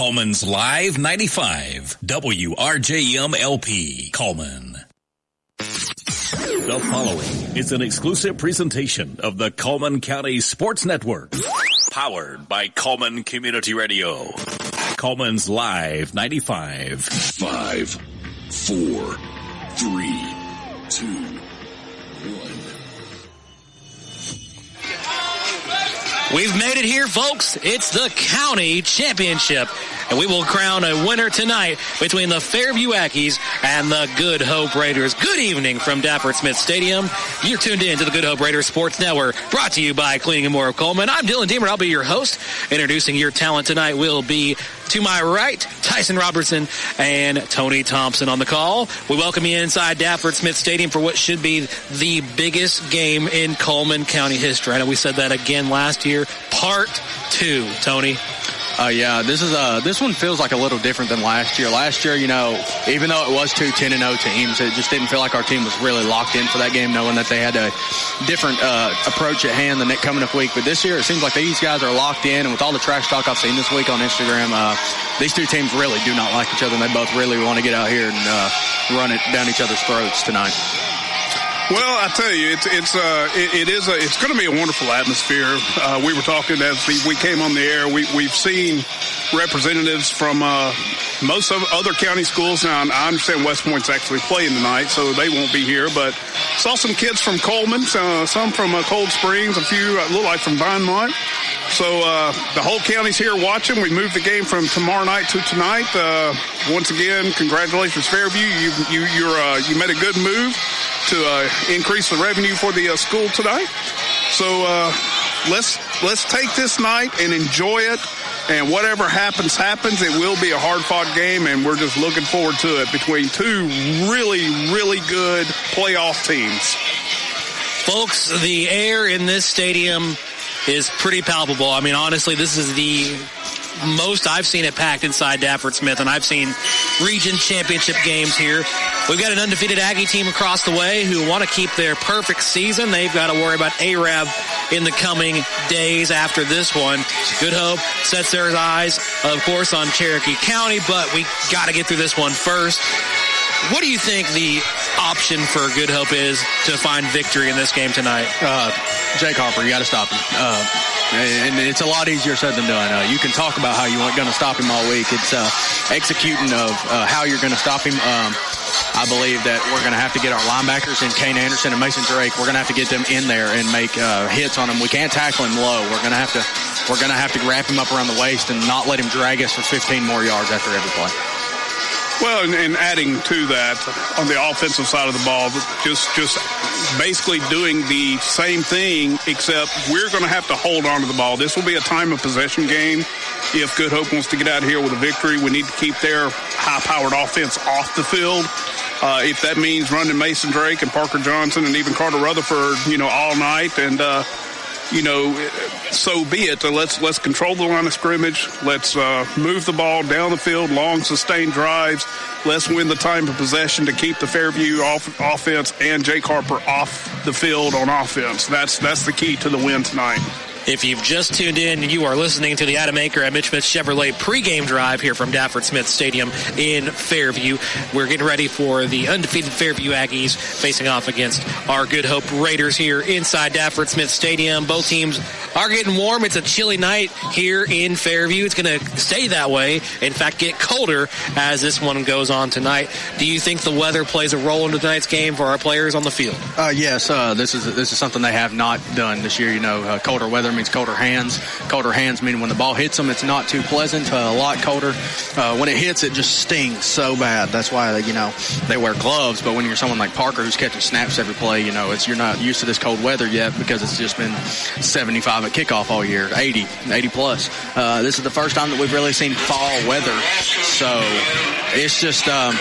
Cullman's Live 95, WRJM-LP, Cullman. The following is an exclusive presentation of the Cullman County Sports Network, powered by Cullman Community Radio. Cullman's Live 95. 5, 4, 3, 2, 1. We've made it here, folks. It's the county championship, and we will crown a winner tonight between the Fairview Aggies and the Good Hope Raiders. Good evening from Dafford Smith Stadium. You're tuned in to the Good Hope Raiders Sports Network, brought to you by Cleaning and More of Cullman. I'm Dylan Deemer. I'll be your host. Introducing your talent tonight will be, to my right, Tyson Robertson and Tony Thompson on the call. We welcome you inside Dafford Smith Stadium for what should be the biggest game in Cullman County history. I know we said that again last year. Part 2, Tony. Yeah, this one feels like a little different than last year. Last year, you know, even though it was 2 10-0 teams, it just didn't feel like our team was really locked in for that game, knowing that they had a different approach at hand the next coming up week. But this year, it seems like these guys are locked in, and with all the trash talk I've seen this week on Instagram, these two teams really do not like each other, and they both really want to get out here and run it down each other's throats tonight. Well, I tell you, it's going to be a wonderful atmosphere. We were talking as we came on the air. We've seen representatives from most of other county schools. Now, I understand West Point's actually playing tonight, so they won't be here. But saw some kids from Cullman, some from Cold Springs, a few look like from Vinemont. So the whole county's here watching. We moved the game from tomorrow night to tonight. Once again, congratulations, Fairview. You made a good move to increase the revenue for the school tonight. So let's take this night and enjoy it. And whatever happens. It will be a hard-fought game, and we're just looking forward to it between two really, really good playoff teams. Folks, the air in this stadium is pretty palpable. I mean, honestly, this is the most I've seen it packed inside Dafford Smith, and I've seen region championship games here. We've got an undefeated Aggie team across the way who want to keep their perfect season. They've got to worry about Arab in the coming days after this one. Good Hope sets their eyes, of course, on Cherokee County, but we got to get through this one first. What do you think the option for Good Hope is to find victory in this game tonight? Jake Harper, you got to stop him. And it's a lot easier said than done. You can talk about how you weren't going to stop him all week. It's executing of how you're going to stop him. I believe that we're going to have to get our linebackers in Kane Anderson and Mason Drake. We're going to have to get them in there and make hits on him. We can't tackle him low. We're going to have to wrap him up around the waist and not let him drag us for 15 more yards after every play. Well, and adding to that, on the offensive side of the ball, just basically doing the same thing, except we're going to have to hold on to the ball. This will be a time of possession game. If Good Hope wants to get out of here with a victory, we need to keep their high-powered offense off the field. If that means running Mason Drake and Parker Johnson and even Carter Rutherford, all night, and so be it. Let's control the line of scrimmage. Let's move the ball down the field, long sustained drives. Let's win the time of possession to keep the Fairview offense and Jake Harper off the field on offense. That's the key to the win tonight. If you've just tuned in, you are listening to the Adam Aker at Mitch Smith Chevrolet pregame drive here from Dafford Smith Stadium in Fairview. We're getting ready for the undefeated Fairview Aggies facing off against our Good Hope Raiders here inside Dafford Smith Stadium. Both teams are getting warm. It's a chilly night here in Fairview. It's going to stay that way. In fact, get colder as this one goes on tonight. Do you think the weather plays a role into tonight's game for our players on the field? Yes. This is something they have not done this year. Colder weather means colder hands. Colder hands mean when the ball hits them, it's not too pleasant. A lot colder. When it hits, it just stings so bad. That's why they wear gloves. But when you're someone like Parker who's catching snaps every play, you're not used to this cold weather yet because it's just been 75 at kickoff all year, 80 plus. This is the first time that we've really seen fall weather. So it's just I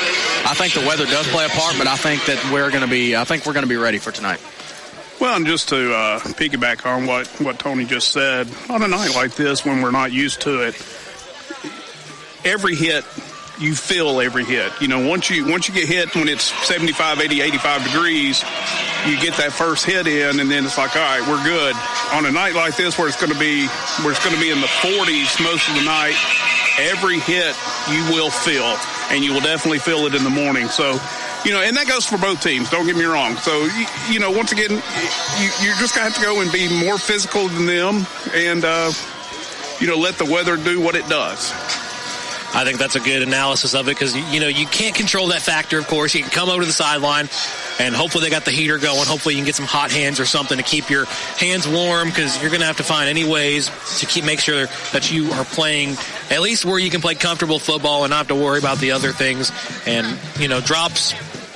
think the weather does play a part, but I think we're going to be ready for tonight. Well, and just to piggyback on what Tony just said, on a night like this when we're not used to it, every hit you feel every hit. Once you get hit when it's 75, 80, 85 degrees, you get that first hit in, and then it's like, all right, we're good. On a night like this where it's going to be in the 40s most of the night, every hit you will feel, and you will definitely feel it in the morning. So, and that goes for both teams, don't get me wrong. So, once again, you're just going to have to go and be more physical than them and, let the weather do what it does. I think that's a good analysis of it because, you can't control that factor, of course. You can come over to the sideline, and hopefully they got the heater going. Hopefully you can get some hot hands or something to keep your hands warm because you're going to have to find any ways to make sure that you are playing at least where you can play comfortable football and not have to worry about the other things. And, drops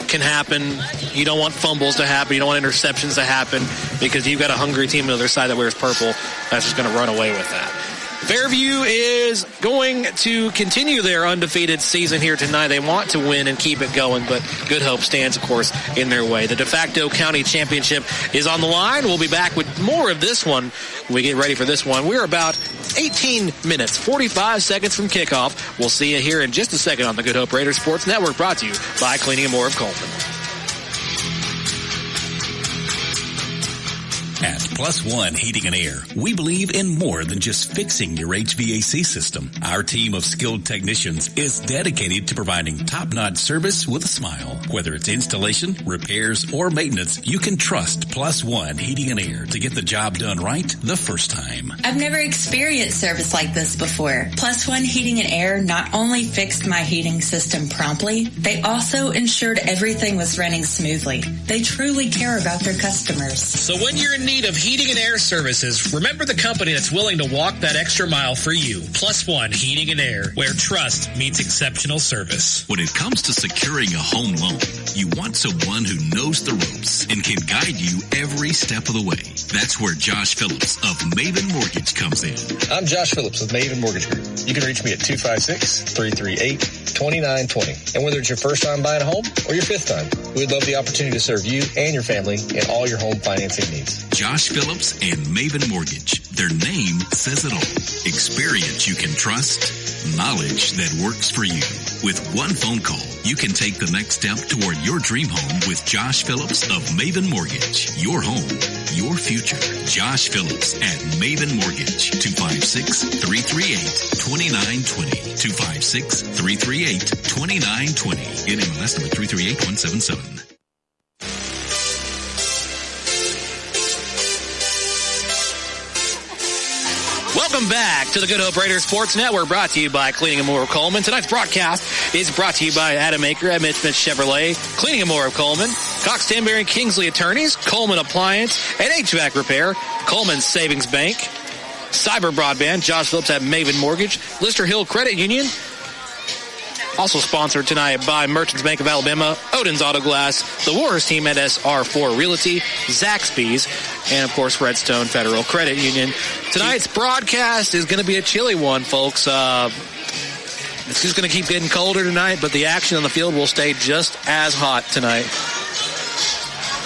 can happen. You don't want fumbles to happen. You don't want interceptions to happen because you've got a hungry team on the other side that wears purple that's just going to run away with that. Fairview is going to continue their undefeated season here tonight. They want to win and keep it going, but Good Hope stands, of course, in their way. The de facto county championship is on the line. We'll be back with more of this one when we get ready for this one. We're about 18 minutes, 45 seconds from kickoff. We'll see you here in just a second on the Good Hope Raiders Sports Network, brought to you by Cleaning and More of Cullman. At Plus One Heating and Air, we believe in more than just fixing your HVAC system. Our team of skilled technicians is dedicated to providing top-notch service with a smile. Whether it's installation, repairs, or maintenance, you can trust Plus One Heating and Air to get the job done right the first time. I've never experienced service like this before. Plus One Heating and Air not only fixed my heating system promptly, they also ensured everything was running smoothly. They truly care about their customers. So when you're in need of heating and air services, remember the company that's willing to walk that extra mile for you. Plus One Heating and Air, where trust meets exceptional service. When it comes to securing a home loan, you want someone who knows the ropes and can guide you every step of the way. That's where Josh Phillips of Maven Mortgage comes in. I'm Josh Phillips of Maven Mortgage Group. You can reach me at 256-338-2920. And whether it's your first time buying a home or your fifth time, we would love the opportunity to serve you and your family in all your home financing needs. Josh Phillips and Maven Mortgage. Their name says it all. Experience you can trust, knowledge that works for you. With one phone call, you can take the next step toward your dream home with Josh Phillips of Maven Mortgage. Your home, your future. Josh Phillips at Maven Mortgage. 256-338-2920. 256-338-2920. NMLS number 338177. Welcome back to the Good Hope Raiders Sports Network, brought to you by Cleaning and More of Cullman. Tonight's broadcast is brought to you by Adam Aker at Mitch Chevrolet, Cleaning and More of Cullman, Cox Stanberry and Kingsley Attorneys, Cullman Appliance and HVAC Repair, Cullman Savings Bank, Cyber Broadband, Josh Phillips at Maven Mortgage, Lister Hill Credit Union. Also sponsored tonight by Merchants Bank of Alabama, Odin's Auto Glass, the Warriors team at SR4 Realty, Zaxby's, and, of course, Redstone Federal Credit Union. Tonight's broadcast is going to be a chilly one, folks. It's just going to keep getting colder tonight, but the action on the field will stay just as hot tonight.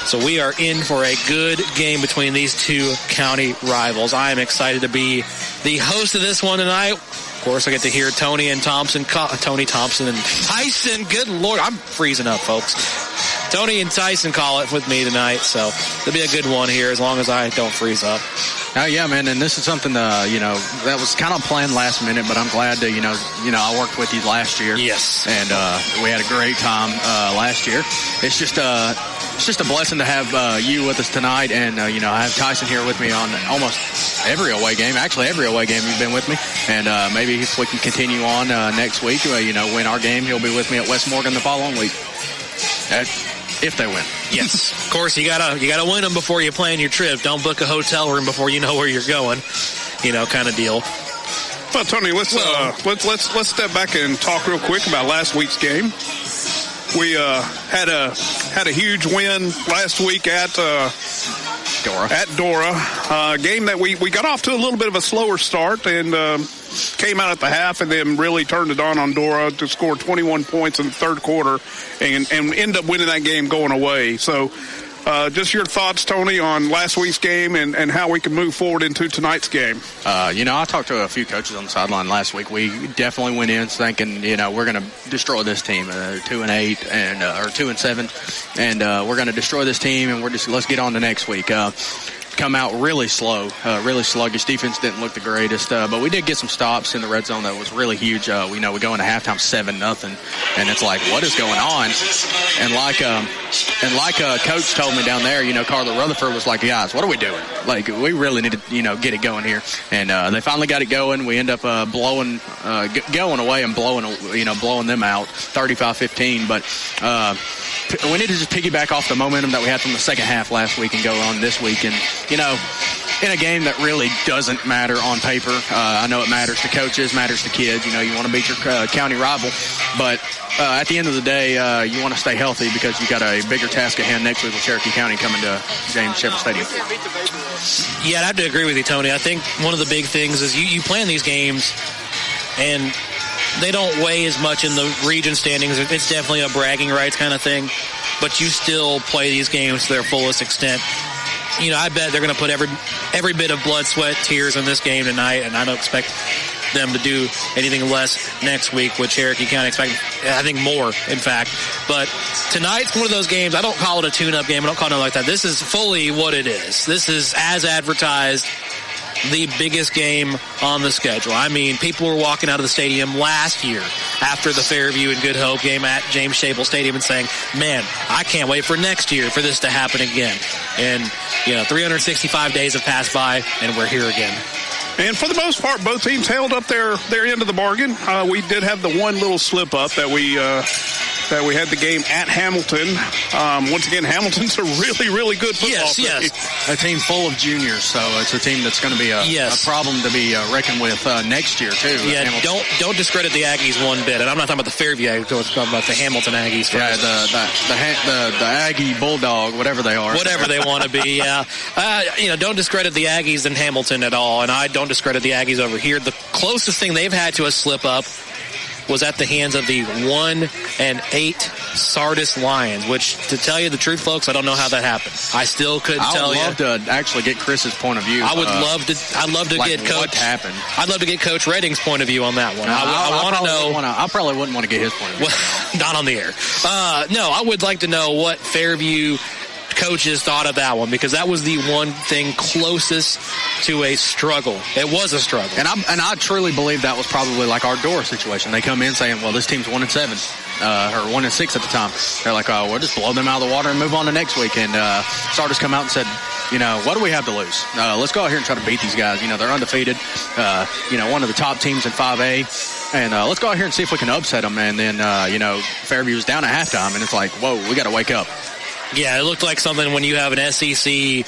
So we are in for a good game between these two county rivals. I am excited to be the host of this one tonight. Of course, I get to hear Tony Thompson and Tyson. Good Lord, I'm freezing up, folks. Tony and Tyson call it with me tonight, so it'll be a good one here as long as I don't freeze up. Yeah, man, and this is something, that was kind of planned last minute, but I'm glad to, I worked with you last year. Yes. And we had a great time last year. It's just a blessing to have you with us tonight, and, I have Tyson here with me on almost every away game. Actually, every away game you've been with me, and maybe if we can continue on next week, win our game, he'll be with me at West Morgan the following week. If they win. Yes. Of course, you gotta win them before you plan your trip. Don't book a hotel room before you know where you're going, kind of deal. Well, Tony, let's step back and talk real quick about last week's game. We had a huge win last week at Dora. At Dora, game that we got off to a little bit of a slower start and came out at the half and then really turned it on Dora to score 21 points in the third quarter and end up winning that game going away. So Just your thoughts, Tony, on last week's game and how we can move forward into tonight's game. I talked to a few coaches on the sideline last week. We definitely went in thinking, we're going to destroy this team, 2-8 and or 2-7, and we're going to destroy this team, and let's get on to next week. Come out really slow, really sluggish. Defense didn't look the greatest, but we did get some stops in the red zone that was really huge. We go into halftime 7-0, and it's like, what is going on? And like Coach told me down there, Carla Rutherford was like, guys, what are we doing? Like, we really need to, get it going here. And they finally got it going. We end up going away and blowing them out 35-15. But we need to just piggyback off the momentum that we had from the second half last week and go on this week. And, in a game that really doesn't matter on paper, I know it matters to coaches, matters to kids. You want to beat your county rival. But at the end of the day, you want to stay healthy because you got a bigger task at hand next week with Cherokee County coming to James Shepard Stadium. Yeah, I'd have to agree with you, Tony. I think one of the big things is you plan these games, and they don't weigh as much in the region standings. It's definitely a bragging rights kind of thing, but you still play these games to their fullest extent. I bet they're going to put every bit of blood, sweat, tears in this game tonight, and I don't expect them to do anything less next week with Cherokee County. I think more, in fact. But tonight's one of those games. I don't call it a tune-up game. I don't call it like that. This is fully what it is. This is, as advertised, the biggest game on the schedule. I mean, people were walking out of the stadium last year after the Fairview and Good Hope game at James Shapel Stadium and saying, man, I can't wait for next year for this to happen again. And, 365 days have passed by, and we're here again. And for the most part, both teams held up their end of the bargain. We did have the one little slip-up that we had the game at Hamilton. Once again, Hamilton's a really, really good football team. Yes. A team full of juniors, so it's a team that's going to be a problem to be reckoned with next year, too. Yeah, don't discredit the Aggies one bit. And I'm not talking about the Fairview Aggies, I'm talking about the Hamilton Aggies. Yeah, the Aggie Bulldog, whatever they are. Whatever they want to be, yeah. Don't discredit the Aggies in Hamilton at all, and I don't discredit the Aggies over here. The closest thing they've had to a slip-up was at the hands of the 1-8 Sardis Lions, which, to tell you the truth, folks, I don't know how that happened. I still couldn't tell you. I'd love to actually get Chris's point of view. I'd love to get Coach. What happened? I'd love to get Coach Redding's point of view on that one. I want to know. I probably wouldn't want to get his point of view. Well, not on the air. No, I would like to know what Fairview coaches thought of that one, because that was the one thing closest to a struggle. It was a struggle. And I truly believe that was probably like our Dora situation. They come in saying, well, this team's 1-7, or 1-6 at the time. They're like, oh, we'll just blow them out of the water and move on to next week. And Sardis come out and said, what do we have to lose? Let's go out here and try to beat these guys. They're undefeated. One of the top teams in 5A. And let's go out here and see if we can upset them. And then, Fairview's down at halftime, and it's like, whoa, we got to wake up. Yeah, it looked like something when you have an SEC,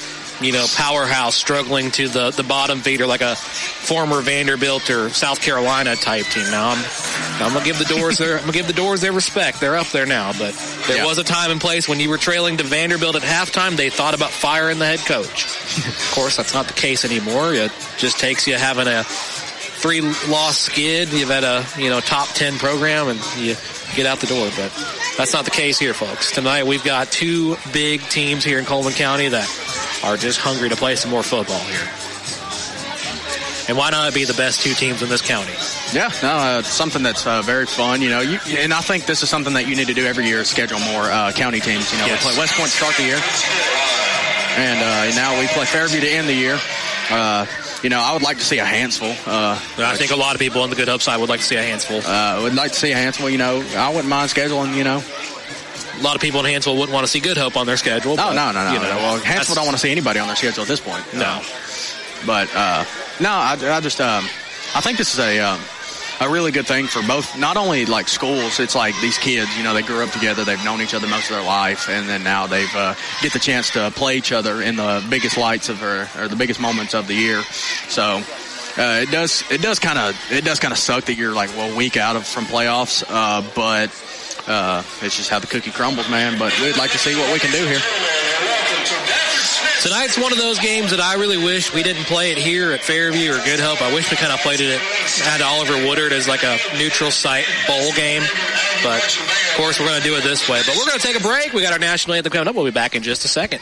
powerhouse struggling to the bottom feeder, like a former Vanderbilt or South Carolina type team. Now I'm gonna give the Doors their respect. They're up there now, but there was a time and place when you were trailing to Vanderbilt at halftime, they thought about firing the head coach. Of course, that's not the case anymore. It just takes you having a 3-loss skid. You've had a top 10 program, and you get out the door, but that's not the case here, folks. Tonight we've got two big teams here in Cullman County that are just hungry to play some more football here. And why not be the best two teams in this county? Yeah, it's something that's very fun. And I think this is something that you need to do every year, schedule more county teams. Yes. We play West Point to start the year, and now we play Fairview to end the year. I would like to see a handful. I think a lot of people on the Good Hope side would like to see a handful. Would like to see a handful. I wouldn't mind scheduling, A lot of people in Hansville wouldn't want to see Good Hope on their schedule. No. Well, Hansville don't want to see anybody on their schedule at this point. No. I think this is a really good thing for both, not only like schools, it's like these kids, they grew up together, they've known each other most of their life, and then now they've get the chance to play each other in the biggest lights of or the biggest moments of the year. So it does kind of suck that you're like a week out from playoffs, but it's just how the cookie crumbles, man. But we'd like to see what we can do here. Tonight's one of those games that I really wish we didn't play it here at Fairview or Good Hope. I wish we kind of played it at Oliver Woodard as like a neutral site bowl game. But, of course, we're going to do it this way. But we're going to take a break. We got our national anthem coming up. We'll be back in just a second.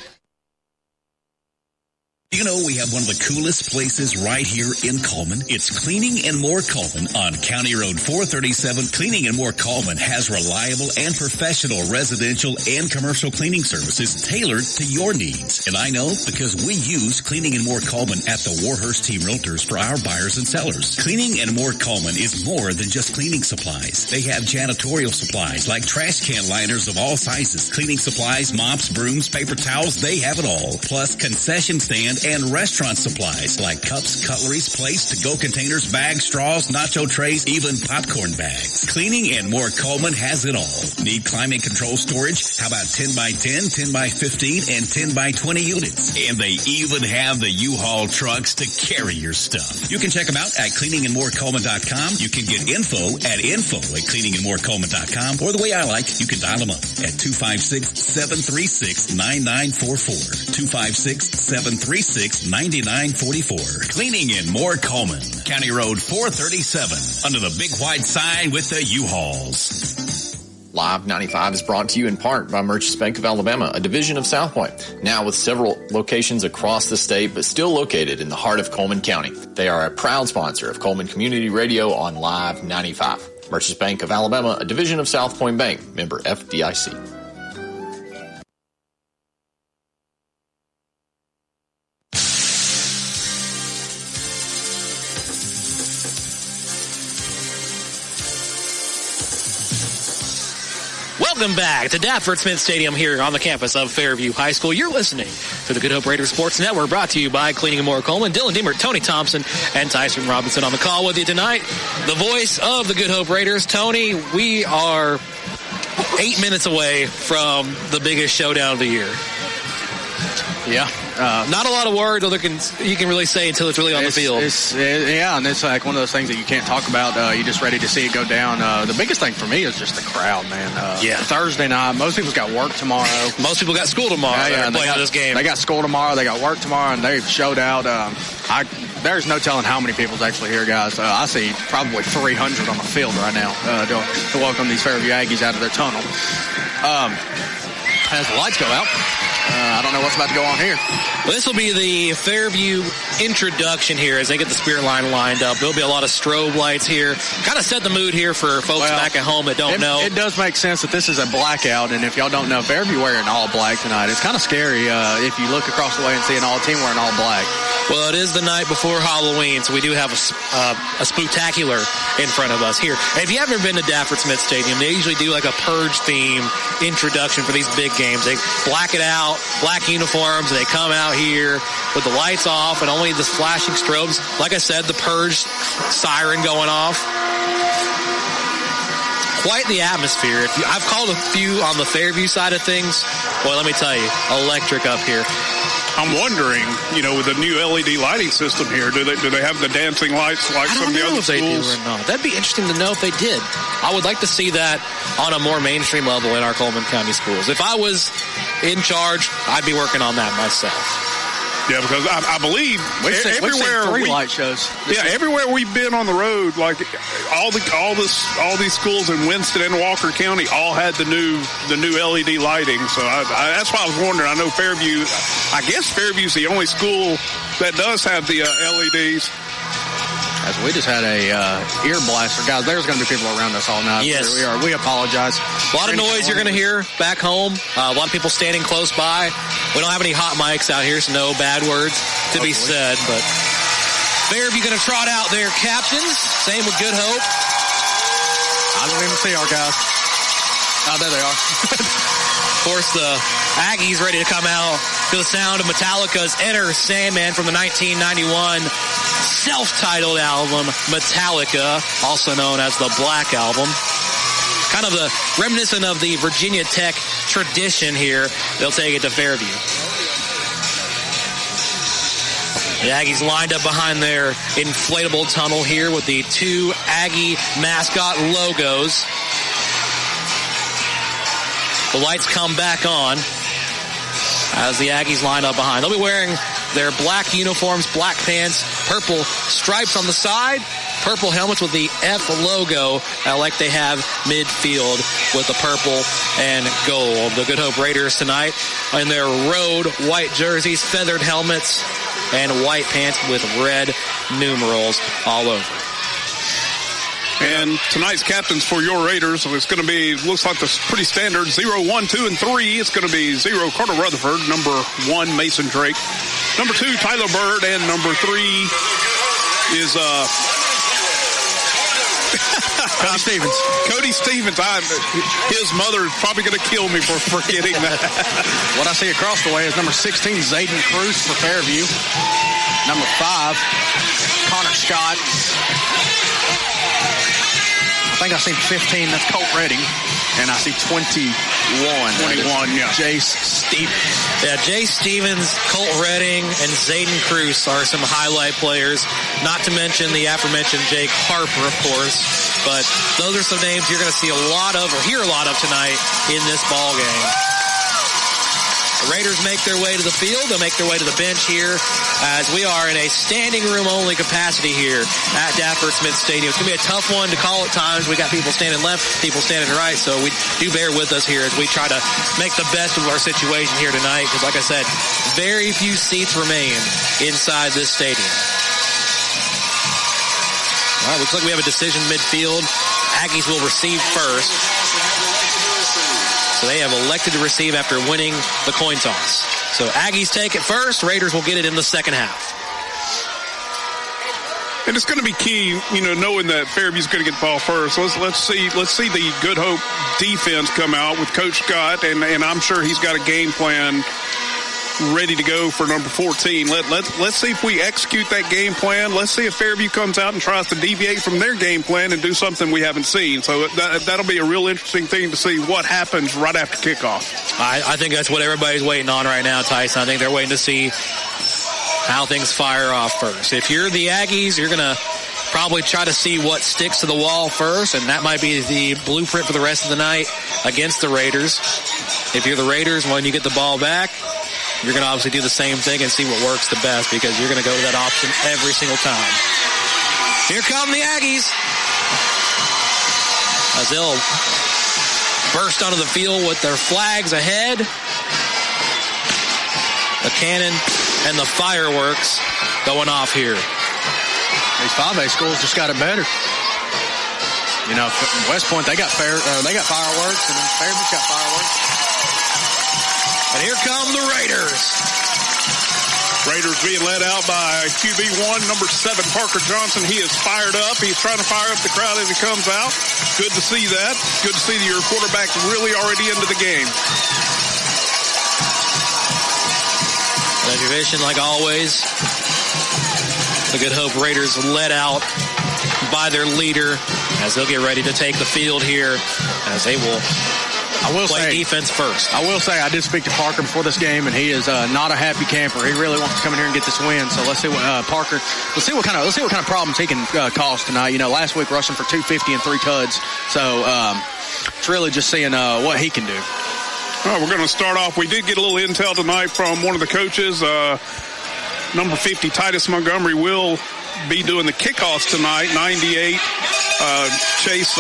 You know, we have one of the coolest places right here in Cullman. It's Cleaning and More Cullman on County Road 437. Cleaning and More Cullman has reliable and professional residential and commercial cleaning services tailored to your needs. And I know because we use Cleaning and More Cullman at the Warhurst Team Realtors for our buyers and sellers. Cleaning and More Cullman is more than just cleaning supplies. They have janitorial supplies like trash can liners of all sizes, cleaning supplies, mops, brooms, paper towels, they have it all. Plus concession stand and restaurant supplies like cups, cutleries, plates, to-go containers, bags, straws, nacho trays, even popcorn bags. Cleaning and More Cullman has it all. Need climate control storage? How about 10 by 10, 10 by 15, and 10 by 20 units? And they even have the U-Haul trucks to carry your stuff. You can check them out at cleaningandmorecullman.com. You can get info at cleaningandmorecullman.com. Or the way I like, you can dial them up at 256-736-9944. 256-736-9944. Cleaning and More Cullman, County Road 437, under the big white sign with the U-Hauls. Live 95 is brought to you in part by Merchants Bank of Alabama, a division of South Point, now with several locations across the state, but still located in the heart of Cullman County. They are a proud sponsor of Cullman Community Radio on Live 95. Merchants Bank of Alabama, a division of South Point Bank, member FDIC. Welcome back to Dafford Smith Stadium here on the campus of Fairview High School. You're listening to the Good Hope Raiders Sports Network, brought to you by Cleaning and More Cullman. Dylan Deemer, Tony Thompson, and Tyson Robertson on the call with you tonight. The voice of the Good Hope Raiders. Tony, we are 8 minutes away from the biggest showdown of the year. Yeah. Not a lot of words you can really say until it's really on the field. Yeah, and it's like one of those things that you can't talk about. You're just ready to see it go down. The biggest thing for me is just the crowd, man. Thursday night, most people got work tomorrow. Most people got school tomorrow. Yeah, playing this game. They got school tomorrow. They got work tomorrow, and they've showed out. There's no telling how many people's actually here, guys. I see probably 300 on the field right now to welcome these Fairview Aggies out of their tunnel. As the lights go out, I don't know what's about to go on here. Well, this will be the Fairview introduction here as they get the spirit line lined up. There'll be a lot of strobe lights here. Kind of set the mood here for folks back at home that don't know. It does make sense that this is a blackout, and if y'all don't know, Fairview wearing all black tonight. It's kind of scary if you look across the way and see an all-team wearing all black. Well, it is the night before Halloween, so we do have a spooktacular in front of us here. And if you haven't been to Dafford Smith Stadium, they usually do like a Purge theme introduction for these big games. They black it out, black uniforms, and they come out here with the lights off and only the flashing strobes. Like I said, the Purge siren going off. Quite the atmosphere. I've called a few on the Fairview side of things. Boy, let me tell you, electric up here. I'm wondering, with the new LED lighting system here, do they have the dancing lights like some of the other schools? I don't know if they do or not. That'd be interesting to know if they did. I would like to see that on a more mainstream level in our Cullman County schools. If I was in charge, I'd be working on that myself. Yeah, because I believe everywhere we've seen 3 light shows. Everywhere we've been on the road, like all these schools in Winston and Walker County all had the new LED lighting. So that's why I was wondering. I know Fairview. I guess Fairview's the only school that does have the LEDs. As we just had a ear blaster. Guys, there's going to be people around us all night. Yes. We apologize. A lot of noise you're going to hear back home. A lot of people standing close by. We don't have any hot mics out here, so no bad words to be said. But Fairview going to trot out their captains. Same with Good Hope. I don't even see our guys. Oh, there they are. Of course, the Aggies ready to come out to the sound of Metallica's Enter Sandman from the 1991 self-titled album, Metallica, also known as the Black Album. Kind of the reminiscent of the Virginia Tech tradition here. They'll take it to Fairview. The Aggies lined up behind their inflatable tunnel here with the 2 Aggie mascot logos. The lights come back on. as the Aggies line up behind. They'll be wearing their black uniforms, black pants, purple stripes on the side, purple helmets with the F logo, like they have midfield with the purple and gold. The Good Hope Raiders tonight in their road white jerseys, feathered helmets, and white pants with red numerals all over. And tonight's captains for your Raiders, it's going to be, looks like the pretty standard, 0, 1, 2, and 3. It's going to be 0, Carter Rutherford. Number 1, Mason Drake. Number 2, Tyler Bird. And number 3 is Cody Stevens. Cody Stevens. His mother is probably going to kill me for forgetting that. What I see across the way is number 16, Zayden Cruz for Fairview. Number 5, Connor Scott. I think I see 15. That's Colt Redding. And I see 21. 21, yeah. Jace Stevens. Yeah, Jace Stevens, Colt Redding, and Zayden Cruz are some highlight players. Not to mention the aforementioned Jake Harper, of course. But those are some names you're going to see a lot of, or hear a lot of tonight in this ball game. The Raiders make their way to the field. They'll make their way to the bench here as we are in a standing room only capacity here at Dafford Smith Stadium. It's going to be a tough one to call at times. We got people standing left, people standing right, so we do bear with us here as we try to make the best of our situation here tonight because, like I said, very few seats remain inside this stadium. All right, looks like we have a decision midfield. Aggies will receive first. So they have elected to receive after winning the coin toss. So Aggies take it first. Raiders will get it in the second half. And it's going to be key, knowing that Fairview's going to get the ball first. Let's see the Good Hope defense come out with Coach Scott, and I'm sure he's got a game plan ready to go for number 14. Let's see if we execute that game plan. Let's see if Fairview comes out and tries to deviate from their game plan and do something we haven't seen. So that'll be a real interesting thing to see what happens right after kickoff. I think that's what everybody's waiting on right now, Tyson. I think they're waiting to see how things fire off first. If you're the Aggies, you're going to probably try to see what sticks to the wall first, and that might be the blueprint for the rest of the night against the Raiders. If you're the Raiders, when you get the ball back, you're going to obviously do the same thing and see what works the best because you're going to go to that option every single time. Here come the Aggies. As they'll burst onto the field with their flags ahead. The cannon and the fireworks going off here. These 5A schools just got it better. West Point, they got fireworks, and then Fairview's got fireworks. And here come the Raiders. Raiders being led out by QB1, number 7, Parker Johnson. He is fired up. He's trying to fire up the crowd as he comes out. Good to see that. Good to see that your quarterback's really already into the game. The tradition, like always, the Good Hope Raiders led out by their leader as they'll get ready to take the field here as they will play defense first. I will say I did speak to Parker before this game, and he is not a happy camper. He really wants to come in here and get this win. So let's see what Parker. Let's see what kind of problems he can cause tonight. Last week rushing for 250 and 3 tuds. So it's really just seeing what he can do. All right, we're going to start off. We did get a little intel tonight from one of the coaches. Number 50, Titus Montgomery, will be doing the kickoffs tonight. 98, Chase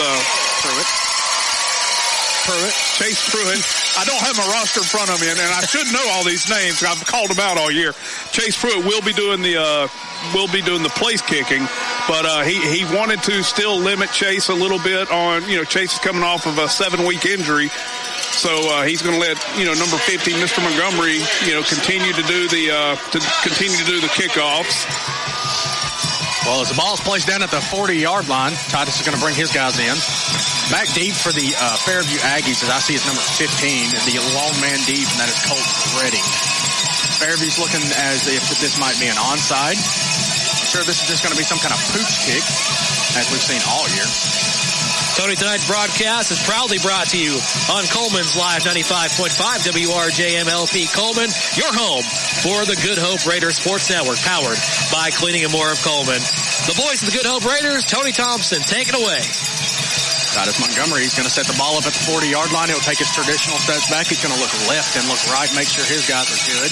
Pruitt. I don't have my roster in front of me, and I should know all these names. I've called them out all year. Chase Pruitt will be doing the place kicking, but he wanted to still limit Chase a little bit on. Chase is coming off of a 7-week injury, so he's going to let number 50, Mr. Montgomery, continue to do the kickoffs. Well, as the ball's placed down at the 40-yard line, Titus is going to bring his guys in. Back deep for the Fairview Aggies, as I see, is number 15, the long man deep, and that is Colt Redding. Fairview's looking as if this might be an onside. I'm sure this is just going to be some kind of pooch kick, as we've seen all year. Tony, tonight's broadcast is proudly brought to you on Cullman's Live 95.5 WRJMLP Cullman, your home for the Good Hope Raiders Sports Network, powered by Cleaning and More of Coleman. The voice of the Good Hope Raiders, Tony Thompson, take it away. Titus Montgomery, he's going to set the ball up at the 40-yard line. He'll take his traditional steps back. He's going to look left and look right, make sure his guys are good.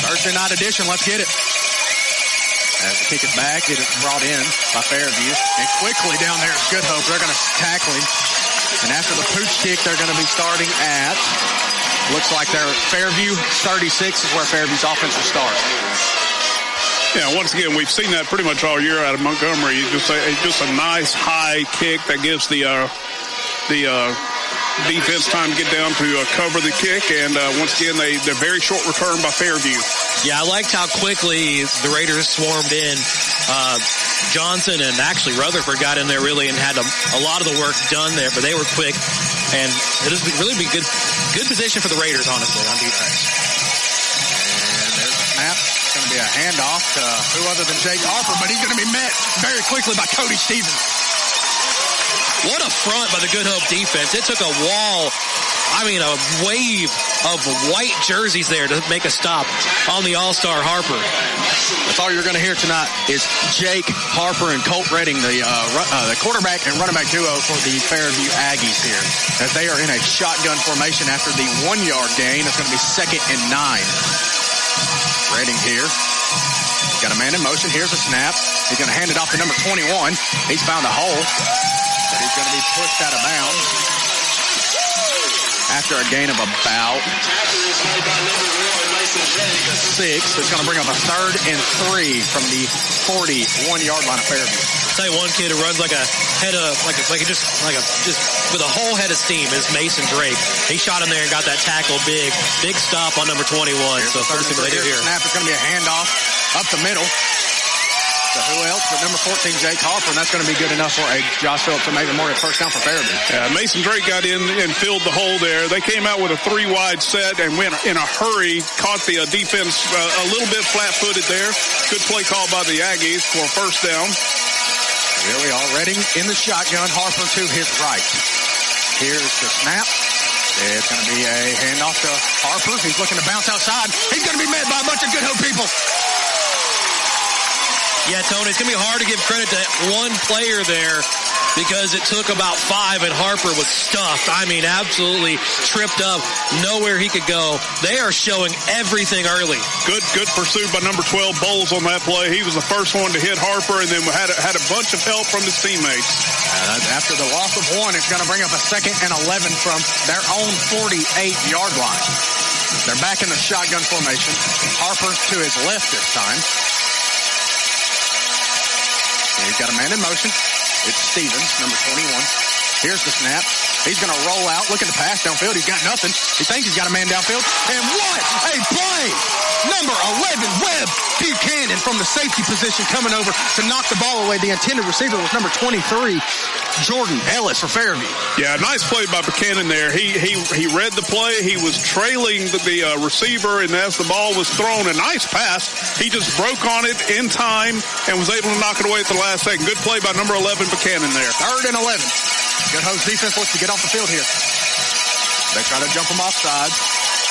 Thursday night edition, let's get it. As the kick is back, it is brought in by Fairview. And quickly down there is Good Hope. They're going to tackle him. And after the pooch kick, they're going to be starting at, looks like they're Fairview 36 is where Fairview's offense will start. Yeah, once again, we've seen that pretty much all year out of Montgomery. Just a nice high kick that gives the defense time to get down to cover the kick. And once again, they're very short return by Fairview. Yeah, I liked how quickly the Raiders swarmed in. Johnson and actually Rutherford got in there really and had a lot of the work done there, but they were quick. And it has really been good position for the Raiders, honestly, on defense. And there's a snap. It's going to be a handoff to who other than Jake Harper, but he's going to be met very quickly by Cody Stevens. What a front by the Good Hope defense. It took a wave of white jerseys there to make a stop on the All-Star Harper. That's all you're going to hear tonight is Jake Harper and Colt Redding, the quarterback and running back duo for the Fairview Aggies here, as they are in a shotgun formation after the 1-yard gain. It's going to be 2nd and 9. Redding here. He's got a man in motion. Here's a snap. He's going to hand it off to number 21. He's found a hole, but he's going to be pushed out of bounds after a gain of about 6. It's going to bring up a 3rd and 3 from the 41-yard line of Fairview. I'll tell you one kid who runs like a head of just with a whole head of steam is Mason Drake. He shot in there and got that tackle big stop on number 21. Here's so first thing they do here. Snap is going to be a handoff up the middle. So who else but number 14, Jake Harper, and that's going to be good enough for a Josh Phillips or maybe more first down for Fairview. Yeah, Mason Drake got in and filled the hole there. They came out with a 3-wide set and went in a hurry, caught the defense a little bit flat-footed there. Good play call by the Aggies for a first down. Here we are, Redding in the shotgun, Harper to his right. Here's the snap. It's going to be a handoff to Harper. He's looking to bounce outside. He's going to be met by a bunch of Good Hope people. Yeah, Tony, it's going to be hard to give credit to one player there because it took about 5 and Harper was stuffed. I mean, absolutely tripped up, nowhere he could go. They are showing everything early. Good pursuit by number 12, Bowles, on that play. He was the first one to hit Harper and then had a bunch of help from his teammates. After the loss of 1, it's going to bring up a 2nd and 11 from their own 48-yard line. They're back in the shotgun formation. Harper to his left this time. He's got a man in motion. It's Stevens, number 21. Here's the snap. He's going to roll out, looking to pass downfield. He's got nothing. He thinks he's got a man downfield. And what a play! Number 11, Webb Buchanan from the safety position coming over to knock the ball away. The intended receiver was number 23, Jordan Ellis for Fairview. Yeah, nice play by Buchanan there. He read the play. He was trailing the receiver, and as the ball was thrown, a nice pass. He just broke on it in time and was able to knock it away at the last second. Good play by number 11, Buchanan there. 3rd and 11. Good Hope's defense looks to get off the field here. They try to jump him off sides.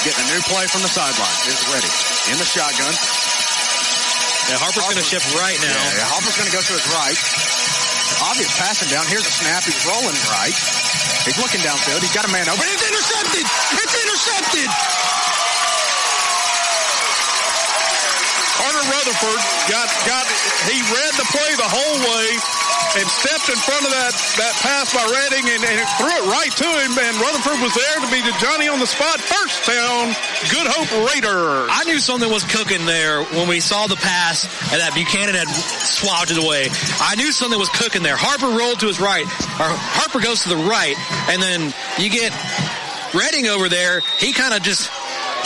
Getting a new play from the sideline. Is ready. In the shotgun. Yeah, Harper's going to shift right now. Yeah, Harper's going to go to his right. Obvious passing down. Here's a snap. He's rolling right. He's looking downfield. He's got a man open. It's intercepted! It's intercepted! Carter Rutherford he read the play the whole way and stepped in front of that pass by Redding and threw it right to him, and Rutherford was there to be the Johnny on the spot. First down, Good Hope Raiders. I knew something was cooking there when we saw the pass and that Buchanan had swatted it away. I knew something was cooking there. Harper rolled to his right, or Harper goes to the right, and then you get Redding over there. He kind of just,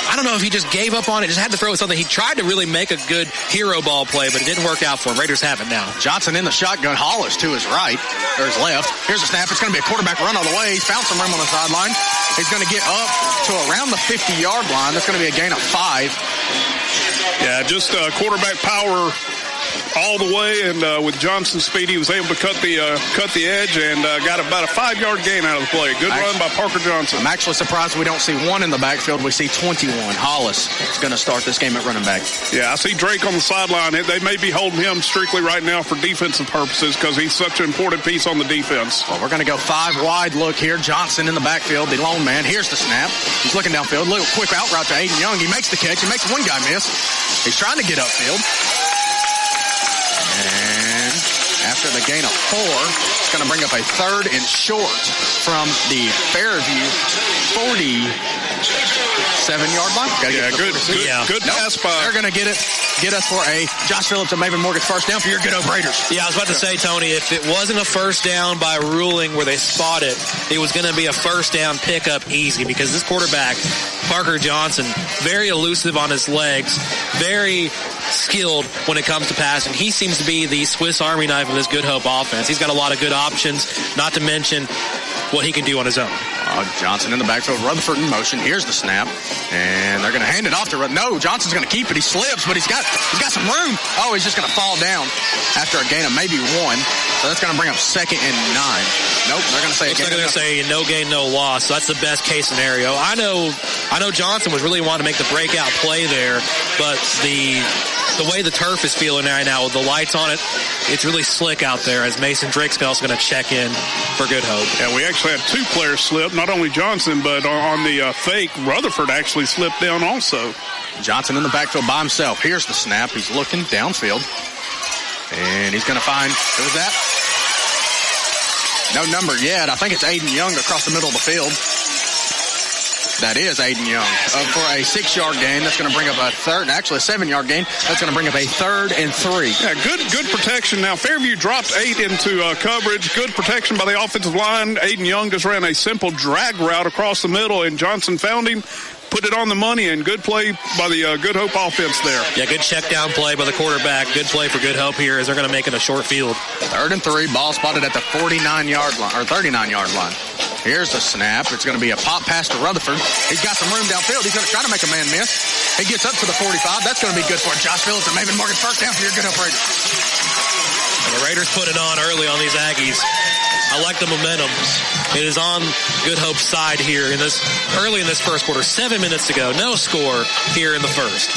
I don't know if he just gave up on it, just had to throw something. He tried to really make a good hero ball play, but it didn't work out for him. Raiders have it now. Johnson in the shotgun. Hollis to his right, or his left. Here's a snap. It's going to be a quarterback run all the way. He's found some room on the sideline. He's going to get up to around the 50-yard line. That's going to be a gain of 5. Yeah, just quarterback power all the way, and with Johnson's speed, he was able to cut the edge and got about a 5-yard gain out of the play. Good run by Parker Johnson. I'm actually surprised we don't see one in the backfield. We see 21. Hollis is going to start this game at running back. Yeah, I see Drake on the sideline. They may be holding him strictly right now for defensive purposes because he's such an important piece on the defense. Well, we're going to go 5 wide look here. Johnson in the backfield, the lone man. Here's the snap. He's looking downfield. Little quick out route to Aiden Young. He makes the catch. He makes one guy miss. He's trying to get upfield. And after the gain of 4, it's going to bring up a 3rd and short from the Fairview 47-yard line. Good pass by. They're going to get us for a Josh Phillips and Maven Morgan's first down for your Good Hope Raiders. Yeah, I was about to say, Tony, if it wasn't a first down by ruling where they spot it, it was going to be a first down pickup easy because this quarterback, Parker Johnson, very elusive on his legs, very skilled when it comes to passing. He seems to be the Swiss Army knife of this Good Hope offense. He's got a lot of good options, not to mention what he can do on his own. Johnson in the backfield, Rutherford in motion. Here's the snap, and they're going to hand it off to Rutherford. No, Johnson's going to keep it. He slips, but he's got some room. Oh, he's just going to fall down after a gain of maybe 1. So that's going to bring up 2nd and 9. Nope, they're going to say they're going to say no gain, no loss. So that's the best case scenario. I know Johnson was really wanting to make the breakout play there, but the way the turf is feeling right now with the lights on it, it's really slick out there as Mason Drake's also going to check in for Good Hope. Yeah, we actually had 2 players slip, not only Johnson, but on the fake, Rutherford actually slipped down also. Johnson in the backfield by himself. Here's the snap. He's looking downfield. And he's going to find, who was that? No number yet. I think it's Aiden Young across the middle of the field. That is Aiden Young. For a 6-yard gain, that's going to bring up a 7-yard gain. That's going to bring up a 3rd and 3. Yeah, good protection. Now, Fairview dropped 8 into coverage. Good protection by the offensive line. Aiden Young just ran a simple drag route across the middle, and Johnson found him, put it on the money, and good play by the Good Hope offense there. Yeah, good check down play by the quarterback. Good play for Good Hope here as they're going to make it a short field. 3rd and 3, ball spotted at the 49-yard line, or 39-yard line. Here's the snap. It's going to be a pop pass to Rutherford. He's got some room downfield. He's going to try to make a man miss. He gets up to the 45. That's going to be good for Josh Phillips and Maven Morgan's first down for your Good Hope Raiders. And the Raiders put it on early on these Aggies. I like the momentum. It is on Good Hope's side here early in this first quarter. 7 minutes to go. No score here in the first.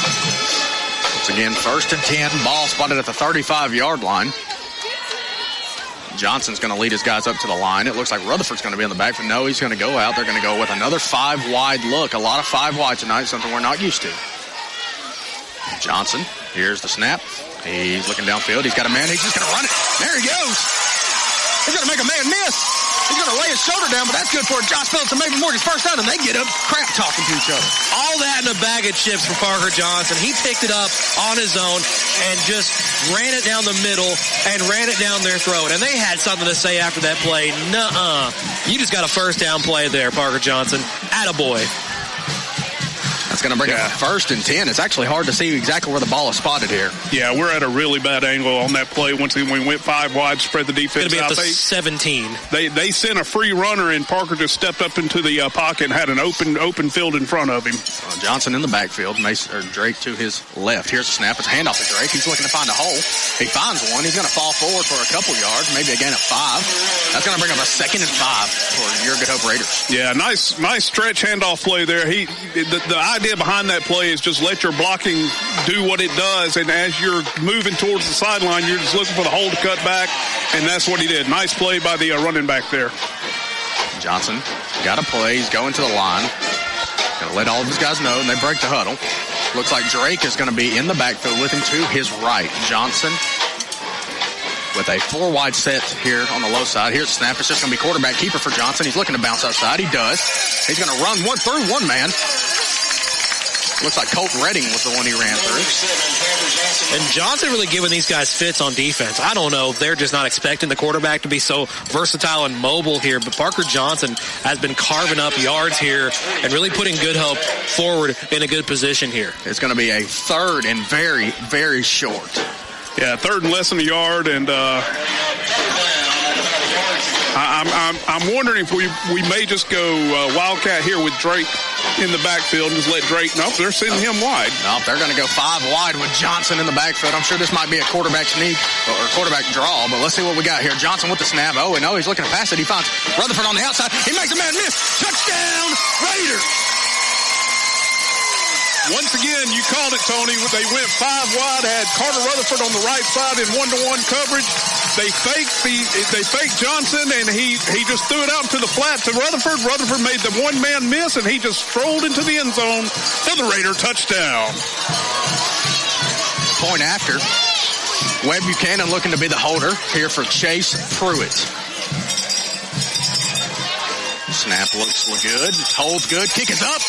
Once again, 1st and 10. Ball spotted at the 35-yard line. Johnson's going to lead his guys up to the line. It looks like Rutherford's going to be in the backfield. No, he's going to go out. They're going to go with another 5-wide look. A lot of 5 wide tonight, something we're not used to. Johnson, here's the snap. He's looking downfield. He's got a man. He's just going to run it. There he goes. He's going to make a man miss. He's going to lay his shoulder down, but that's good for Josh Phillips and Maven Morgan's first down, and they get up crap talking to each other. All that in a bag of chips for Parker Johnson. He picked it up on his own and just ran it down the middle and ran it down their throat. And they had something to say after that play. Nuh-uh. You just got a first down play there, Parker Johnson. Attaboy. That's going to bring up 1st and 10. It's actually hard to see exactly where the ball is spotted here. Yeah, we're at a really bad angle on that play. Once we went 5 wide, spread the defense out. It's going to be at the 17. They sent a free runner, and Parker just stepped up into the pocket and had an open field in front of him. Johnson in the backfield. Drake to his left. Here's a snap. It's a handoff to Drake. He's looking to find a hole. He finds one. He's going to fall forward for a couple yards, maybe a gain of 5. That's going to bring up a 2nd and 5 for your Good Hope Raiders. Yeah, nice stretch handoff play there. The idea behind that play is just let your blocking do what it does, and as you're moving towards the sideline, you're just looking for the hole to cut back, and that's what he did. Nice play by the running back there. Johnson got a play. He's going to the line. Going to let all of his guys know, and they break the huddle. Looks like Drake is going to be in the backfield with him to his right. Johnson with a 4-wide set here on the low side. Here's the snap. It's just going to be quarterback keeper for Johnson. He's looking to bounce outside. He does. He's going to run through one man. Looks like Colt Redding was the one he ran through. And Johnson really giving these guys fits on defense. I don't know. They're just not expecting the quarterback to be so versatile and mobile here. But Parker Johnson has been carving up yards here and really putting Good Hope forward in a good position here. It's going to be a 3rd and very, very short. Yeah, 3rd and less than a yard. And I'm wondering if we may just go Wildcat here with Drake in the backfield and just let Drake. Nope, they're sending him wide. Nope, they're going to go 5 wide with Johnson in the backfield. I'm sure this might be a quarterback sneak or quarterback draw, but let's see what we got here. Johnson with the snap. Oh, and he's looking to pass it. He finds Rutherford on the outside. He makes a man miss. Touchdown, Raiders. Once again, you called it, Tony. They went 5 wide, had Carter Rutherford on the right side in 1-to-1 coverage. They faked Johnson, and he just threw it out into the flat to Rutherford. Rutherford made the one-man miss, and he just strolled into the end zone for the Raider touchdown. Point after. Webb Buchanan looking to be the holder here for Chase Pruitt. Snap looks good. Holds good. Kick is up.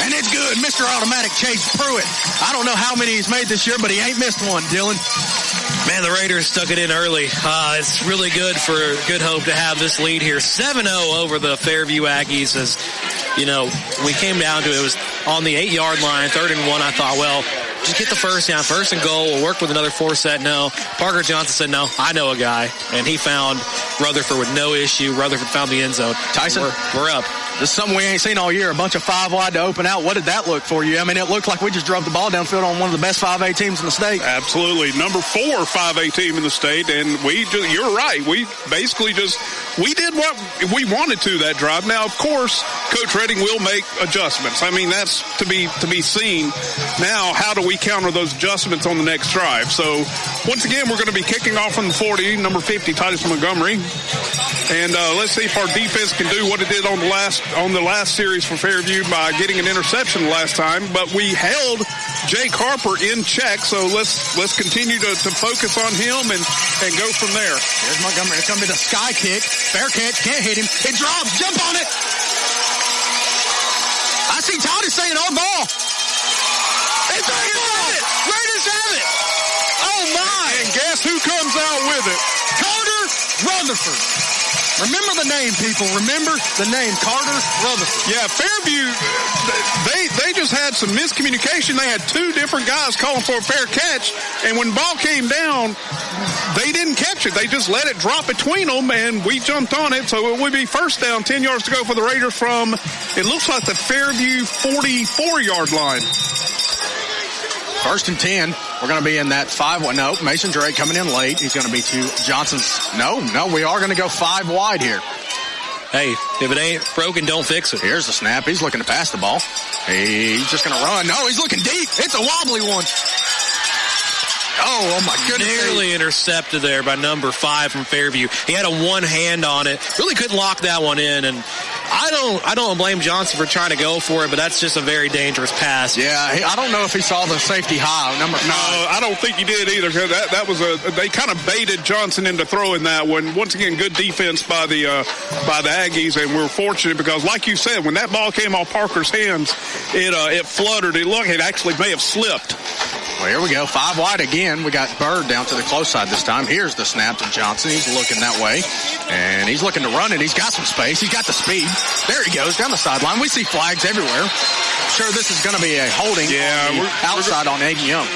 And it's good. Mr. Automatic Chase Pruitt. I don't know how many he's made this year, but he ain't missed one, Dylan. Man, the Raiders stuck it in early. It's really good for Good Hope to have this lead here. 7-0 over the Fairview Aggies. As, you know, we came down to it was on the 8-yard line, 3rd and 1. I thought, well, just get the first down, 1st and goal. We'll work with another 4 set. No. Parker Johnson said, no, I know a guy. And he found Rutherford with no issue. Rutherford found the end zone. Tyson, we're up. This is something we ain't seen all year. A bunch of 5 wide to open out. What did that look for you? I mean, it looked like we just drove the ball downfield on one of the best 5A teams in the state. Absolutely. Number 4 5A team in the state. And you're right. We basically we did what we wanted to that drive. Now, of course, Coach Redding will make adjustments. I mean, that's to be seen. Now, how do we counter those adjustments on the next drive? So, once again, we're going to be kicking off from the 40, number 50, Titus Montgomery. And let's see if our defense can do what it did on the last series for Fairview by getting an interception last time. But we held Jake Harper in check, so let's continue to focus on him and go from there. Here's Montgomery. It's going to be the sky kick. Fair catch. Can't hit him. It drops. Jump on it. I see Todd is saying on ball. It's Raiders have it. Oh, my. And guess who comes out with it? Carter Rutherford. Remember the name, people. Remember the name, Carter Rutherford. Yeah, Fairview, they just had some miscommunication. They had 2 different guys calling for a fair catch, and when the ball came down, they didn't catch it. They just let it drop between them, and we jumped on it, so it would be first down, 10 yards to go for the Raiders from, it looks like the Fairview 44-yard line. 1st and 10. We're going to be in that 5-1. No, Mason Drake coming in late. He's going to be to Johnson's. No, we are going to go 5 wide here. Hey, if it ain't broken, don't fix it. Here's the snap. He's looking to pass the ball. He's just going to run. No, he's looking deep. It's a wobbly one. Oh my goodness. Nearly intercepted there by number 5 from Fairview. He had a one hand on it. Really couldn't lock that one in, and I don't blame Johnson for trying to go for it, but that's just a very dangerous pass. Yeah, I don't know if he saw the safety high, number 5. No, I don't think he did either. That was they kind of baited Johnson into throwing that one. Once again, good defense by the Aggies, and we're fortunate because, like you said, when that ball came off Parker's hands, it fluttered. It actually may have slipped. Well, here we go. 5 wide again. We got Bird down to the close side this time. Here's the snap to Johnson. He's looking that way, and he's looking to run it. He's got some space. He's got the speed. There he goes down the sideline. We see flags everywhere. Sure, this is going to be a holding on the outside on Aiden Young.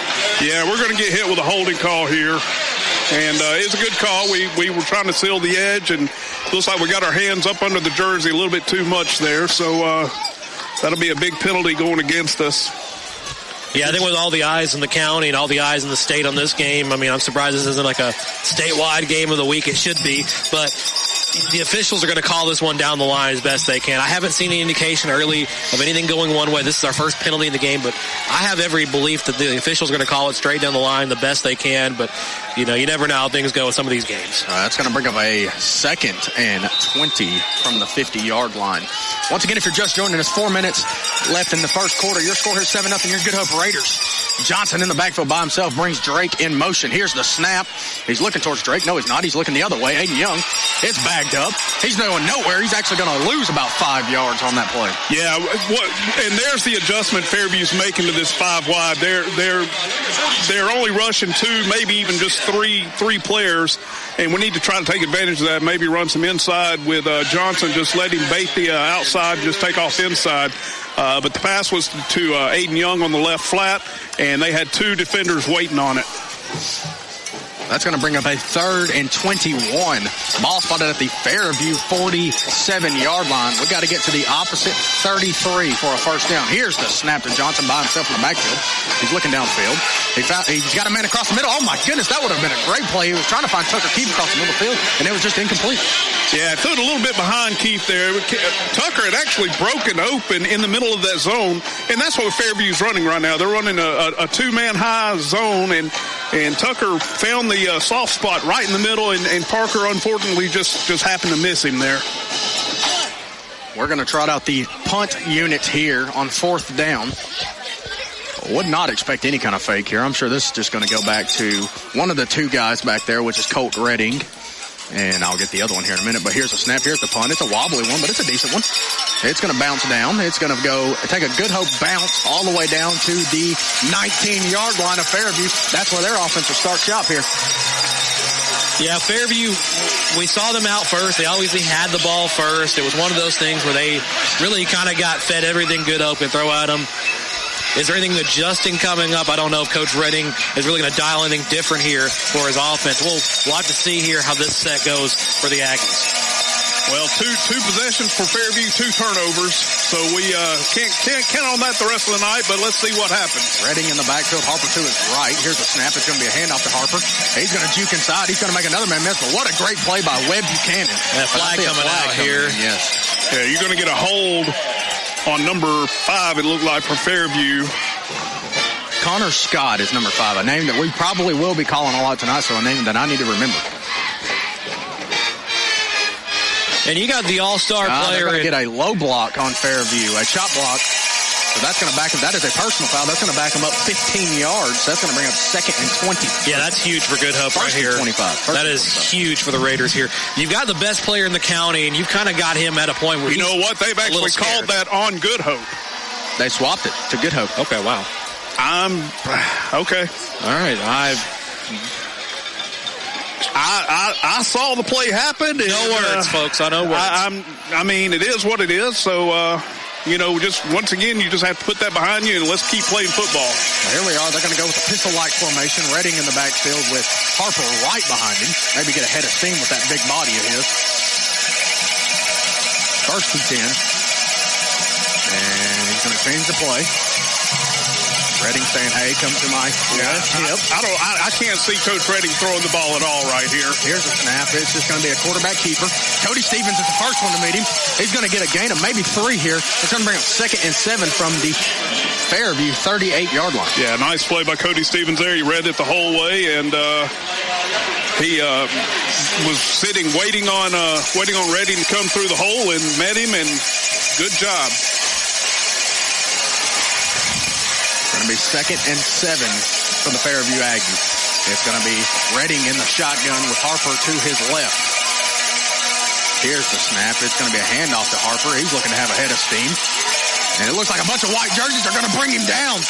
Yeah, we're going to get hit with a holding call here. And it's a good call. We were trying to seal the edge, and looks like we got our hands up under the jersey a little bit too much there. So that'll be a big penalty going against us. Yeah, I think with all the eyes in the county and all the eyes in the state on this game, I mean, I'm surprised this isn't like a statewide game of the week. It should be, but the officials are going to call this one down the line as best they can. I haven't seen any indication early of anything going one way. This is our first penalty in the game, but I have every belief that the officials are going to call it straight down the line the best they can, but you know, you never know how things go with some of these games. That's going to bring up a 2nd and 20 from the 50-yard line. Once again, if you're just joining us, 4 minutes left in the first quarter. Your score here is 7-0. Your Good Hope Raiders. Johnson in the backfield by himself brings Drake in motion. Here's the snap. He's looking towards Drake. No, he's not. He's looking the other way. Aiden Young is bagged up. He's going nowhere. He's actually going to lose about 5 yards on that play. Yeah, and there's the adjustment Fairview's making to this 5 wide. They're only rushing 2, maybe even just three players, and we need to try to take advantage of that. Maybe run some inside with Johnson. Just let him bait the outside, just take off inside. But the pass was to Aiden Young on the left flat, and they had 2 defenders waiting on it. That's going to bring up a 3rd and 21. Ball spotted at the Fairview 47-yard line. We got to get to the opposite 33 for a first down. Here's the snap to Johnson by himself in the backfield. He's looking downfield. He's got a man across the middle. Oh, my goodness, that would have been a great play. He was trying to find Tucker Keith across the middle of the field, and it was just incomplete. Yeah, threw it a little bit behind Keith there. Tucker had actually broken open in the middle of that zone, and that's what Fairview's running right now. They're running a two-man high zone, and Tucker found the soft spot right in the middle, and Parker, unfortunately, just happened to miss him there. We're going to trot out the punt unit here on 4th down. Would not expect any kind of fake here. I'm sure this is just going to go back to one of the two guys back there, which is Colt Redding. And I'll get the other one here in a minute. But here's a snap. Here's the punt. It's a wobbly one, but it's a decent one. It's going to bounce down. It's going to take a Good Hope bounce all the way down to the 19-yard line of Fairview. That's where their offense will start shop here. Yeah, Fairview, we saw them out first. They always had the ball first. It was one of those things where they really kind of got fed everything Good Hope could throw at them. Is there anything adjusting coming up? I don't know if Coach Redding is really going to dial anything different here for his offense. We'll have to see here how this set goes for the Aggies. Well, two possessions for Fairview, 2 turnovers. So we can't count on that the rest of the night, but let's see what happens. Redding in the backfield, Harper to his right. Here's a snap. It's going to be a handoff to Harper. He's going to juke inside. He's going to make another man miss, but what a great play by Webb Buchanan. That flag coming out here. Yes. Yeah, you're going to get a hold on number 5, it looked like, for Fairview. Connor Scott is number 5, a name that we probably will be calling a lot tonight, so a name that I need to remember. And you got the all-star player. They're going to get a low block on Fairview, a chop block. So that's going to back him. That is a personal foul. That's going to back him up 15 yards. That's going to bring up 2nd and 20. Yeah, that's huge for Good Hope right here. 25. That is huge for the Raiders here. You've got the best player in the county, and you've kind of got him at a point where you know what? They've actually called that on Good Hope. They swapped it to Good Hope. Okay, wow. Okay. All right. I saw the play happen. No words, folks. I know words. I mean, it is what it is. So, just once again, you just have to put that behind you and let's keep playing football. Well, here we are. They're going to go with the pistol-like formation. Redding in the backfield with Harper right behind him. Maybe get a head of steam with that big body of his. 1st and 10. And he's going to change the play. Redding saying, hey, come to my hip. I can't see Coach Redding throwing the ball at all right here. Here's a snap. It's just going to be a quarterback keeper. Cody Stevens is the first one to meet him. He's going to get a gain of maybe 3 here. It's going to bring up 2nd and 7 from the Fairview 38-yard line. Yeah, nice play by Cody Stevens there. He read it the whole way, and he was sitting, waiting on Redding to come through the hole, and met him, and good job. Going to be 2nd and 7 for the Fairview Aggies. It's going to be Redding in the shotgun with Harper to his left. Here's the snap. It's going to be a handoff to Harper. He's looking to have a head of steam. And it looks like a bunch of white jerseys are going to bring him down.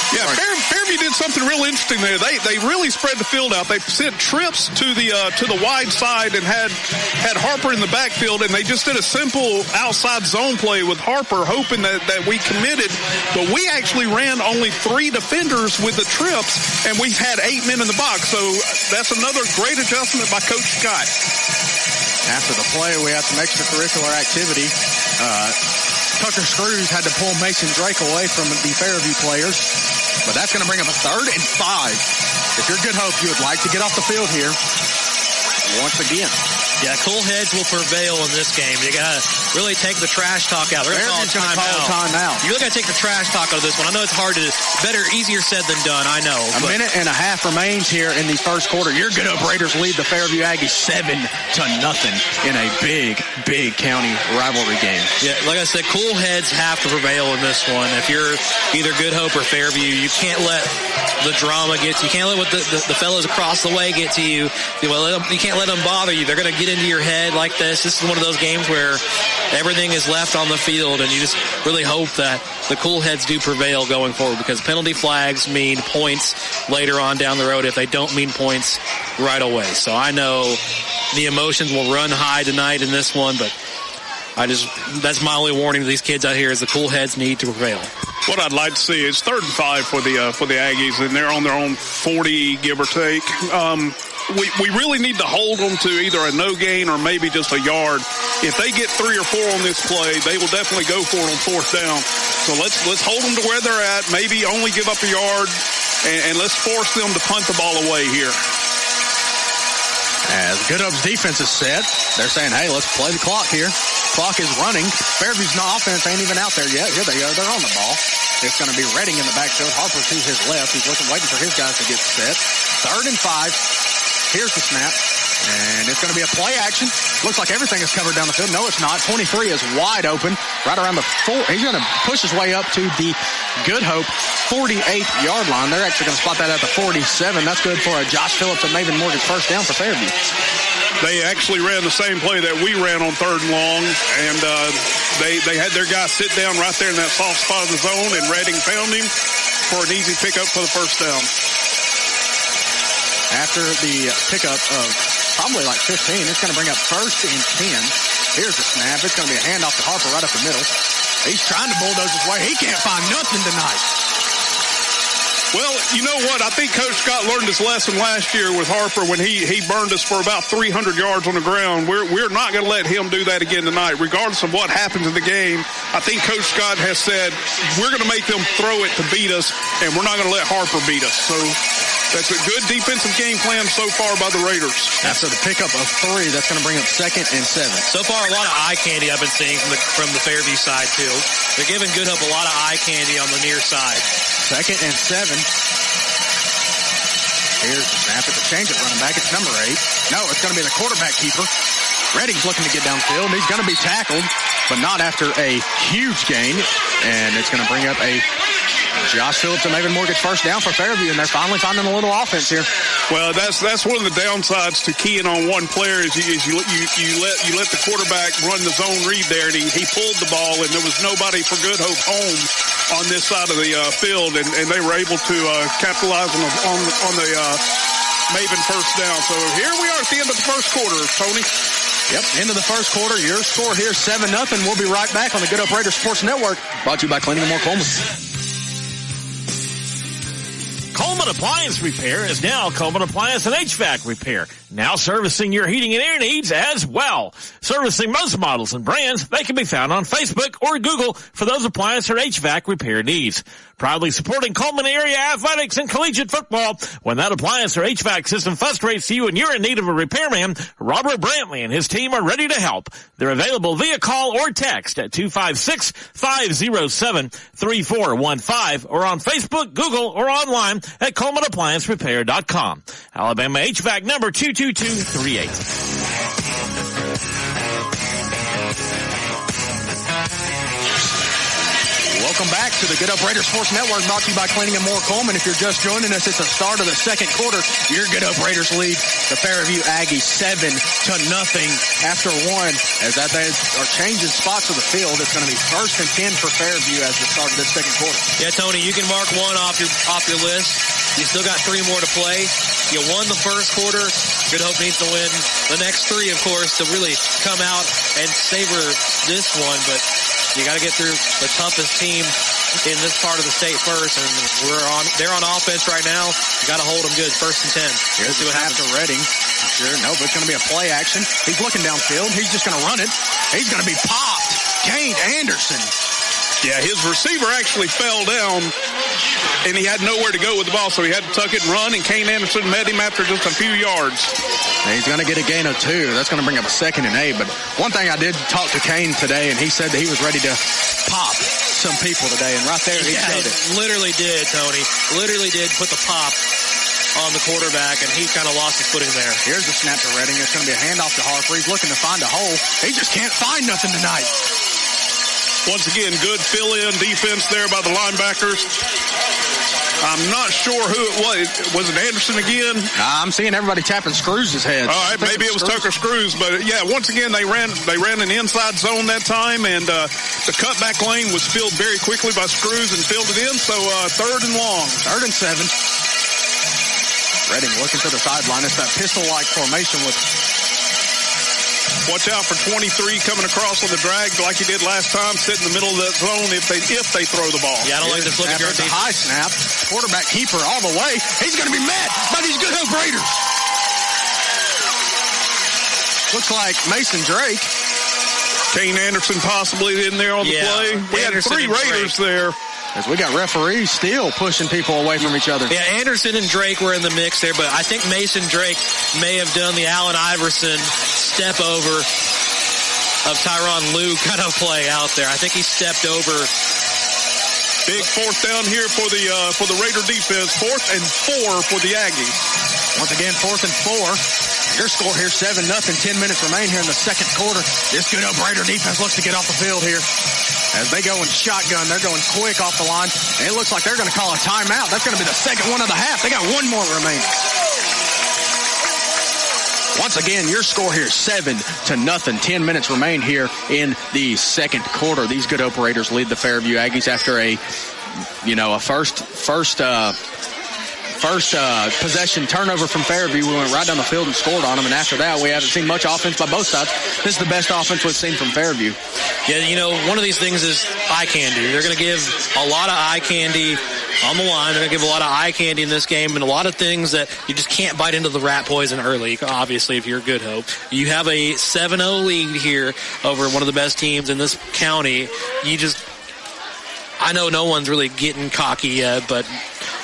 Yeah, Fairview did something real interesting there. They really spread the field out. They sent trips to the wide side and had Harper in the backfield, and they just did a simple outside zone play with Harper, hoping that we committed. But we actually ran only 3 defenders with the trips, and we had 8 men in the box. So that's another great adjustment by Coach Scott. After the play, we had some extracurricular activity. Tucker Screws had to pull Mason Drake away from the Fairview players. But that's going to bring up a 3rd and 5. If you're Good Hope, you would like to get off the field here once again. Yeah, cool heads will prevail in this game. You got to really take the trash talk out. They're going to call timeout. You got to take the trash talk out of this one. I know it's hard to, easier said than done, I know. A minute and a half remains here in the first quarter. Your Good Hope Raiders lead the Fairview Aggies 7-0 in a big, big county rivalry game. Yeah, like I said, cool heads have to prevail in this one. If you're either Good Hope or Fairview, you can't let the drama get to you. You can't let what the fellows across the way get to you. You can't let them bother you. They're going to get into your head like this. This is one of those games where everything is left on the field, and you just really hope that the cool heads do prevail going forward, because penalty flags mean points later on down the road if they don't mean points right away. So I know the emotions will run high tonight in this one, but that's my only warning to these kids out here is the cool heads need to prevail. What I'd like to see is 3rd and 5 for the Aggies, and they're on their own 40, give or take. We really need to hold them to either a no gain or maybe just a yard. If they get 3 or 4 on this play, they will definitely go for it on 4th down. So let's hold them to where they're at. Maybe only give up a yard, and let's force them to punt the ball away here. As Good Hope's defense is set, they're saying, hey, let's play the clock here. Clock is running. Fairview's offense ain't even out there yet. Here they are. They're on the ball. It's going to be Redding in the backfield. Harper to his left. He's waiting for his guys to get set. 3rd and 5. Here's the snap. And it's going to be a play action. Looks like everything is covered down the field. No, it's not. 23 is wide open. Right around the 4. He's going to push his way up to the Good Hope 48-yard line. They're actually going to spot that at the 47. That's good for a Josh Phillips and Maven Morgan first down for Fairview. They actually ran the same play that we ran on 3rd and long, and they had their guy sit down right there in that soft spot of the zone, and Redding found him for an easy pickup for the first down. After the pickup of probably like 15, it's going to bring up 1st and 10. Here's the snap. It's going to be a handoff to Harper right up the middle. He's trying to bulldoze his way. He can't find nothing tonight. Well, you know what? I think Coach Scott learned his lesson last year with Harper when he burned us for about 300 yards on the ground. We're not going to let him do that again tonight, regardless of what happens in the game. I think Coach Scott has said we're going to make them throw it to beat us, and we're not going to let Harper beat us. So that's a good defensive game plan so far by the Raiders. After the pickup of 3, that's going to bring up 2nd and 7. So far, a lot of eye candy I've been seeing from the Fairview side, too. They're giving Good Hope a lot of eye candy on the near side. 2nd and 7. Here's the snap at the change at running back. It's number 8. No, it's going to be the quarterback keeper. Redding's looking to get downfield. He's going to be tackled, but not after a huge gain. And it's going to bring up a Josh Phillips and Maven Morgan's first down for Fairview, and they're finally finding a little offense here. Well, that's one of the downsides to keying on one player is you let the quarterback run the zone read there, and he pulled the ball, and there was nobody for Good Hope home on this side of the field, and they were able to capitalize on the Maven first down. So here we are at the end of the first quarter, Tony. Yep, end of the first quarter. Your score here 7-0. We'll be right back on the Good Hope Raiders Sports Network, brought to you by Cleaning and More Cullman. Cullman Appliance Repair is now Cullman Appliance and HVAC Repair. Now servicing your heating and air needs as well. Servicing most models and brands, they can be found on Facebook or Google for those appliance or HVAC repair needs. Proudly supporting Cullman area athletics and collegiate football. When that appliance or HVAC system frustrates you and you're in need of a repairman, Robert Brantley and his team are ready to help. They're available via call or text at 256-507-3415 or on Facebook, Google, or online at CullmanApplianceRepair.com. Alabama HVAC number 22238. Welcome back to the Good Hope Raiders Sports Network, brought to you by Cleaning and More Cullman. If you're just joining us, it's the start of the second quarter. Your Good Hope Raiders lead the Fairview Aggies 7-0 after 1. As they are changing spots of the field, it's going to be 1st and 10 for Fairview as the start of this second quarter. Yeah, Tony, you can mark 1 off your list. You still got 3 more to play. You won the first quarter. Good Hope needs to win the next 3, of course, to really come out and savor this one. But you got to get through the toughest team in this part of the state first, and they're on offense right now. You got to hold them good. 1st and 10. Here's what happens to Redding. Sure, no, but it's going to be a play action. He's looking downfield. He's just going to run it. He's going to be popped. Kane Anderson. Yeah, his receiver actually fell down, and he had nowhere to go with the ball, so he had to tuck it and run, and Kane Anderson met him after just a few yards. And he's going to get a gain of 2. That's going to bring up a 2nd and 8. But one thing I did talk to Kane today, and he said that he was ready to pop some people today, and right there he showed it. Literally did, Tony. Literally did put the pop on the quarterback, and he kind of lost his footing there. Here's the snap to Redding. It's going to be a handoff to Harper. He's looking to find a hole. He just can't find nothing tonight. Once again, good fill-in defense there by the linebackers. I'm not sure who it was. Was it Anderson again? I'm seeing everybody tapping Screws' head. All right, maybe it was Tucker Screws. But, yeah, once again, they ran an inside zone that time, and the cutback lane was filled very quickly by Screws and filled it in. So 3rd and long. 3rd and 7. Redding looking to the sideline. It's that pistol-like formation with Watch out for 23 coming across on the drag like he did last time. Sit in the middle of that zone if they throw the ball. Yeah, I don't like this look. It's a high snap. Quarterback keeper all the way. He's going to be met by these Good Hope Raiders. Looks like Mason Drake. Kane Anderson possibly in there on the play. We Anderson had 3 Raiders there. As we got referees still pushing people away from each other. Yeah, Anderson and Drake were in the mix there, but I think Mason Drake may have done the Allen Iverson step over of Tyronn Lue kind of play out there. I think he stepped over. Big fourth down here for the Raider defense. 4th and 4 for the Aggies. Once again, 4th and 4. Your score here, 7-0. 10 minutes remain here in the second quarter. This Good Hope Raider defense looks to get off the field here. As they go in shotgun, they're going quick off the line. And it looks like they're going to call a timeout. That's going to be the second one of the half. They got one more remaining. Once again, your score here, 7-0. 10 minutes remain here in the second quarter. These Good Hope Raiders lead the Fairview Aggies after a first possession turnover from Fairview. We went right down the field and scored on them, and after that, we haven't seen much offense by both sides. This is the best offense we've seen from Fairview. Yeah, one of these things is eye candy. They're going to give a lot of eye candy on the line. They're going to give a lot of eye candy in this game, and a lot of things that you just can't bite into the rat poison early, obviously, if you're Good Hope. You have a 7-0 lead here over one of the best teams in this county. I know no one's really getting cocky yet, but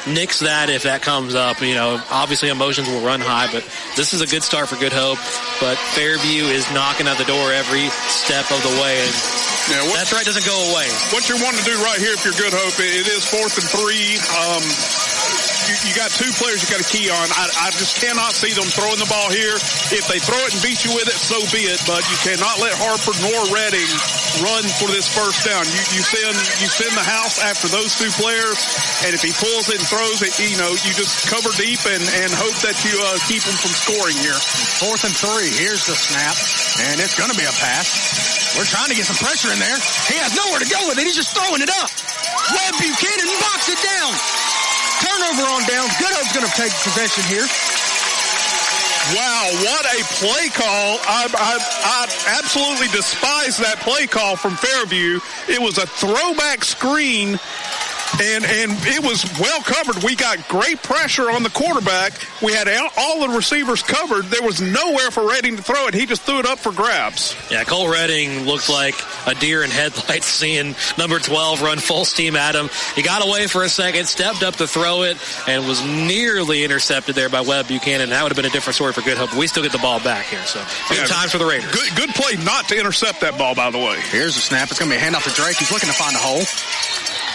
nix that if that comes up. Obviously emotions will run high, but this is a good start for Good Hope. But Fairview is knocking at the door every step of the way. And that threat doesn't go away. What you're wanting to do right here if you're Good Hope, it is 4th and 3. You got 2 players you got to key on. I just cannot see them throwing the ball here. If they throw it and beat you with it, so be it. But you cannot let Harper nor Redding run for this first down. You send the house after those 2 players, and if he pulls it and throws it, you just cover deep and hope that you keep him from scoring here. 4th and 3. Here's the snap, and it's going to be a pass. We're trying to get some pressure in there. He has nowhere to go with it. He's just throwing it up. Webb Buchanan knocks it down. Turnover on downs. Good Hope's going to take possession here. Wow, what a play call. I absolutely despise that play call from Fairview. It was a throwback screen, and it was well covered. We got great pressure on the quarterback. We had all the receivers covered. There was nowhere for Redding to throw it. He just threw it up for grabs. Yeah, Cole Redding looked like a deer in headlights seeing number 12 run full steam at him. He got away for a second, stepped up to throw it, and was nearly intercepted there by Webb Buchanan. That would have been a different story for Good Hope, but we still get the ball back here. So good times for the Raiders. Good play not to intercept that ball, by the way. Here's the snap. It's going to be a handoff to Drake. He's looking to find a hole.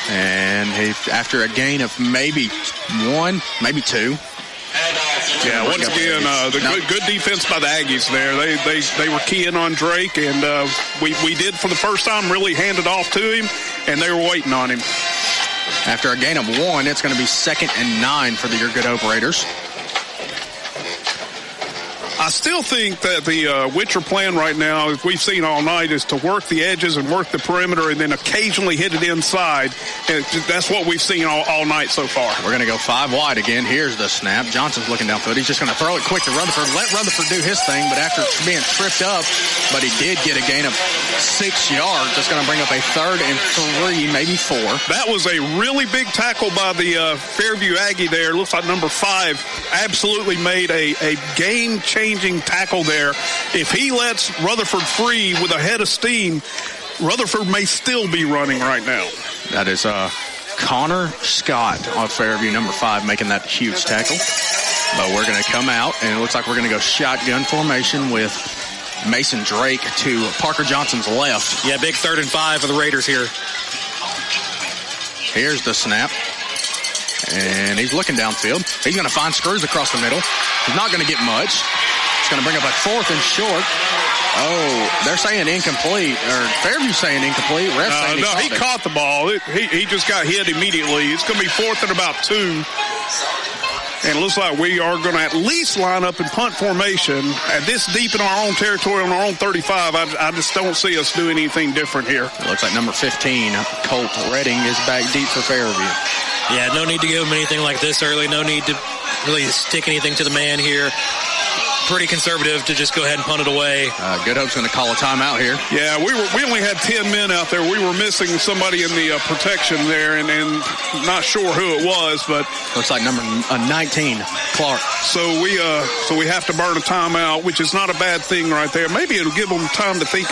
And after a gain of maybe 1, maybe 2. Yeah, once again, the good defense by the Aggies there. They were keying on Drake, and we did for the first time really hand it off to him, and they were waiting on him. After a gain of 1, it's going to be 2nd and 9 for your Good Hope Raiders. I still think that the Witcher plan right now, as we've seen all night, is to work the edges and work the perimeter and then occasionally hit it inside. And that's what we've seen all night so far. We're going to go 5 wide again. Here's the snap. Johnson's looking downfield. He's just going to throw it quick to Rutherford. Let Rutherford do his thing, but after being tripped up, but he did get a gain of 6 yards. That's going to bring up a 3rd and 3, maybe 4. That was a really big tackle by the Fairview Aggie there. Looks like number 5 absolutely made a game-changing tackle there. If he lets Rutherford free with a head of steam, Rutherford may still be running right now. That is Connor Scott on Fairview, number 5, making that huge tackle. But we're going to come out, and it looks like we're going to go shotgun formation with Mason Drake to Parker Johnson's left. Yeah, big 3rd and 5 for the Raiders here. Here's the snap. And he's looking downfield. He's going to find Screws across the middle. He's not going to get much. It's going to bring up a 4th and short. Oh, they're saying incomplete, or Fairview saying incomplete. Ref saying he caught the ball. He just got hit immediately. It's going to be 4th and about 2. And it looks like we are going to at least line up in punt formation. At this deep in our own territory on our own 35, I just don't see us doing anything different here. It looks like number 15, Colt Redding, is back deep for Fairview. Yeah, no need to give him anything like this early. No need to really stick anything to the man here. pretty conservative to just go ahead and punt it away. Good Hope's going to call a timeout here. Yeah, we only had 10 men out there. We were missing somebody in the protection there, and not sure who it was, but looks like number 19, Clark. So we have to burn a timeout, which is not a bad thing right there. Maybe it'll give them time to think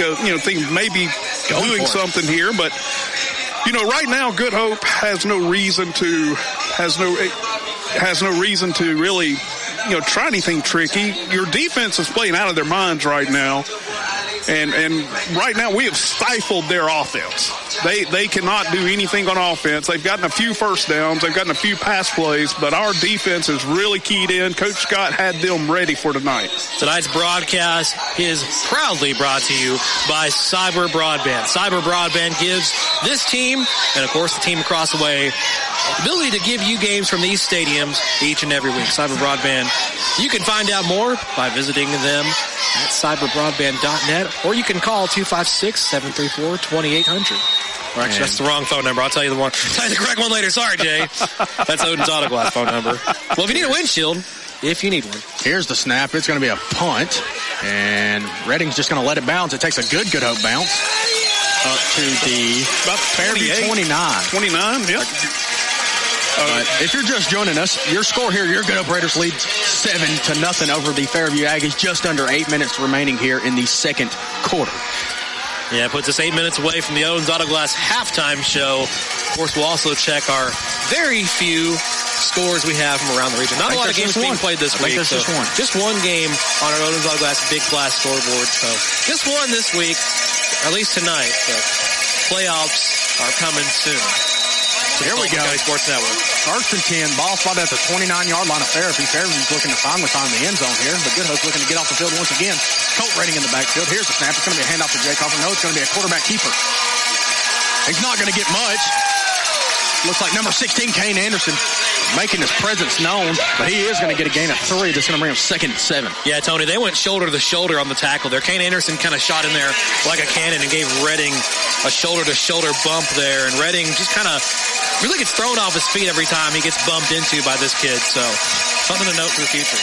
maybe doing something here, but right now Good Hope has no reason to really try anything tricky. Your defense is playing out of their minds right now. And right now we have stifled their offense. They cannot do anything on offense. They've gotten a few first downs. They've gotten a few pass plays, but our defense is really keyed in. Coach Scott had them ready for tonight. Tonight's broadcast is proudly brought to you by Cyber Broadband. Cyber Broadband gives this team, and of course the team across the way, the ability to give you games from these stadiums each and every week. Cyber Broadband. You can find out more by visiting them at cyberbroadband.net, or you can call 256-734-2800. Or actually, that's the wrong phone number. I'll tell you the correct one later. Sorry, Jay. That's Odin's Auto Glass phone number. Well, if you need a windshield, if you need one. Here's the snap. It's going to be a punt, and Redding's just going to let it bounce. It takes a good Hope bounce up to the Fairview 29. 29, yep. If you're just joining us, your score here, your Good Hope Raiders lead 7-0 over the Fairview Aggies. Just under 8 minutes remaining here in the second quarter. Yeah, it puts us 8 minutes away from the Owens Auto Glass halftime show. Of course, we'll also check our very few scores we have from around the region. Not a lot of games being played this week. Just one. Just one game on our Owens Auto Glass big glass scoreboard. So just one this week, at least tonight. But playoffs are coming soon. Here we go. Sports Network. First and 10. Ball spotted at the 29-yard line of Fairview. Fairview's looking to finally find the end zone here, but Good Hope's looking to get off the field once again. Colt Redding in the backfield. Here's the snap. It's going to be a handoff to Jake Harper. No, it's going to be a quarterback keeper. He's not going to get much. Looks like number 16, Kane Anderson, making his presence known, but he is going to get a gain of 3. That's going to bring him 2nd and 7. Yeah, Tony, they went shoulder to shoulder on the tackle there. Kane Anderson kind of shot in there like a cannon and gave Redding a shoulder-to-shoulder bump there, and Redding just kind of really gets thrown off his feet every time he gets bumped into by this kid, so something to note for the future.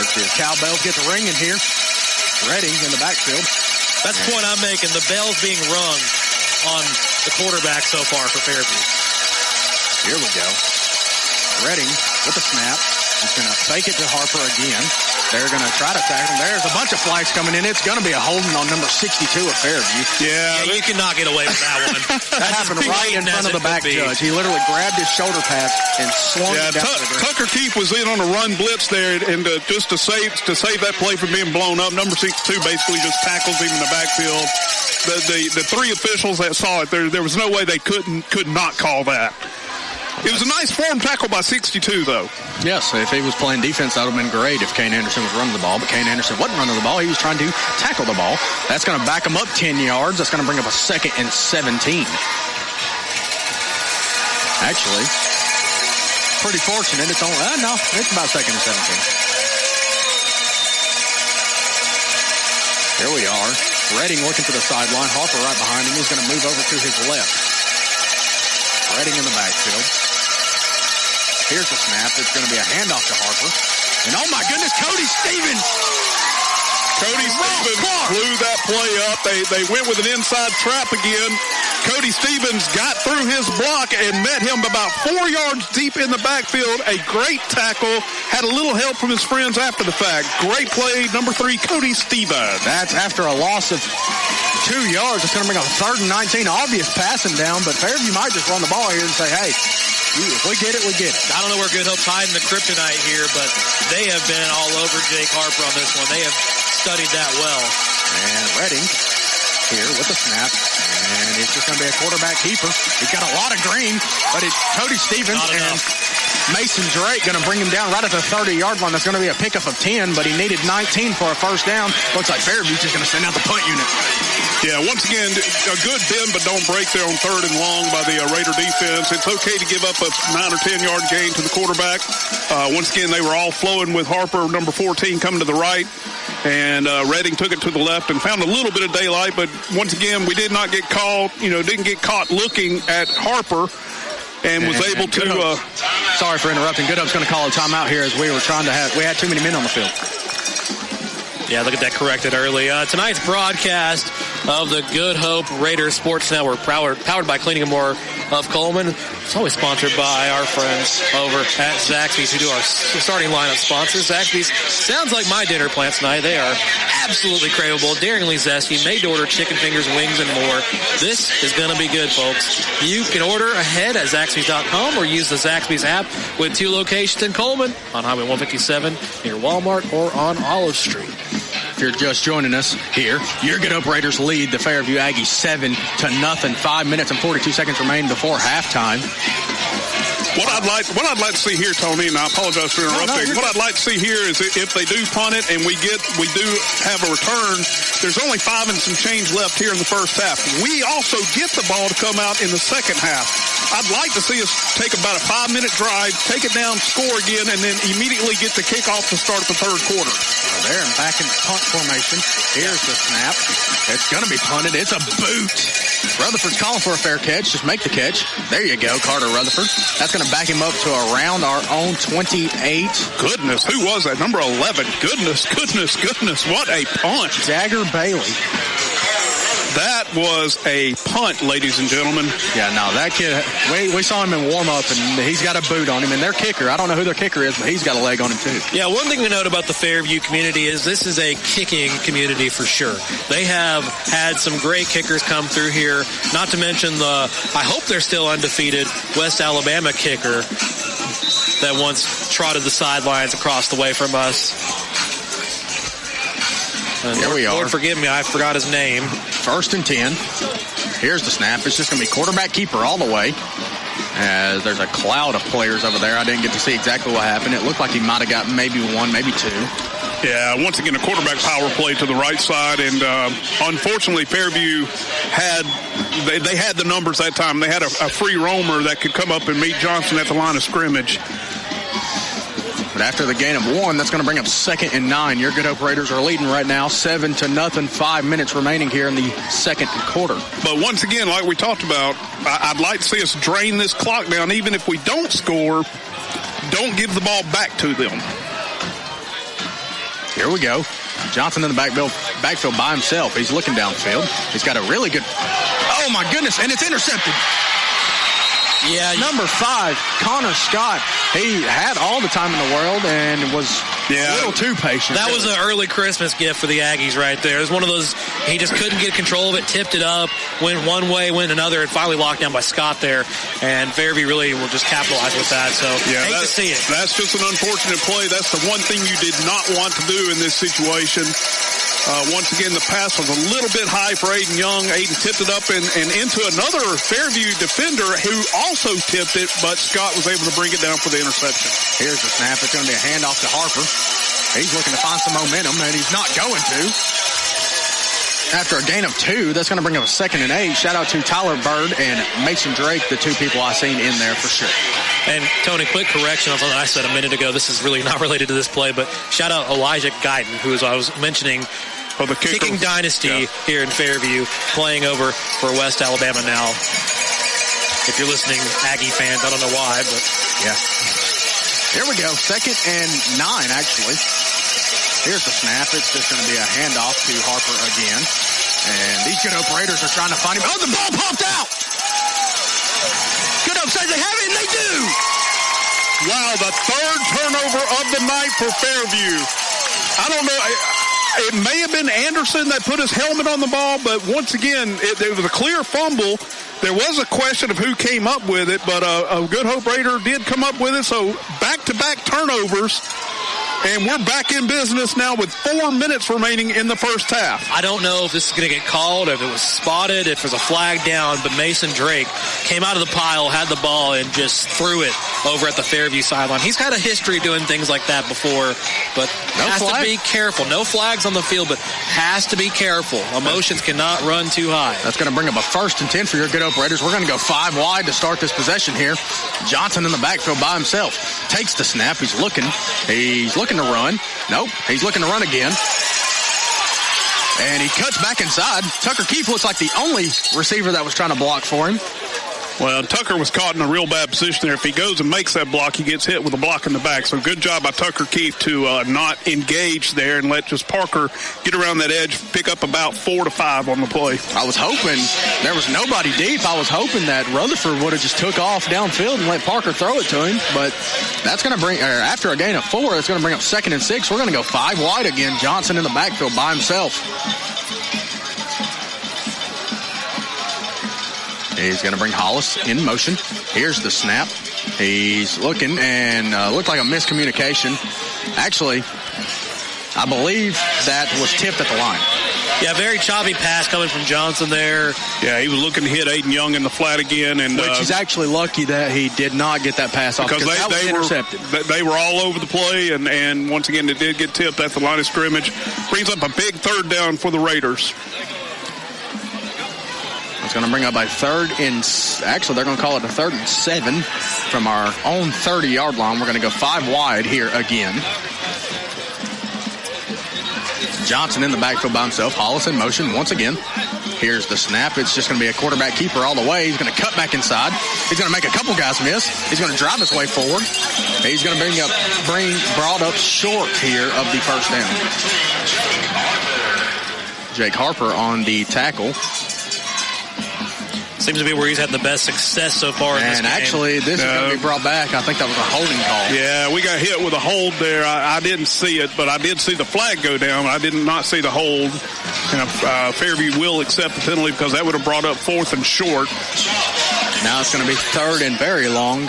As the cowbells get the ringing here, Redding in the backfield. That's the point I'm making. The bell's being rung on the quarterback so far for Fairview. Here we go. Redding with the snap. He's going to fake it to Harper again. They're going to try to tackle him. There's a bunch of flags coming in. It's going to be a holding on number 62 of Fairview. Yeah, you cannot get away with that one. That happened right in front of the back judge. He literally grabbed his shoulder pads and swung it down to the ground. Tucker Keefe was in on a run blitz there, and just to save that play from being blown up, number 62 basically just tackles him in the backfield. The three officials that saw it, there was no way they could not call that. It was a nice form tackle by 62, though. Yes, if he was playing defense, that would have been great if Kane Anderson was running the ball. But Kane Anderson wasn't running the ball. He was trying to tackle the ball. That's going to back him up 10 yards. That's going to bring up a 2nd and 17. Actually, pretty fortunate. It's only, no, it's about 2nd and 17. Here we are. Redding looking to the sideline. Harper right behind him. He's going to move over to his left. Redding in the backfield. Here's the snap. It's going to be a handoff to Harper. And oh my goodness, Cody Stevens! Cody Stevens blew that play up. They went with an inside trap again. Cody Stevens got through his block and met him about 4 yards deep in the backfield. A great tackle. Had a little help from his friends after the fact. Great play, number 3, Cody Stevens. That's after a loss of 2 yards. It's going to bring a 3rd and 19. Obvious passing down, but Fairview might just run the ball here and say, hey, if we get it, we get it. I don't know where Good Hope's hiding the kryptonite here, but they have been all over Jake Harper on this one. They have studied that well. And Redding here with the snap. And it's just going to be a quarterback keeper. He's got a lot of green, but it's Cody Stevens and Mason Drake going to bring him down right at the 30-yard line. That's going to be a pickup of 10, but he needed 19 for a first down. Looks like Fairview's just going to send out the punt unit. Yeah, once again, a good bend but don't break there on 3rd and long by the Raider defense. It's okay to give up a 9 or 10-yard gain to the quarterback. Once again, they were all flowing with Harper, number 14, coming to the right. And Redding took it to the left and found a little bit of daylight. But once again, we did not get caught, didn't get caught looking at Harper. and was able to. Sorry for interrupting. Good Hope's going to call a timeout here as we had too many men on the field. Yeah, look at that, corrected early. Tonight's broadcast of the Good Hope Raiders Sports Network, powered by Cleaning and More of Cullman. It's always sponsored by our friends over at Zaxby's, who do our starting lineup sponsors. Zaxby's sounds like my dinner plan tonight. They are absolutely craveable, daringly zesty, made to order chicken fingers, wings, and more. This is going to be good, folks. You can order ahead at Zaxby's.com or use the Zaxby's app with 2 locations in Cullman, on Highway 157 near Walmart, or on Olive Street. If you're just joining us here, your Good Hope Raiders lead the Fairview Aggies 7-0. 5 minutes and 42 seconds remain before halftime. What I'd like to see here, Tony, and I apologize for interrupting. What I'd like to see here is if they do punt it and we do have a return, there's only 5 and some change left here in the first half. We also get the ball to come out in the second half. I'd like to see us take about a 5-minute drive, take it down, score again, and then immediately get the kickoff to start the third quarter. There and back in punt formation. Here's the snap. It's going to be punted. It's a boot. Rutherford's calling for a fair catch. Just make the catch. There you go, Carter Rutherford. That's going to back him up to around our own 28. Goodness, who was that? Number 11. Goodness. What a punt. Jagger Bailey. That was a punt, ladies and gentlemen. Yeah, no, that kid, we saw him in warm-up, and he's got a boot on him. And their kicker, I don't know who their kicker is, but he's got a leg on him, too. Yeah, one thing to note about the Fairview community is this is a kicking community for sure. They have had some great kickers come through here, not to mention I hope they're still undefeated, West Alabama kicker that once trotted the sidelines across the way from us. Here we are. Lord forgive me, I forgot his name. 1st and 10. Here's the snap. It's just going to be quarterback keeper all the way. As there's a cloud of players over there. I didn't get to see exactly what happened. It looked like he might have got maybe 1, maybe 2. Yeah, once again, a quarterback power play to the right side. And unfortunately, Fairview had the numbers that time. They had a free roamer that could come up and meet Johnson at the line of scrimmage. But after the gain of 1, that's going to bring up 2nd and 9. Your Good Hope Raiders are leading right now, 7-0. 5 minutes remaining here in the second quarter. But once again, like we talked about, I'd like to see us drain this clock down. Even if we don't score, don't give the ball back to them. Here we go. Johnson in the backfield by himself. He's looking downfield. He's got a really good... Oh, my goodness, and it's intercepted. Yeah, number 5, Connor Scott. He had all the time in the world and was a little too patient. That was an early Christmas gift for the Aggies right there. It was one of those, he just couldn't get control of it, tipped it up, went one way, went another, and finally locked down by Scott there. And Fairview really will just capitalize with that. So, hate to see it. That's just an unfortunate play. That's the one thing you did not want to do in this situation. Once again, the pass was a little bit high for Aiden Young. Aiden tipped it up and into another Fairview defender who also tipped it, but Scott was able to bring it down for the interception. Here's the snap. It's going to be a handoff to Harper. He's looking to find some momentum, and he's not going to. After a gain of 2, that's going to bring up a 2nd and 8. Shout out to Tyler Bird and Mason Drake, the 2 people I seen in there for sure. And, Tony, quick correction on something I said a minute ago. This is really not related to this play, but shout out Elijah Guyton, who I was mentioning, the kicking dynasty here in Fairview, playing over for West Alabama now. If you're listening, Aggie fans, I don't know why, but... Yeah. Here we go. 2nd and 9, actually. Here's the snap. It's just going to be a handoff to Harper again. And these Good Hope Raiders are trying to find him. Oh, the ball popped out! Good Hope says they have it, and they do! Wow, the 3rd turnover of the night for Fairview. I don't know. It may have been Anderson that put his helmet on the ball, but once again, it was a clear fumble. There was a question of who came up with it, but a Good Hope Raider did come up with it. So back-to-back turnovers, and we're back in business now with 4 minutes remaining in the first half. I don't know if this is going to get called, if it was spotted, if there's a flag down, but Mason Drake came out of the pile, had the ball, and just threw it over at the Fairview sideline. He's got a history doing things like that before, but has to be careful. No flags on the field, but has to be careful. Emotions cannot run too high. That's going to bring up a 1st and 10 for your Good Hope Raiders. We're going to go 5 wide to start this possession here. Johnson in the backfield by himself. Takes the snap. He's looking to run. Nope. He's looking to run again. And he cuts back inside. Tucker Keefe looks like the only receiver that was trying to block for him. Well, Tucker was caught in a real bad position there. If he goes and makes that block, he gets hit with a block in the back. So good job by Tucker Keefe to not engage there and let just Parker get around that edge, pick up about 4 to 5 on the play. I was hoping there was nobody deep. I was hoping that Rutherford would have just took off downfield and let Parker throw it to him. But that's going to bring, after a gain of 4, it's going to bring up 2nd and 6. We're going to go 5 wide again. Johnson in the backfield by himself. He's going to bring Hollis in motion. Here's the snap. He's looking and looked like a miscommunication. Actually, I believe that was tipped at the line. Yeah, very choppy pass coming from Johnson there. Yeah, he was looking to hit Aiden Young in the flat again. And which he's actually lucky that he did not get that pass off because that was intercepted. They were all over the play, and once again, it did get tipped at the line of scrimmage. Brings up a big 3rd down for the Raiders. It's going to bring up a 3rd and... Actually, they're going to call it a 3rd and 7 from our own 30-yard line. We're going to go 5 wide here again. Johnson in the backfield by himself. Hollis in motion once again. Here's the snap. It's just going to be a quarterback keeper all the way. He's going to cut back inside. He's going to make a couple guys miss. He's going to drive his way forward. He's going to brought up short here of the 1st down. Jake Harper on the tackle. Seems to be where he's had the best success so far in this game. And actually, this is going to be brought back. I think that was a holding call. Yeah, we got hit with a hold there. I didn't see it, but I did see the flag go down. I did not see the hold. And Fairview will accept the penalty because that would have brought up 4th and short. Now it's going to be 3rd and very long.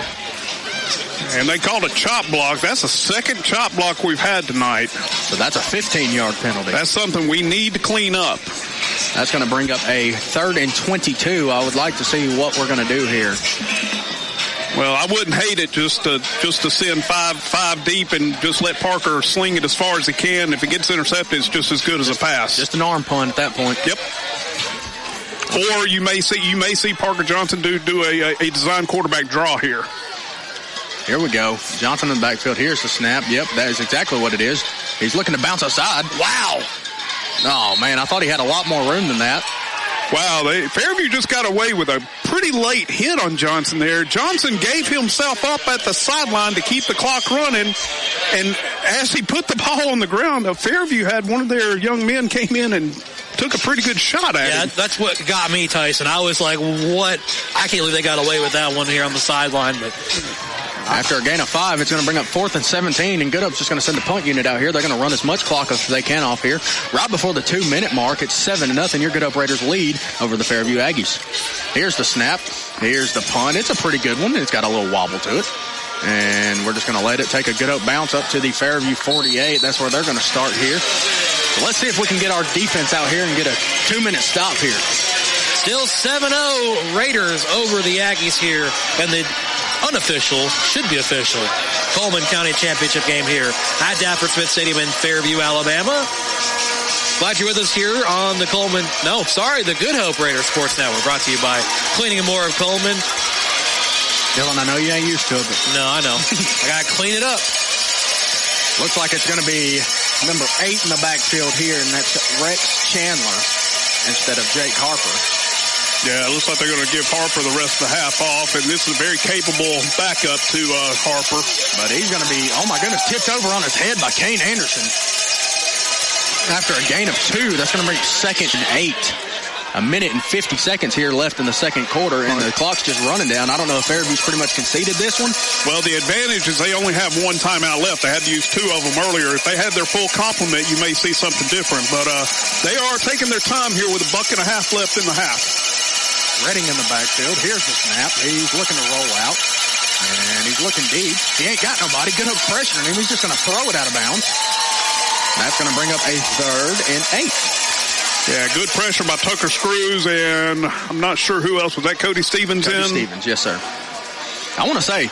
And they called a chop block. That's the 2nd chop block we've had tonight. So that's a 15-yard penalty. That's something we need to clean up. That's going to bring up a 3rd and 22. I would like to see what we're going to do here. Well, I wouldn't hate it just to send five deep and just let Parker sling it as far as he can. If it gets intercepted, it's just as good as a pass. Just an arm punt at that point. Yep. Or you may see Parker Johnson do a design quarterback draw here. Here we go. Johnson in the backfield. Here's the snap. Yep, that is exactly what it is. He's looking to bounce outside. Wow. Oh, man, I thought he had a lot more room than that. Wow, Fairview just got away with a pretty late hit on Johnson there. Johnson gave himself up at the sideline to keep the clock running, and as he put the ball on the ground, Fairview had one of their young men came in and took a pretty good shot at him. Yeah, that's what got me, Tyson. I was like, what? I can't believe they got away with that one here on the sideline, but... After a gain of 5, it's going to bring up 4th and 17, and Goodup's just going to send the punt unit out here. They're going to run as much clock as they can off here. Right before the 2-minute mark, it's 7-0. Your Goodup Raiders lead over the Fairview Aggies. Here's the snap. Here's the punt. It's a pretty good one. It's got a little wobble to it. And we're just going to let it take a Goodup bounce up to the Fairview 48. That's where they're going to start here. So let's see if we can get our defense out here and get a 2-minute stop here. Still 7-0 Raiders over the Aggies here. And the unofficial, should be official, Cullman County Championship game here at Dafford Smith Stadium in Fairview, Alabama. Glad you're with us here on the the Good Hope Raiders Sports Network, brought to you by Cleaning and More of Cullman. Dylan, I know you ain't used to it, but... No, I know. I got to clean it up. Looks like it's going to be number 8 in the backfield here, and that's Rex Chandler instead of Jake Harper. Yeah, it looks like they're going to give Harper the rest of the half off, and this is a very capable backup to Harper. But he's going to be, oh my goodness, tipped over on his head by Kane Anderson. After a gain of 2, that's going to bring 2nd and 8. A minute and 50 seconds here left in the second quarter, and the clock's just running down. I don't know if Fairview's pretty much conceded this one. Well, the advantage is they only have one timeout left. They had to use 2 of them earlier. If they had their full complement, you may see something different. But they are taking their time here with a buck and a half left in the half. Redding in the backfield. Here's the snap. He's looking to roll out, and he's looking deep. He ain't got nobody. Good up pressuring him. He's just going to throw it out of bounds. That's going to bring up a 3rd and 8. Yeah, good pressure by Tucker Screws, and I'm not sure who else. Was that Cody Stevens Cody Stevens, yes, sir. I want to say,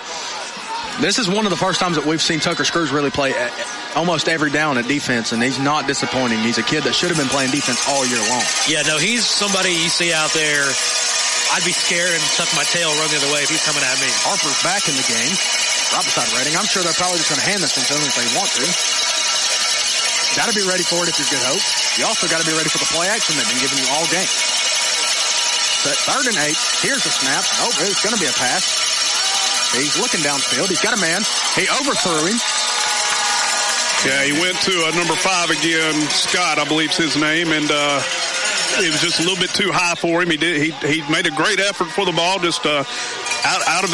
this is one of the first times that we've seen Tucker Screws really play almost every down at defense, and he's not disappointing. He's a kid that should have been playing defense all year long. Yeah, no, he's somebody you see out there. I'd be scared and tuck my tail run the other way if he's coming at me. Harper's back in the game. Right beside Redding. I'm sure they're probably just going to hand this one to him if they want to. Got to be ready for it if you're Good Hope. You also got to be ready for the play action they've been giving you all game. 3rd and 8. Here's the snap. Oh, it's going to be a pass. He's looking downfield. He's got a man. He overthrew him. Yeah, he went to number 5 again, Scott, I believe is his name, and it was just a little bit too high for him. He made a great effort for the ball, just out of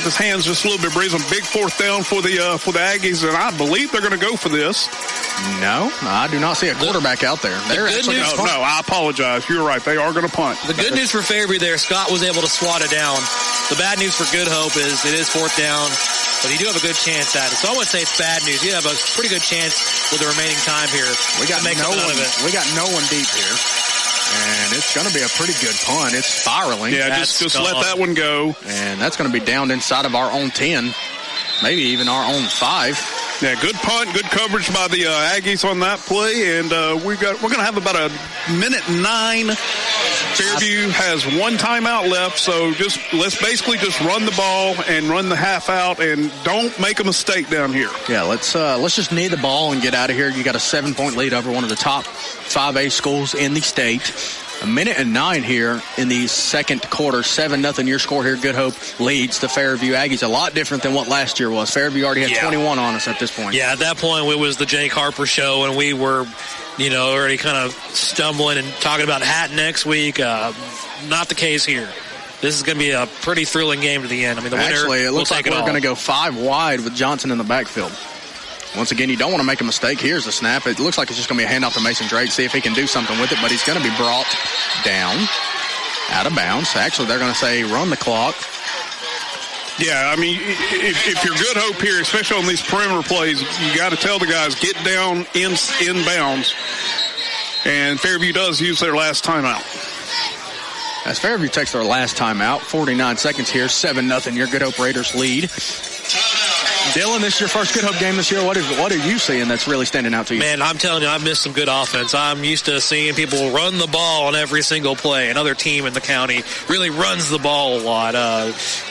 his hands, just a little bit breezing. Big 4th down for the Aggies, and I believe they're going to go for this. No, I do not see a quarterback out there. No, I apologize. You're right. They are going to punt. The good news for Fairview there, Scott was able to swat it down. The bad news for Good Hope is it is 4th down, but you do have a good chance at it. So I wouldn't say it's bad news. You have a pretty good chance with the remaining time here. We got no one deep here. And it's going to be a pretty good punt. It's spiraling. Yeah, just let that one go. And that's going to be down inside of our own 10, maybe even our own 5. Yeah, good punt, good coverage by the Aggies on that play, and we're going to have about a 1:09. Fairview has 1 timeout left, so let's basically just run the ball and run the half out, and don't make a mistake down here. Yeah, let's just knee the ball and get out of here. You got a 7-point lead over one of the top 5A schools in the state. 1:09 here in the second quarter. 7-0 your score here. Good Hope leads the Fairview Aggies. A lot different than what last year was. Fairview already had 21 on us at this point. Yeah, at that point it was the Jake Harper show, and we were, already kind of stumbling and talking about Hat next week. Not the case here. This is going to be a pretty thrilling game to the end. I mean, the winner Actually, it looks will like take we're going to go 5 wide with Johnson in the backfield. Once again, you don't want to make a mistake. Here's the snap. It looks like it's just going to be a handoff to Mason Drake, see if he can do something with it, but he's going to be brought down, out of bounds. Actually, they're going to say run the clock. Yeah, I mean, if you're Good Hope here, especially on these perimeter plays, you got to tell the guys, get down in bounds. And Fairview does use their last timeout. As Fairview takes their last timeout, 49 seconds here, 7-0 your Good Hope Raiders lead. Dylan, this is your first Good Hope game this year. What are you seeing that's really standing out to you? Man, I'm telling you, I've missed some good offense. I'm used to seeing people run the ball on every single play. Another team in the county really runs the ball a lot.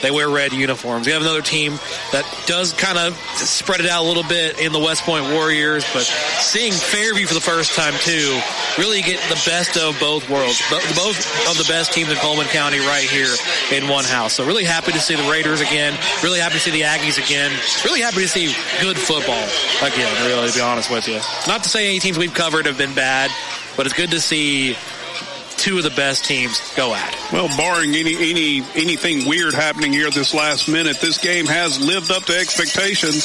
They wear red uniforms. We have another team that does kind of spread it out a little bit in the West Point Warriors, but seeing Fairview for the first time, too, really get the best of both worlds. Both of the best teams in Cullman County right here in one house. So really happy to see the Raiders again. Really happy to see the Aggies again. Really happy to see good football again, really, to be honest with you. Not to say any teams we've covered have been bad, but it's good to see 2 of the best teams go at it. Well, barring anything weird happening here this last minute, this game has lived up to expectations.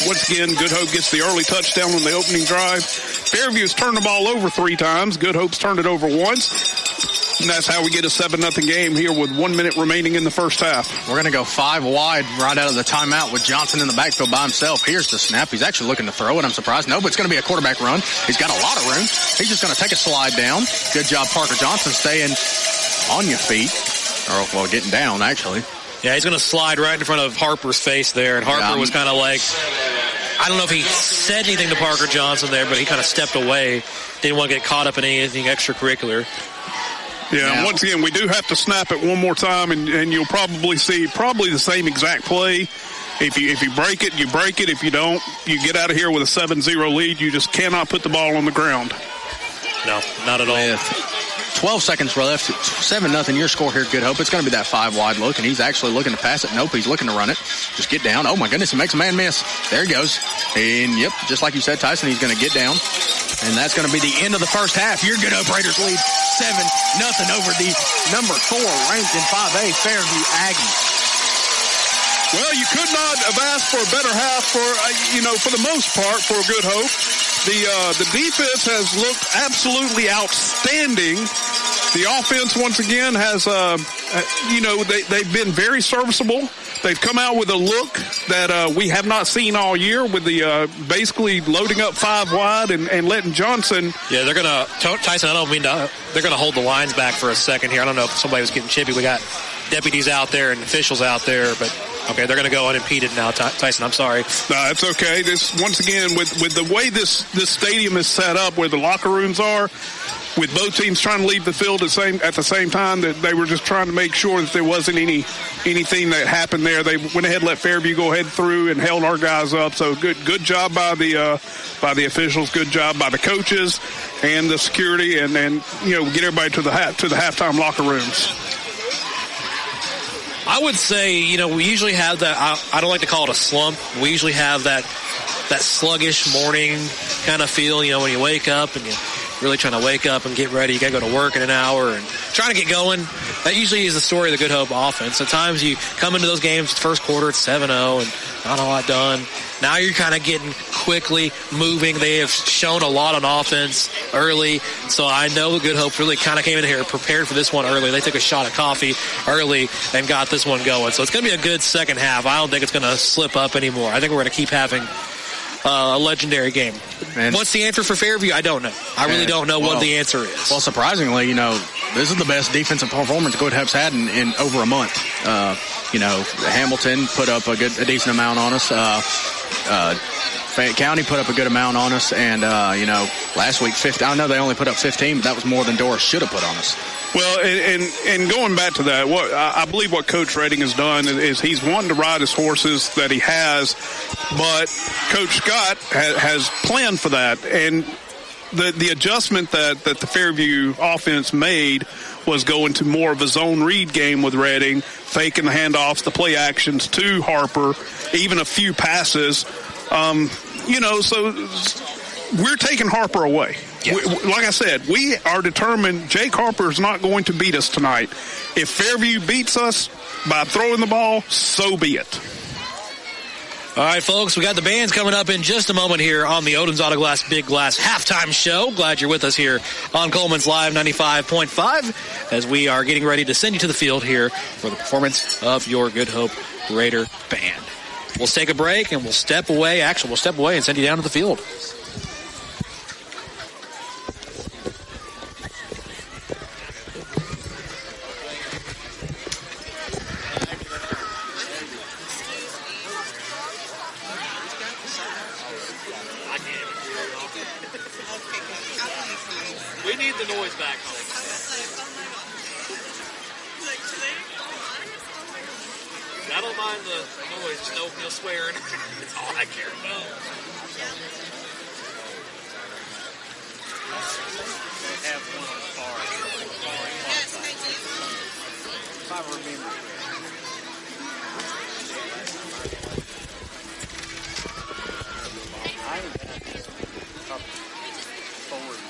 Once again, Good Hope gets the early touchdown on the opening drive. Fairview's turned the ball over 3 times. Good Hope's turned it over once. And that's how we get a 7-0 game here with 1 minute remaining in the first half. We're going to go 5 wide right out of the timeout with Johnson in the backfield by himself. Here's the snap. He's actually looking to throw it. I'm surprised. No, but it's going to be a quarterback run. He's got a lot of room. He's just going to take a slide down. Good job, Parker Johnson, staying on your feet. Or, well, getting down, actually. Yeah, he's going to slide right in front of Harper's face there. And Harper was kind of like, I don't know if he said anything to Parker Johnson there, but he kind of stepped away. Didn't want to get caught up in anything extracurricular. Yeah, and once again, we do have to snap it one more time, and you'll probably see the same exact play. If you break it, you break it. If you don't, you get out of here with a 7-0 lead. You just cannot put the ball on the ground. No, not at all. 12 seconds left. 7-0 your score here, Good Hope. It's going to be that 5 wide look, and he's actually looking to pass it. Nope, he's looking to run it. Just get down. Oh, my goodness, he makes a man miss. There he goes. And, yep, just like you said, Tyson, he's going to get down. And that's going to be the end of the first half. Your Good Hope Raiders lead 7-0 over the number 4 ranked in 5A Fairview Aggies. Well, you could not have asked for a better half for the most part for Good Hope. The defense has looked absolutely outstanding. The offense, once again, has, they've been very serviceable. They've come out with a look that we have not seen all year with the basically loading up 5 wide and letting Johnson. Yeah, they're going to, Tyson, they're going to hold the lines back for a second here. I don't know if somebody was getting chippy. We got deputies out there and officials out there, but Okay, they're going to go unimpeded now, Tyson. I'm sorry. No, it's okay. This once again with the way this stadium is set up, where the locker rooms are, with both teams trying to leave the field at the same time, that they were just trying to make sure that there wasn't anything that happened there. They went ahead and let Fairview go ahead through and held our guys up. So good job by the officials. Good job by the coaches and the security, and get everybody to the halftime locker rooms. I would say, we usually have that. I don't like to call it a slump. We usually have that sluggish morning kind of feel, when you wake up and you're really trying to wake up and get ready. You got to go to work in an hour and trying to get going. That usually is the story of the Good Hope offense. At times you come into those games, first quarter, it's 7-0 and not a lot done. Now you're kind of getting quickly moving. They have shown a lot on offense early, so I know the Good Hope really kind of came in here prepared for this one early. They took a shot of coffee early and got this one going. So it's going to be a good second half. I don't think it's going to slip up anymore. I think we're going to keep having a legendary game. And what's the answer for Fairview? I don't know. I really don't know what the answer is. Well, surprisingly, this is the best defensive performance Good Hope's had in over a month. Hamilton put up a decent amount on us. Fayette County put up a good amount on us, and last week 15. I know they only put up 15, but that was more than Doris should have put on us. Well, and going back to that, what I believe what Coach Redding has done is he's wanting to ride his horses that he has, but Coach Scott has planned for that, and the adjustment that the Fairview offense made was going to more of a zone read game with Redding, faking the handoffs, the play actions to Harper, even a few passes. So we're taking Harper away. Yes. Like I said, we are determined Jake Harper is not going to beat us tonight. If Fairview beats us by throwing the ball, so be it. All right, folks, we got the bands coming up in just a moment here on the Odin's Auto Glass Big Glass halftime show. Glad you're with us here on Cullman's Live 95.5 as we are getting ready to send you to the field here for the performance of your Good Hope Raider band. We'll take a break and we'll step away. Actually, we'll step away and send you down to the field. We need the noise back home. I don't mind the noise, just no swearing. That's all I care about. They have one on the car. Yes, they do. If I remember. I ain't had this forward.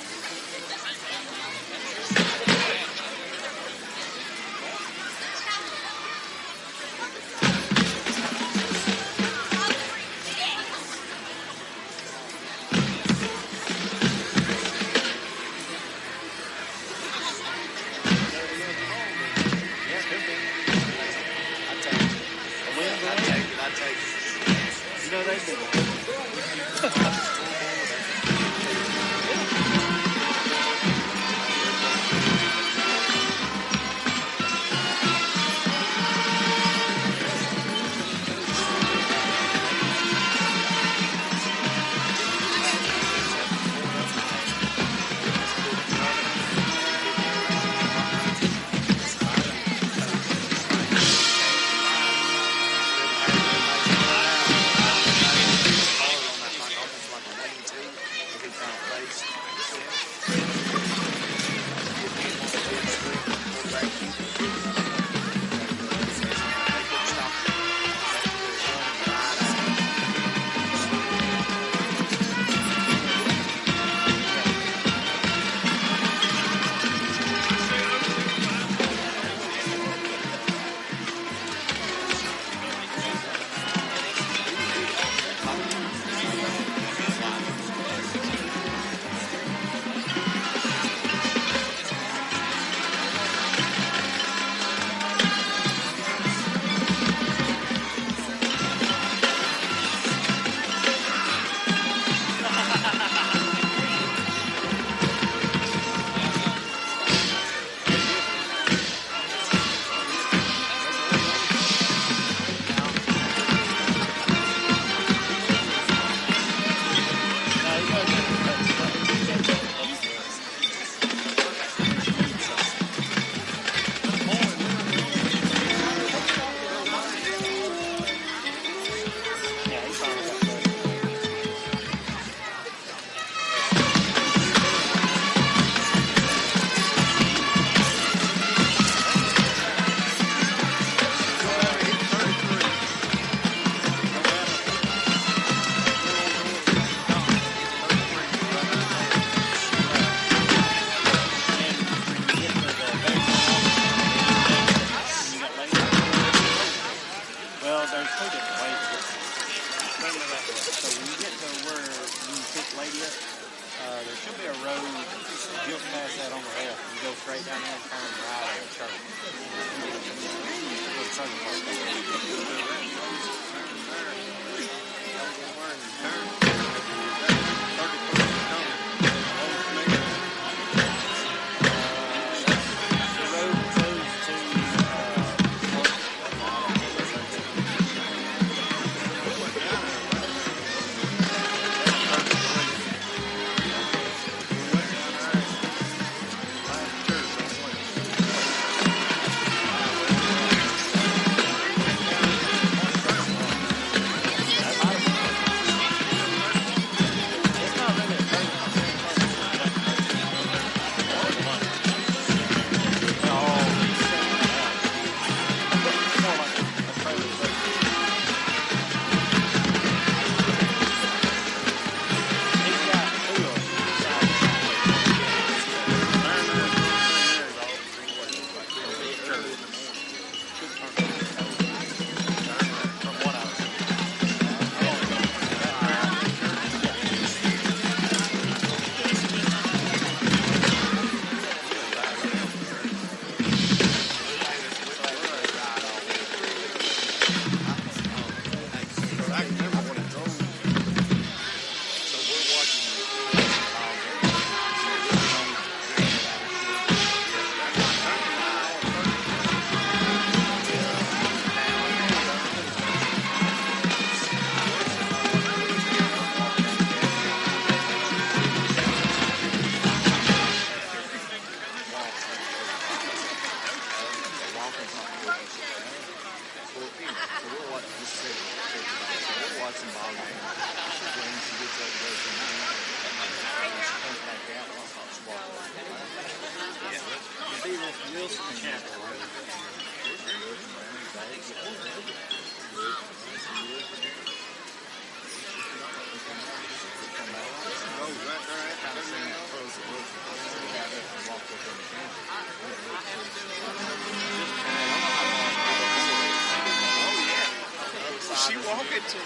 She walking to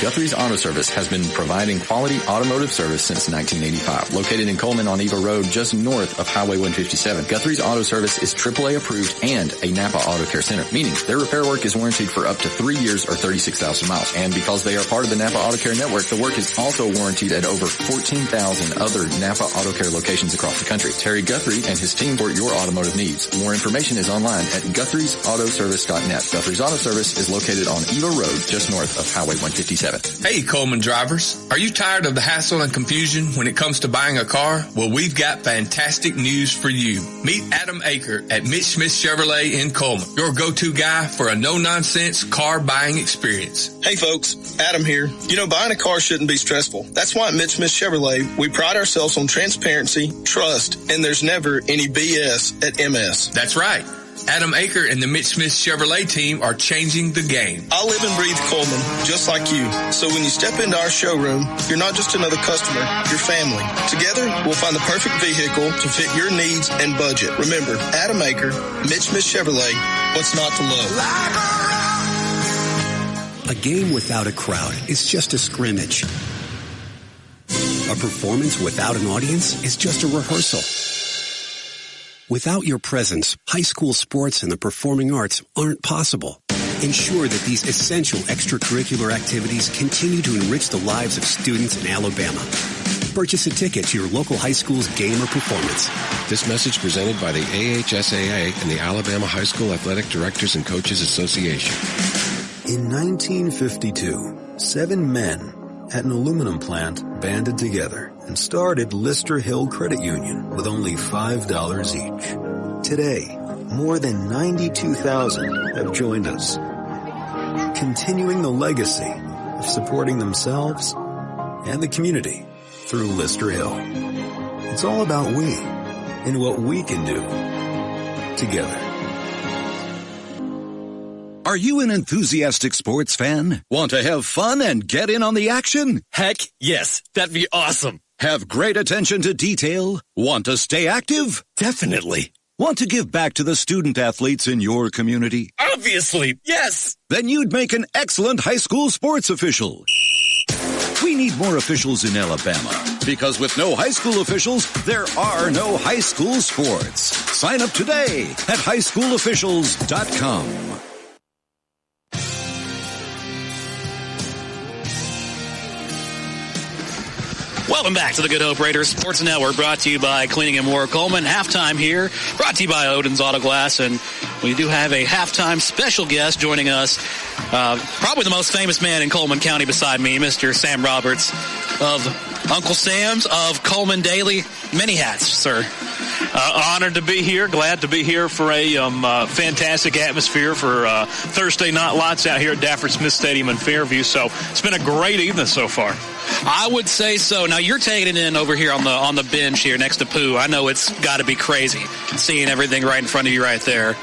Guthrie's Auto Service has been providing quality automotive service since 1985. Located in Cullman on Eva Road, just north of Highway 157, Guthrie's Auto Service is AAA approved and a Napa Auto Care Center, meaning their repair work is warranted for up to 3 years or 36,000 miles. And because they are part of the Napa Auto Care Network, the work is also warranted at over 14,000 other Napa Auto Care locations across the country. Terry Guthrie and his team support your automotive needs. More information is online at Guthrie'sAutoservice.net. Guthrie's Auto Service is located on Eva Road, just north of Highway 157. Hey, Cullman drivers. Are you tired of the hassle and confusion when it comes to buying a car? Well, we've got fantastic news for you. Meet Adam Aker at Mitch Smith Chevrolet in Cullman, your go-to guy for a no-nonsense car buying experience. Hey, folks. Adam here. You know, buying a car shouldn't be stressful. That's why at Mitch Smith Chevrolet, we pride ourselves on transparency, trust, and there's never any BS at MS. That's right. Adam Aker and the Mitch Smith Chevrolet team are changing the game. I live and breathe Cullman, just like you. So when you step into our showroom, you're not just another customer, you're family. Together, we'll find the perfect vehicle to fit your needs and budget. Remember, Adam Aker, Mitch Smith Chevrolet, what's not to love? A game without a crowd is just a scrimmage. A performance without an audience is just a rehearsal. Without your presence, high school sports and the performing arts aren't possible. Ensure that these essential extracurricular activities continue to enrich the lives of students in Alabama. Purchase a ticket to your local high school's game or performance. This message presented by the AHSAA and the Alabama High School Athletic Directors and Coaches Association. In 1952, 7 men at an aluminum plant banded together and started Lister Hill Credit Union with only $5 each. Today, more than 92,000 have joined us, continuing the legacy of supporting themselves and the community through Lister Hill. It's all about we and what we can do together. Are you an enthusiastic sports fan? Want to have fun and get in on the action? Heck, yes. That'd be awesome. Have great attention to detail? Want to stay active? Definitely. Want to give back to the student athletes in your community? Obviously, yes. Then you'd make an excellent high school sports official. We need more officials in Alabama, because with no high school officials, there are no high school sports. Sign up today at highschoolofficials.com. Welcome back to the Good Hope Raiders Sports Network, brought to you by Cleaning and More Cullman. Halftime here, brought to you by Odin's Auto Glass, and we do have a halftime special guest joining us, probably the most famous man in Cullman County beside me, Mr. Sam Roberts of Uncle Sam's of Cullman Daily. Many hats, sir. Honored to be here. Glad to be here for a fantastic atmosphere for Thursday night lights out here at Dafford Smith Stadium in Fairview. So it's been a great evening so far. I would say so. Now you're taking it in over here on the bench here next to Pooh. I know it's got to be crazy seeing everything right in front of you right there.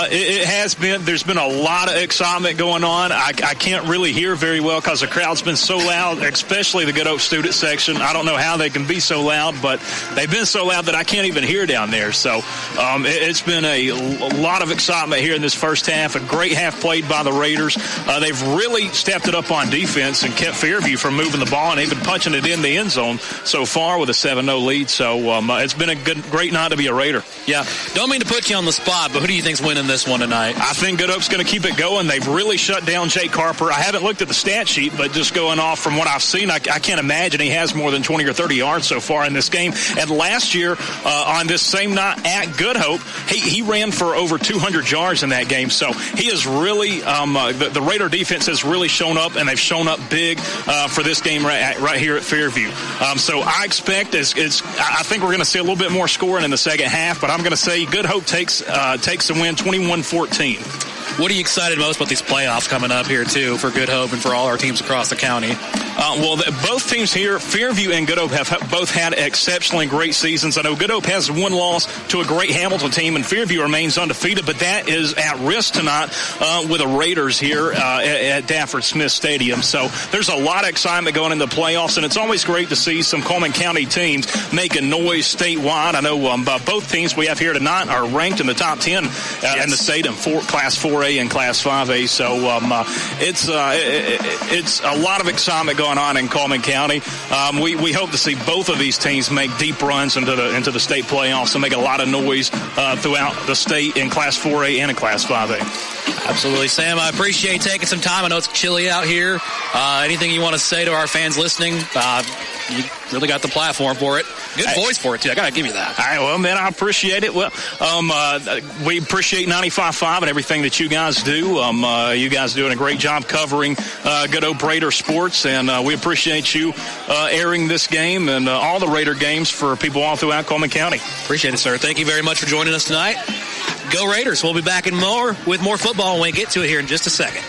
It has been. There's been a lot of excitement going on. I can't really hear very well because the crowd's been so loud, especially the Good Hope student section. I don't know how they can be so loud, but they've been so loud that I can't even hear down there. So it's been a lot of excitement here in this first half. A great half played by the Raiders. They've really stepped it up on defense and kept Fairview from moving the ball, and they've been punching it in the end zone so far with a 7-0 lead. So it's been a great night to be a Raider. Yeah. Don't mean to put you on the spot, but who do you think's winning this one tonight? I think Good Hope's going to keep it going. They've really shut down Jake Harper. I haven't looked at the stat sheet, but just going off from what I've seen, I can't imagine he has more than 20 or 30 yards so far in this game. And last year, on this same night at Good Hope, he ran for over 200 yards in that game. So he is really, the Raider defense has really shown up, and they've shown up big for this game right here at Fairview. So I expect, I think we're going to see a little bit more scoring in the second half, but I'm going to say Good Hope takes the win 21-14. What are you excited most about these playoffs coming up here, too, for Good Hope and for all our teams across the county? Both teams here, Fairview and Good Hope, have both had exceptionally great seasons. I know Good Hope has one loss to a great Hamilton team, and Fairview remains undefeated, but that is at risk tonight with the Raiders here at Dafford Smith Stadium. So there's a lot of excitement going in the playoffs, and it's always great to see some Cullman County teams making noise statewide. I know both teams we have here tonight are ranked in the top 10 in the state in Class 4A and Class 5A. So it's a lot of excitement going on in Cullman County. We hope to see both of these teams make deep runs into the state playoffs and make a lot of noise throughout the state in Class 4A and in Class 5A. Absolutely, Sam. I appreciate taking some time. I know it's chilly out here. Anything you want to say to our fans listening? You really got the platform for it. Good voice for it, too. I got to give you that. All right, well, man, I appreciate it. Well, we appreciate 95.5 and everything that you guys do. You guys doing a great job covering Good Hope Raider sports, and we appreciate you airing this game and all the Raider games for people all throughout Cullman County. Appreciate it, sir. Thank you very much for joining us tonight. Go Raiders. We'll be back with more football when we get to it here in just a second.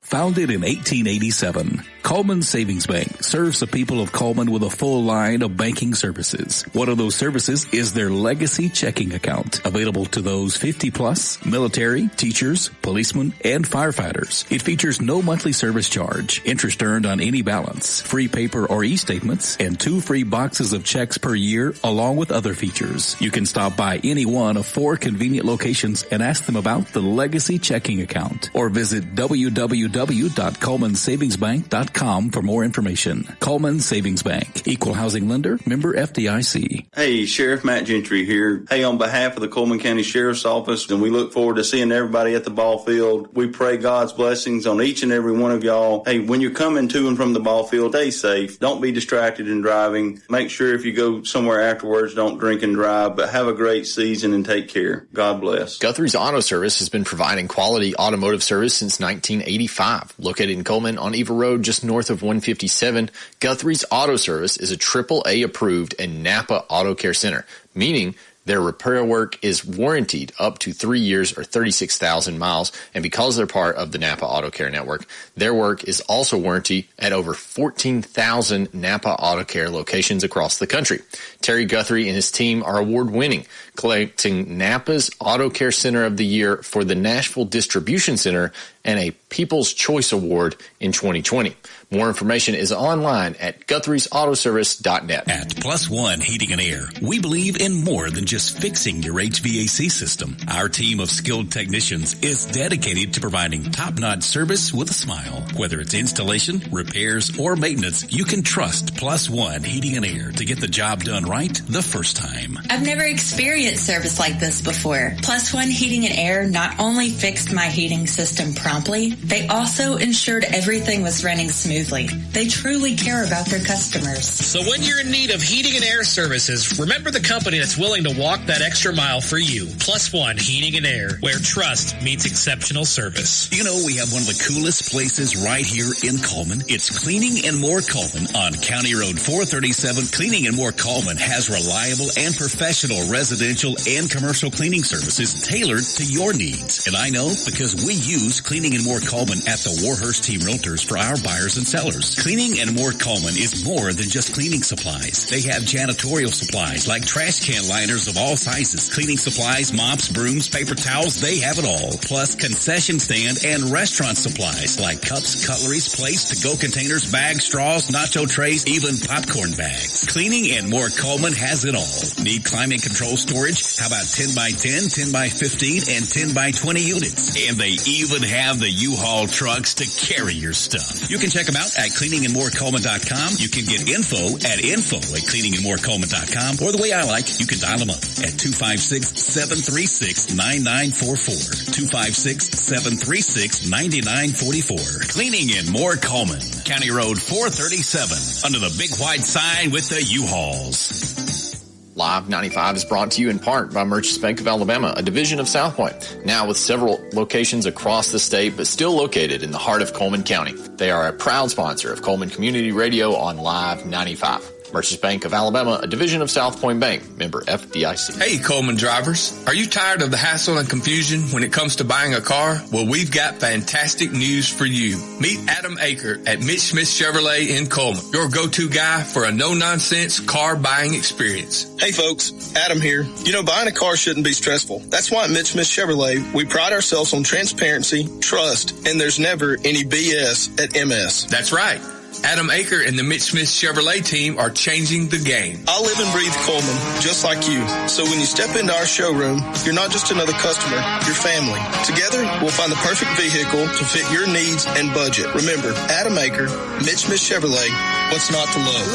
Founded in 1887, Cullman Savings Bank serves the people of Cullman with a full line of banking services. One of those services is their legacy checking account, available to those 50-plus, military, teachers, policemen, and firefighters. It features no monthly service charge, interest earned on any balance, free paper or e-statements, and 2 free boxes of checks per year, along with other features. You can stop by any one of 4 convenient locations and ask them about the legacy checking account, or visit www.cullmansavingsbank.com for more information. Cullman Savings Bank, Equal Housing Lender, member FDIC. Hey, Sheriff Matt Gentry here. Hey, on behalf of the Cullman County Sheriff's Office, and we look forward to seeing everybody at the ball field. We pray God's blessings on each and every one of y'all. Hey, when you're coming to and from the ball field, stay safe. Don't be distracted in driving. Make sure if you go somewhere afterwards, don't drink and drive, but have a great season and take care. God bless. Guthrie's Auto Service has been providing quality automotive service since 1985. Located in Cullman on Eva Road, just north of 157, Guthrie's Auto Service is a AAA approved and Napa Auto Care Center, meaning Their repair work is warranted up to 3 years or 36,000 miles, and because they're part of the Napa Auto Care Network, their work is also warranted at over 14,000 Napa Auto Care locations across the country. Terry Guthrie and his team are award-winning, collecting Napa's Auto Care Center of the Year for the Nashville Distribution Center and a People's Choice Award in 2020. More information is online at Guthrie'sAutoservice.net. At Plus One Heating and Air, we believe in more than just fixing your HVAC system. Our team of skilled technicians is dedicated to providing top-notch service with a smile. Whether it's installation, repairs, or maintenance, you can trust Plus One Heating and Air to get the job done right the first time. I've never experienced service like this before. Plus One Heating and Air not only fixed my heating system promptly, they also ensured everything was running smoothly. They truly care about their customers. So when you're in need of heating and air services, remember the company that's willing to walk that extra mile for you. Plus One Heating and Air, where trust meets exceptional service. You know, we have one of the coolest places right here in Cullman. It's Cleaning and More Cullman on County Road 437. Cleaning and More Cullman has reliable and professional residential and commercial cleaning services tailored to your needs. And I know because we use Cleaning and More Cullman at the Warhurst Team Realtors for our buyers and sellers. Cleaning and More Cullman is more than just cleaning supplies. They have janitorial supplies like trash can liners of all sizes, cleaning supplies, mops, brooms, paper towels, they have it all. Plus concession stand and restaurant supplies like cups, cutleries, plates, to-go containers, bags, straws, nacho trays, even popcorn bags. Cleaning and More Cullman has it all. Need climate control storage? How about 10 by 10, 10 by 15, and 10 by 20 units? And they even have the U-Haul trucks to carry your stuff. You can check them out at cleaningandmorecullman.com. You can get info at cleaningandmorecullman.com, or the way I like, you can dial them up at 256-736-9944. 256-736-9944. Cleaning and More Cullman, County Road 437, under the big white sign with the U-Hauls. Live 95 is brought to you in part by Merchants Bank of Alabama, a division of South Point, now with several locations across the state, but still located in the heart of Cullman County. They are a proud sponsor of Cullman Community Radio on Live 95. Merchants Bank of Alabama, a division of South Point Bank, member FDIC. Hey, Cullman drivers. Are you tired of the hassle and confusion when it comes to buying a car? Well, we've got fantastic news for you. Meet Adam Aker at Mitch Smith Chevrolet in Cullman, your go-to guy for a no-nonsense car buying experience. Hey folks, Adam here. You know, buying a car shouldn't be stressful. That's why at Mitch Smith Chevrolet, we pride ourselves on transparency, trust, and there's never any BS at MS. That's right. Adam Aker and the Mitch Smith Chevrolet team are changing the game. I live and breathe Cullman, just like you. So when you step into our showroom, you're not just another customer, you're family. Together, we'll find the perfect vehicle to fit your needs and budget. Remember, Adam Aker, Mitch Smith Chevrolet, what's not to love?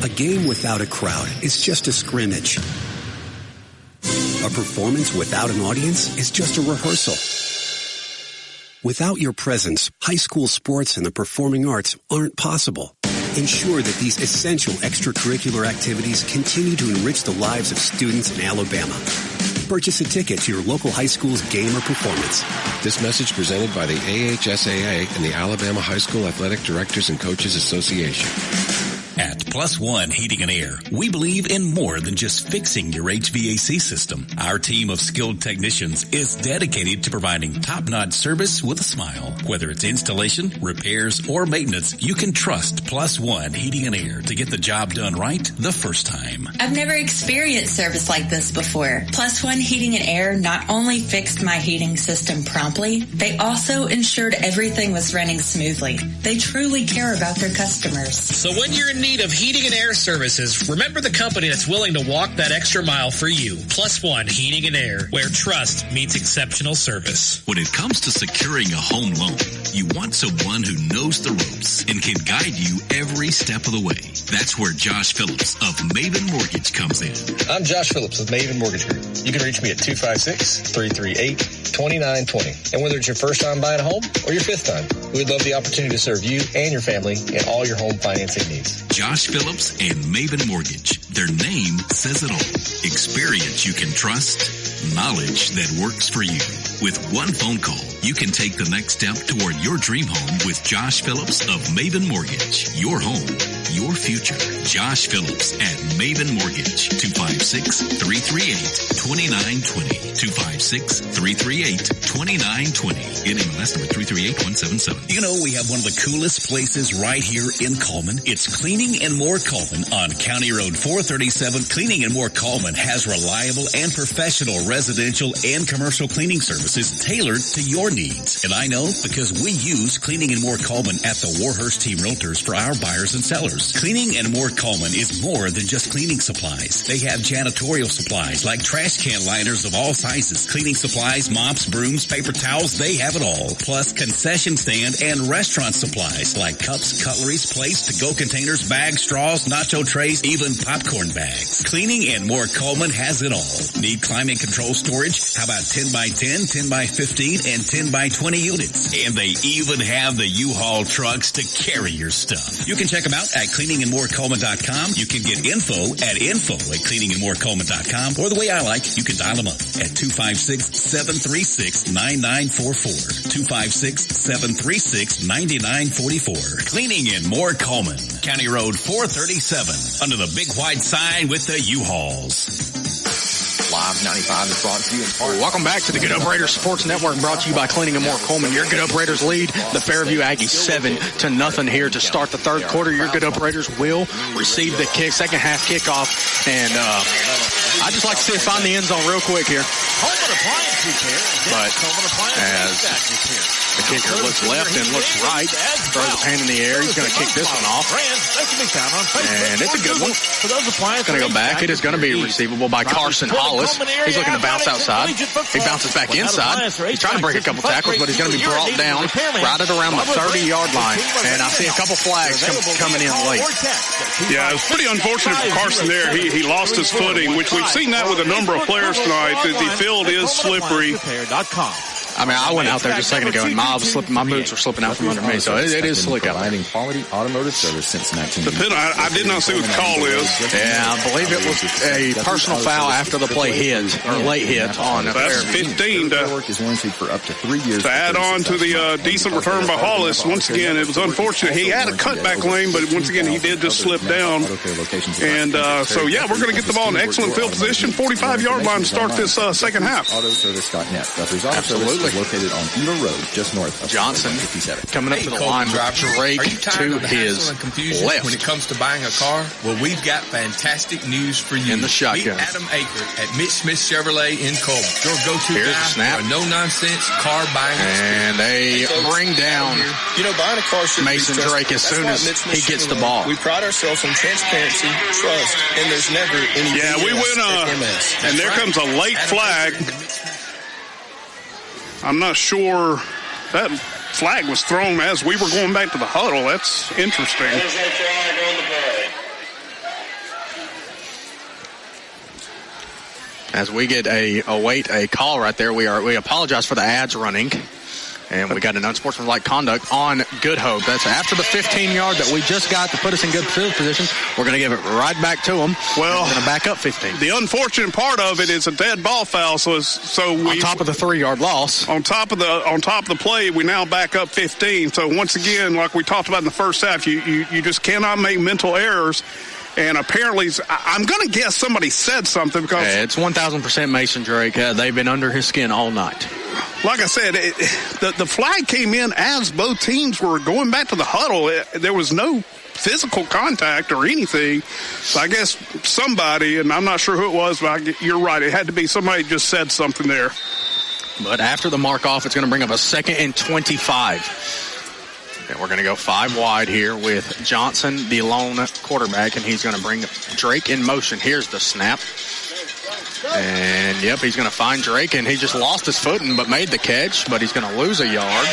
A game without a crowd is just a scrimmage. A performance without an audience is just a rehearsal. Without your presence, high school sports and the performing arts aren't possible. Ensure that these essential extracurricular activities continue to enrich the lives of students in Alabama. Purchase a ticket to your local high school's game or performance. This message presented by the AHSAA and the Alabama High School Athletic Directors and Coaches Association. At Plus One Heating and Air, we believe in more than just fixing your HVAC system. Our team of skilled technicians is dedicated to providing top-notch service with a smile. Whether it's installation, repairs, or maintenance, you can trust Plus One Heating and Air to get the job done right the first time. I've never experienced service like this before. Plus One Heating and Air not only fixed my heating system promptly, they also ensured everything was running smoothly. They truly care about their customers. So when you're in need of heating and air services, remember the company that's willing to walk that extra mile for you. Plus One Heating and Air, where trust meets exceptional service. When it comes to securing a home loan, you want someone who knows the ropes and can guide you every step of the way. That's where Josh Phillips of Maven Mortgage comes in. I'm Josh Phillips with Maven Mortgage Group. You can reach me at 256-338-2920. And whether it's your first time buying a home or your fifth time, we'd love the opportunity to serve you and your family in all your home financing needs. Josh Phillips and Maven Mortgage. Their name says it all. Experience you can trust, knowledge that works for you. With one phone call, you can take the next step toward your dream home with Josh Phillips of Maven Mortgage. Your home, your future. Josh Phillips at Maven Mortgage. 256-338-2920. 256-338-2920. NMLS number 338177. You know, we have one of the coolest places right here in Cullman. It's Cleaning and More Cullman on County Road 437. Cleaning and More Cullman has reliable and professional residential and commercial cleaning services tailored to your needs. And I know because we use Cleaning and More Cullman at the Warhurst Team Realtors for our buyers and sellers. Cleaning and More Cullman is more than just cleaning supplies. They have janitorial supplies like trash can liners of all sizes, cleaning supplies, mops, brooms, paper towels, they have it all. Plus concession stand and restaurant supplies like cups, cutleries, plates, to-go containers, bags, straws, nacho trays, even popcorn bags. Cleaning and More Cullman has it all. Need climate control storage? How about 10 by 10, 10 by 15, and 10 by 20 units? And they even have the U-Haul trucks to carry your stuff. You can check them out at cleaningandmorecullman.com. You can get info at cleaningandmorecullman.com. Or the way I like, you can dial them up at 256-736-9944. 256-736-9944. Cleaning and More Cullman. County Road 437. Under the big white sign with the U-Hauls. Live 95 is brought to you in part. Welcome back to the Good Hope Raiders Sports Network, brought to you by Cleaning and More Cullman. Your Good Hope Raiders lead the Fairview Aggies 7-0 here to start the third quarter. Your Good Hope Raiders will receive the kick, second half kickoff, and I'd just like to see it find the end zone real quick here. But as the kicker looks left and looks right, throws his hand in the air, he's going to kick this one off. And it's a good one. It's going to go back. It is going to be receivable by Carson Hollis. He's looking to bounce outside. He bounces back inside. He's trying to break a couple tackles, but he's going to be brought down right at around the 30-yard line. And I see a couple flags coming in late. Yeah, it was pretty unfortunate for Carson there. He lost his footing, which we've seen that with a number of players tonight. The field is slippery. I mean, I went out there just a second ago, and my boots were slipping out from under me, so it is slick out. Providing quality automotive service since 1980. I did not see what the call is. Yeah, I believe it was a personal foul after the play hit, or late hit on the That's 15 to add on to the decent return by Hollis. Once again, it was unfortunate. He had a cutback lane, but once again, he did just slip down. And so, yeah, we're going to get the ball in excellent field position, 45-yard line to start this second half. Autoservice.net. Absolutely. Located on Eva Road, just north of Johnson coming up to the line with Drake to his left. When it comes to buying a car, well, we've got fantastic news for you. In the shotgun. Meet Adam Aker at Mitch Smith Chevrolet in Cullman. Your go-to guy for a no-nonsense car buying experience. And they bring down buying a car should Mason be Drake as soon as he gets the ball. We pride ourselves on transparency, trust, and there's never any BS. Yeah, we went and there comes a late flag. I'm not sure that flag was thrown as we were going back to the huddle. That's interesting. As we get await a call right there, we apologize for the ads running. And we got an unsportsmanlike conduct on Good Hope. That's after the 15-yard that we just got to put us in good field position. We're going to give it right back to them. Well, we're going to back up 15. The unfortunate part of it is a dead ball foul. So we on top of the 3-yard loss. On top of the play, we now back up 15. So once again, like we talked about in the first half, you just cannot make mental errors. And apparently, I'm going to guess somebody said something because it's 1,000% Mason Drake. They've been under his skin all night. Like I said, the flag came in as both teams were going back to the huddle. There was no physical contact or anything. So I guess somebody, and I'm not sure who it was, but you're right. It had to be somebody just said something there. But after the mark off, it's going to bring up a 2nd and 25. And we're going to go 5 wide here with Johnson, the lone quarterback, and he's going to bring Drake in motion. Here's the snap. And, yep, he's going to find Drake, and he just lost his footing but made the catch, but he's going to lose a yard.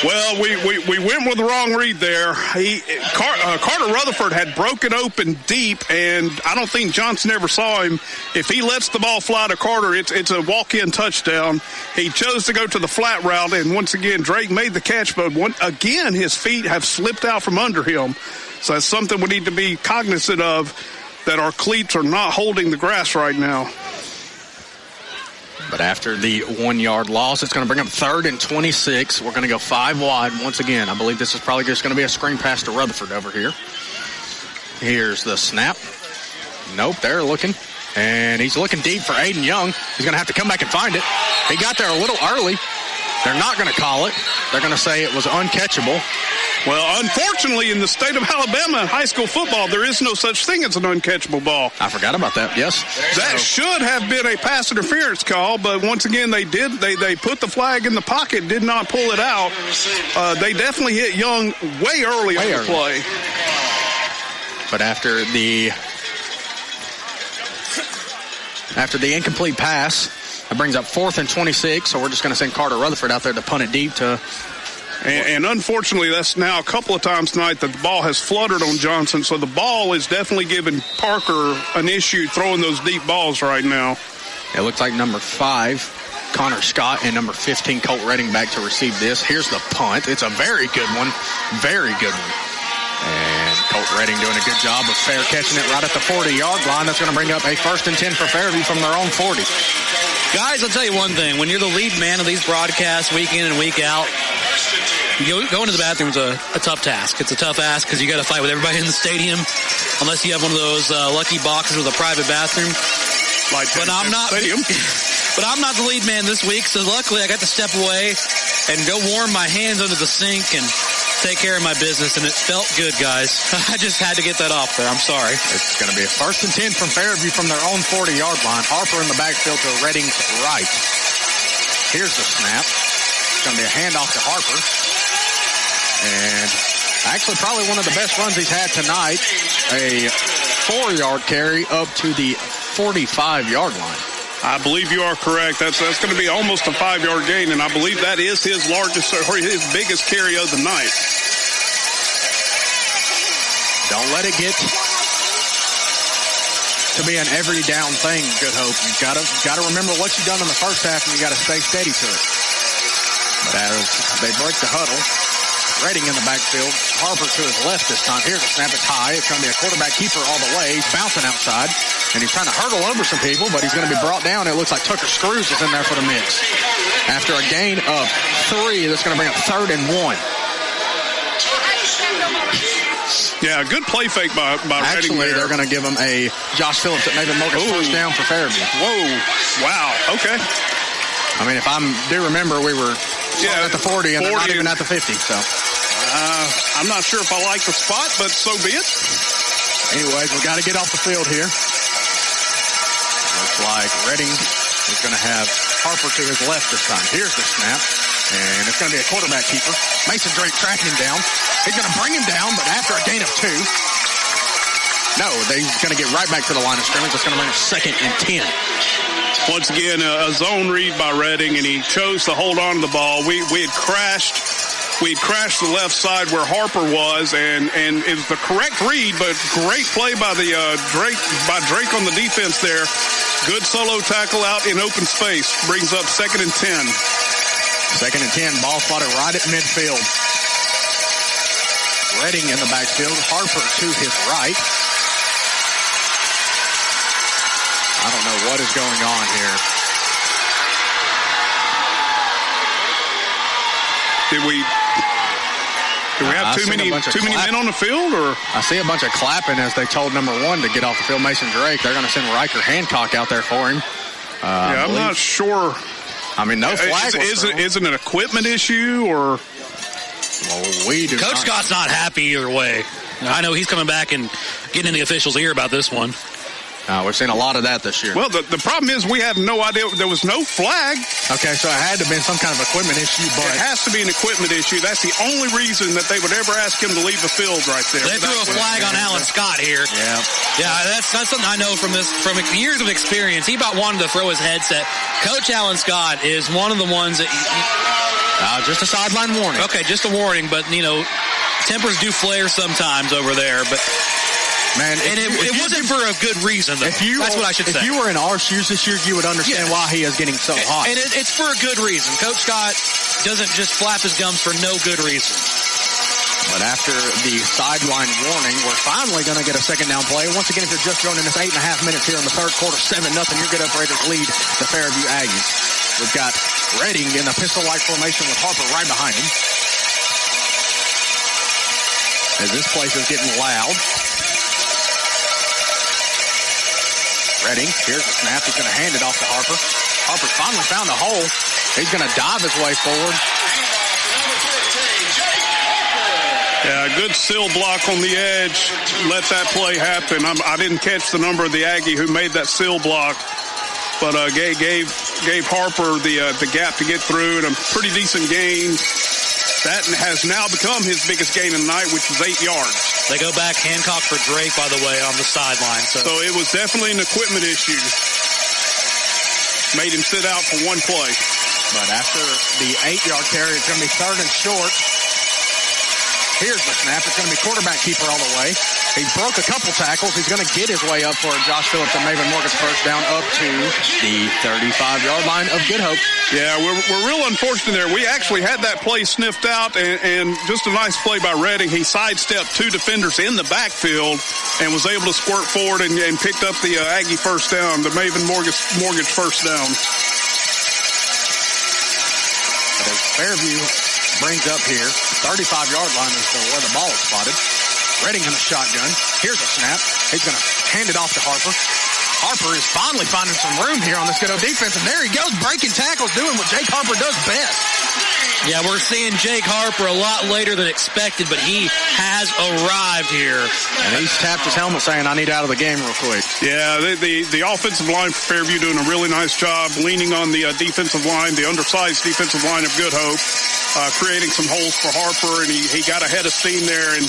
Well, we went with the wrong read there. Carter Rutherford had broken open deep, and I don't think Johnson ever saw him. If he lets the ball fly to Carter, it's a walk-in touchdown. He chose to go to the flat route, and once again, Drake made the catch, but again, his feet have slipped out from under him. So that's something we need to be cognizant of, that our cleats are not holding the grass right now. But after the 1 yard loss, it's going to bring up 3rd and 26. We're going to go 5 wide once again. I believe this is probably just going to be a screen pass to Rutherford over here. Here's the snap. Nope, they're looking. And he's looking deep for Aiden Young. He's going to have to come back and find it. He got there a little early. They're not going to call it. They're going to say it was uncatchable. Well, unfortunately, in the state of Alabama, high school football, there is no such thing as an uncatchable ball. I forgot about that, yes. That should have been a pass interference call, but once again, they did. They put the flag in the pocket, did not pull it out. They definitely hit Young way early on the play. But after the incomplete pass, it brings up 4th and 26, so we're just going to send Carter Rutherford out there to punt it deep to... And unfortunately, that's now a couple of times tonight that the ball has fluttered on Johnson, so the ball is definitely giving Parker an issue throwing those deep balls right now. It looks like number 5, Connor Scott, and number 15, Colt Redding back to receive this. Here's the punt. It's a very good one. Very good one. And Colt Redding doing a good job of fair catching it right at the 40-yard line. That's going to bring up a 1st and 10 for Fairview from their own 40. Guys, I'll tell you one thing. When you're the lead man of these broadcasts week in and week out, going to the bathroom is a tough task. It's a tough ask because you got to fight with everybody in the stadium unless you have one of those lucky boxes with a private bathroom. But I'm not the lead man this week, so luckily I got to step away and go warm my hands under the sink and take care of my business, and it felt good, guys. I just had to get that off there. I'm sorry. It's going to be a 1st and 10 from Fairview from their own 40-yard line. Harper in the backfield to Redding's right. Here's the snap. It's going to be a handoff to Harper. And actually probably one of the best runs he's had tonight. A 4-yard carry up to the 45-yard line. I believe you are correct. That's going to be almost a 5-yard gain, and I believe that is his largest or his biggest carry of the night. Don't let it get to be an every down thing, Good Hope. You've got to remember what you've done in the first half, and you got to stay steady to it. But as they break the huddle, Redding in the backfield, Harper to his left this time. Here's a snap. It's high. It's going to be a quarterback keeper all the way. He's bouncing outside, and he's trying to hurdle over some people, but he's going to be brought down. It looks like Tucker Screws is in there for the mix. After a gain of 3, that's going to bring up 3rd and 1. Yeah, good play fake by Redding. Actually, they're going to give him a Josh Phillips at Nathan Morgan's first down for Fairview. Whoa. Wow. Okay. I mean, if I do remember, we were at the 40 and they're not even at the 50, so. I'm not sure if I like the spot, but so be it. Anyways, we got to get off the field here. Looks like Redding is going to have Harper to his left this time. Here's the snap, and it's going to be a quarterback keeper. Mason Drake tracking him down. He's going to bring him down, but after a gain of 2. No, he's going to get right back to the line of scrimmage. It's going to bring us 2nd and 10. Once again, a zone read by Redding, and he chose to hold on to the ball. We had crashed the left side where Harper was, and it was the correct read, but great play by the Drake on the defense there. Good solo tackle out in open space. Brings up 2nd and 10. 2nd and 10. Ball spotted right at midfield. Redding in the backfield. Harper to his right. I don't know what is going on here. Did we have too many men on the field, or? I see a bunch of clapping as they told number 1 to get off the field, Mason Drake. They're going to send Riker Hancock out there for him. I'm not sure. I mean, no flag. Is it an equipment issue, or? Well, Coach Scott's not happy either way. I know he's coming back and getting in the officials' ear about this one. We've seen a lot of that this year. Well, the problem is we have no idea. There was no flag. Okay, so it had to have been some kind of equipment issue. But it has to be an equipment issue. That's the only reason that they would ever ask him to leave the field right there. They threw a flag on Alan Scott here. Yeah, that's something I know from years of experience. He about wanted to throw his headset. Coach Alan Scott is one of the ones that... just a sideline warning. Okay, just a warning, but, tempers do flare sometimes over there, but... Man, it wasn't for a good reason, though. That's what I should say. If you were in our shoes this year, you would understand why he is getting so hot. And it's for a good reason. Coach Scott doesn't just flap his gums for no good reason. But after the sideline warning, we're finally going to get a second down play. Once again, if you're just joining us, 8.5 minutes here in the third quarter, 7-0. Your Good Hope Raiders lead the Fairview Aggies. We've got Redding in the pistol-like formation with Harper right behind him. As this place is getting loud. Redding, here's the snap. He's going to hand it off to Harper. Harper's finally found a hole. He's going to dive his way forward. Yeah, good seal block on the edge. Let that play happen. I didn't catch the number of the Aggie who made that seal block, but gave Harper the gap to get through, and a pretty decent gain. That has now become his biggest gain of the night, which was 8 yards. They go back Hancock for Drake, by the way, on the sideline. So it was definitely an equipment issue. Made him sit out for one play. But after the 8-yard carry, it's going to be third and short. Here's the snap. It's going to be quarterback keeper all the way. He broke a couple tackles. He's going to get his way up for Josh Phillips and Maven Morgan's first down up to the 35-yard line of Good Hope. Yeah, we're real unfortunate there. We actually had that play sniffed out, and just a nice play by Redding. He sidestepped 2 defenders in the backfield and was able to squirt forward and picked up the Aggie first down, the Maven Mortgage first down. But as Fairview brings up here, 35-yard line is where the ball is spotted. Redding in the shotgun. Here's a snap. He's going to hand it off to Harper. Harper is finally finding some room here on this Good Hope defense, and there he goes, breaking tackles, doing what Jake Harper does best. Yeah, we're seeing Jake Harper a lot later than expected, but he has arrived here. And he's tapped his helmet saying, I need out of the game real quick. Yeah, the offensive line for Fairview doing a really nice job leaning on the defensive line, the undersized defensive line of Good Hope, creating some holes for Harper, and he got ahead of steam there and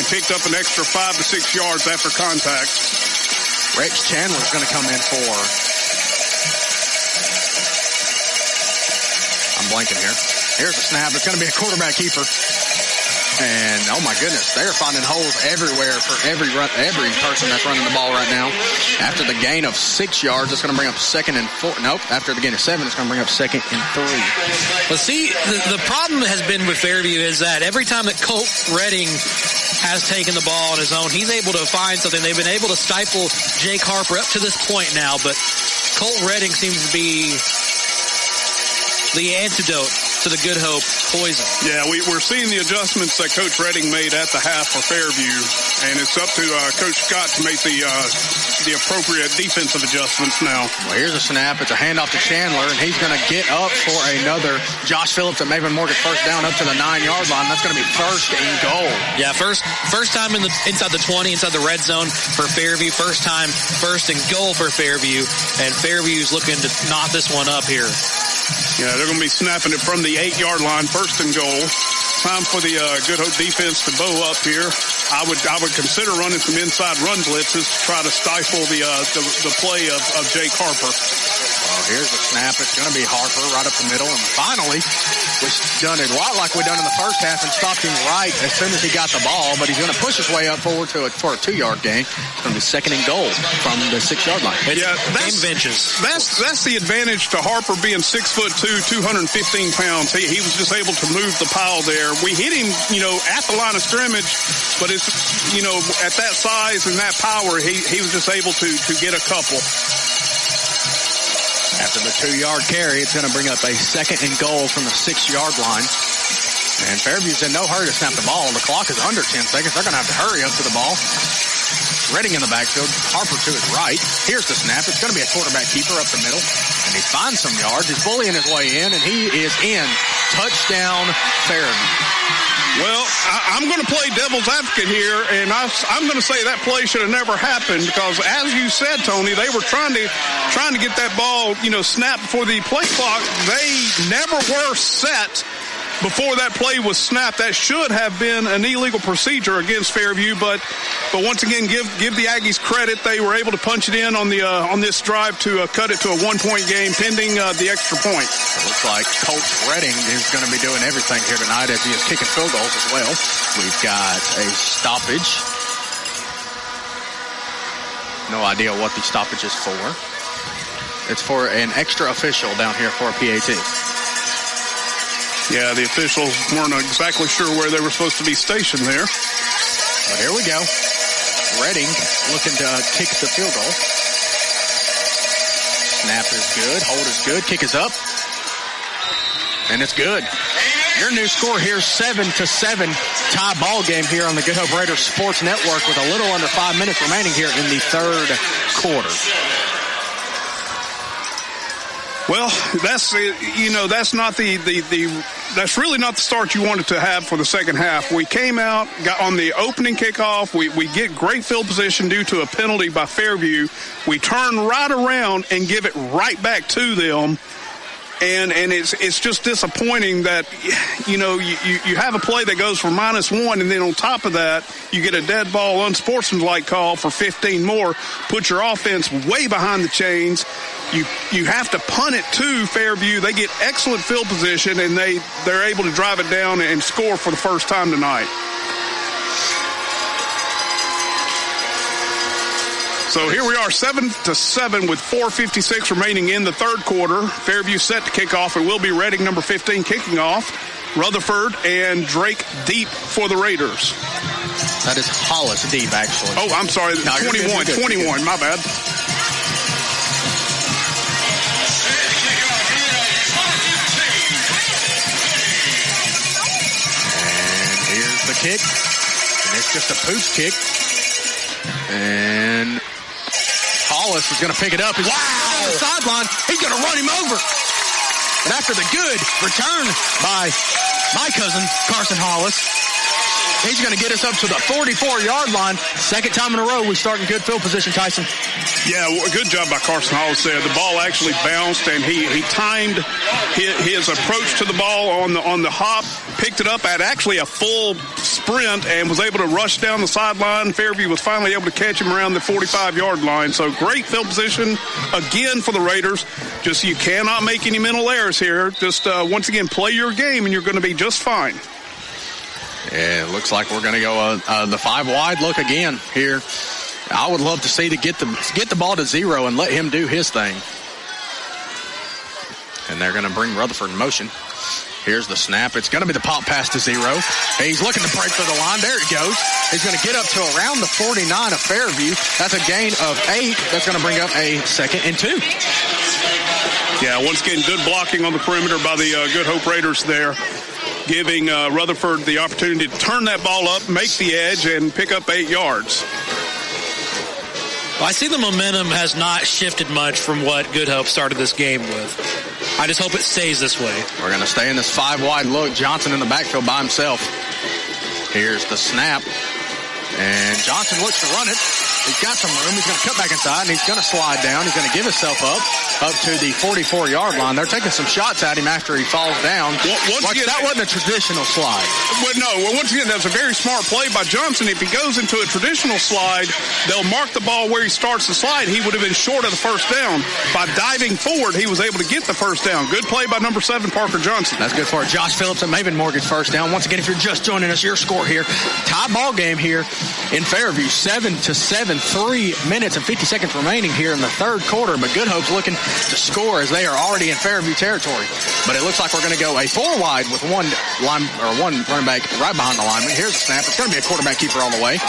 picked up an extra 5 to 6 yards after contact. Rex Chandler's going to come in for... I'm blanking here. Here's a snap. It's going to be a quarterback keeper. And, oh, my goodness, they're finding holes everywhere for every person that's running the ball right now. After the gain of 6 yards, it's going to bring up 2nd and 4. Nope, after the gain of 7, it's going to bring up 2nd and 3. But see, the problem has been with Fairview is that every time that Colt Redding has taken the ball on his own, he's able to find something. They've been able to stifle Jake Harper up to this point now, but Colt Redding seems to be the antidote to the Good Hope poison. Yeah, we're seeing the adjustments that Coach Redding made at the half for Fairview, and it's up to Coach Scott to make the appropriate defensive adjustments now. Well, here's a snap. It's a handoff to Chandler, and he's going to get up for another Josh Phillips and Maven Morgan's first down up to the 9-yard line. That's going to be first and goal. Yeah, first time inside the 20, inside the red zone for Fairview. First time, first and goal for Fairview, and Fairview's looking to knot this one up here. Yeah, they're going to be snapping it from the 8-yard line, first and goal. Time for the Good Hope defense to bow up here. I would consider running some inside run blitzes to try to stifle the play of Jake Harper. Well, here's the snap. It's going to be Harper right up the middle. And finally, we've done it a lot like we done in the first half and stopped him right as soon as he got the ball. But he's going to push his way up forward for a 2-yard gain. It's going to be 2nd and goal from the 6-yard line. Yeah, that's the advantage to Harper being 6'2", 215 pounds. He was just able to move the pile there. We hit him, at the line of scrimmage, but it's, at that size and that power, he was just able to get a couple. After the 2-yard carry, it's going to bring up a 2nd and goal from the 6-yard line. And Fairview's in no hurry to snap the ball. The clock is under 10 seconds. They're going to have to hurry up to the ball. Redding in the backfield. Harper to his right. Here's the snap. It's going to be a quarterback keeper up the middle. And he finds some yards. He's bullying his way in, and he is in. Touchdown, Fairview. Well, I'm going to play devil's advocate here, and I'm going to say that play should have never happened because, as you said, Tony, they were trying to get that ball, snapped before the play clock. They never were set before that play was snapped. That should have been an illegal procedure against Fairview, but once again, give the Aggies credit. They were able to punch it in on this drive to cut it to a 1-point game pending the extra point. It looks like Coach Redding is going to be doing everything here tonight as he is kicking field goals as well. We've got a stoppage. No idea what the stoppage is for. It's for an extra official down here for a PAT. Yeah, the officials weren't exactly sure where they were supposed to be stationed there. But here we go. Redding looking to kick the field goal. Snap is good. Hold is good. Kick is up. And it's good. Your new score here, 7-7 tie ball game here on the Good Hope Raiders Sports Network with a little under 5 minutes remaining here in the third quarter. Well, that's not that's really not the start you wanted to have for the second half. We came out, got on the opening kickoff. We get great field position due to a penalty by Fairview. We turn right around and give it right back to them. And it's just disappointing that, you have a play that goes for -1, and then on top of that, you get a dead ball unsportsmanlike call for 15 more, put your offense way behind the chains. You have to punt it to Fairview. They get excellent field position, and they're able to drive it down and score for the first time tonight. So here we are, 7-7 with 4:56 remaining in the third quarter. Fairview set to kick off. It will be Redding, number 15, kicking off. Rutherford and Drake deep for the Raiders. That is Hollis deep, actually. Oh, I'm sorry, no, 21, my bad. And here's the kick. And it's just a pooch kick. And Hollis is going to pick it up. Wow! On the sideline. He's going to run him over. And after the good return by my cousin, Carson Hollis, he's going to get us up to the 44-yard line. Second time in a row we start in good field position, Tyson. Yeah, good job by Carson Hollis there. The ball actually bounced, and he timed his approach to the ball on the hop, picked it up at actually a full sprint, and was able to rush down the sideline. Fairview was finally able to catch him around the 45-yard line. So great field position again for the Raiders. Just you cannot make any mental errors here. Just once again, play your game, and you're going to be just fine. Yeah, it looks like we're going to go the 5 wide look again here. I would love to see to get the ball to 0 and let him do his thing. And they're going to bring Rutherford in motion. Here's the snap. It's going to be the pop pass to 0. He's looking to break through the line. There he goes. He's going to get up to around the 49 of Fairview. That's a gain of 8. That's going to bring up a 2nd and 2. Yeah, once again, good blocking on the perimeter by the Good Hope Raiders there, giving Rutherford the opportunity to turn that ball up, make the edge, and pick up 8 yards. Well, I see the momentum has not shifted much from what Good Hope started this game with. I just hope it stays this way. We're going to stay in this 5 wide look. Johnson in the backfield by himself. Here's the snap. And Johnson looks to run it. He's got some room. He's going to cut back inside, and he's going to slide down. He's going to give himself up to the 44-yard line. They're taking some shots at him after he falls down. That wasn't a traditional slide. Once again, that's a very smart play by Johnson. If he goes into a traditional slide, they'll mark the ball where he starts the slide. He would have been short of the first down. By diving forward, he was able to get the first down. Good play by number 7, Parker Johnson. That's good for it. Josh Phillips and Maven Mortgage first down. Once again, if you're just joining us, your score here, tie ball game here in Fairview, 7-7, 3 minutes and 50 seconds remaining here in the third quarter. But Good Hope's looking to score as they are already in Fairview territory. But it looks like we're going to go a 4 wide with one running back right behind the lineman. Here's the snap. It's going to be a quarterback keeper all the way.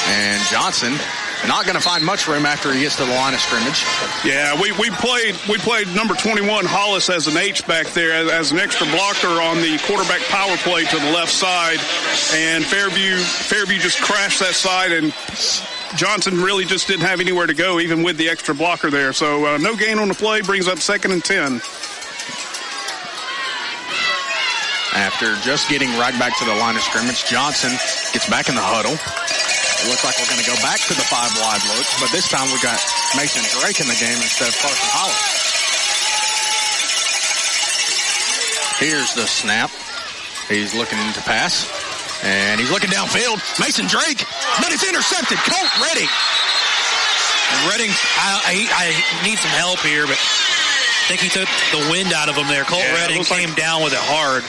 And Johnson not going to find much room after he gets to the line of scrimmage. Yeah, we played number 21 Hollis as an H back there as an extra blocker on the quarterback power play to the left side, and Fairview just crashed that side, and Johnson really just didn't have anywhere to go even with the extra blocker there. So no gain on the play, brings up 2nd and 10. After just getting right back to the line of scrimmage, Johnson gets back in the huddle. It looks like we're going to go back to the 5 wide look, but this time we got Mason Drake in the game instead of Carson Hollis. Here's the snap. He's looking to pass, and he's looking downfield. Mason Drake, but it's intercepted. Colt Redding. Redding, I need some help here, but I think he took the wind out of him there. Colt Redding came down with it hard.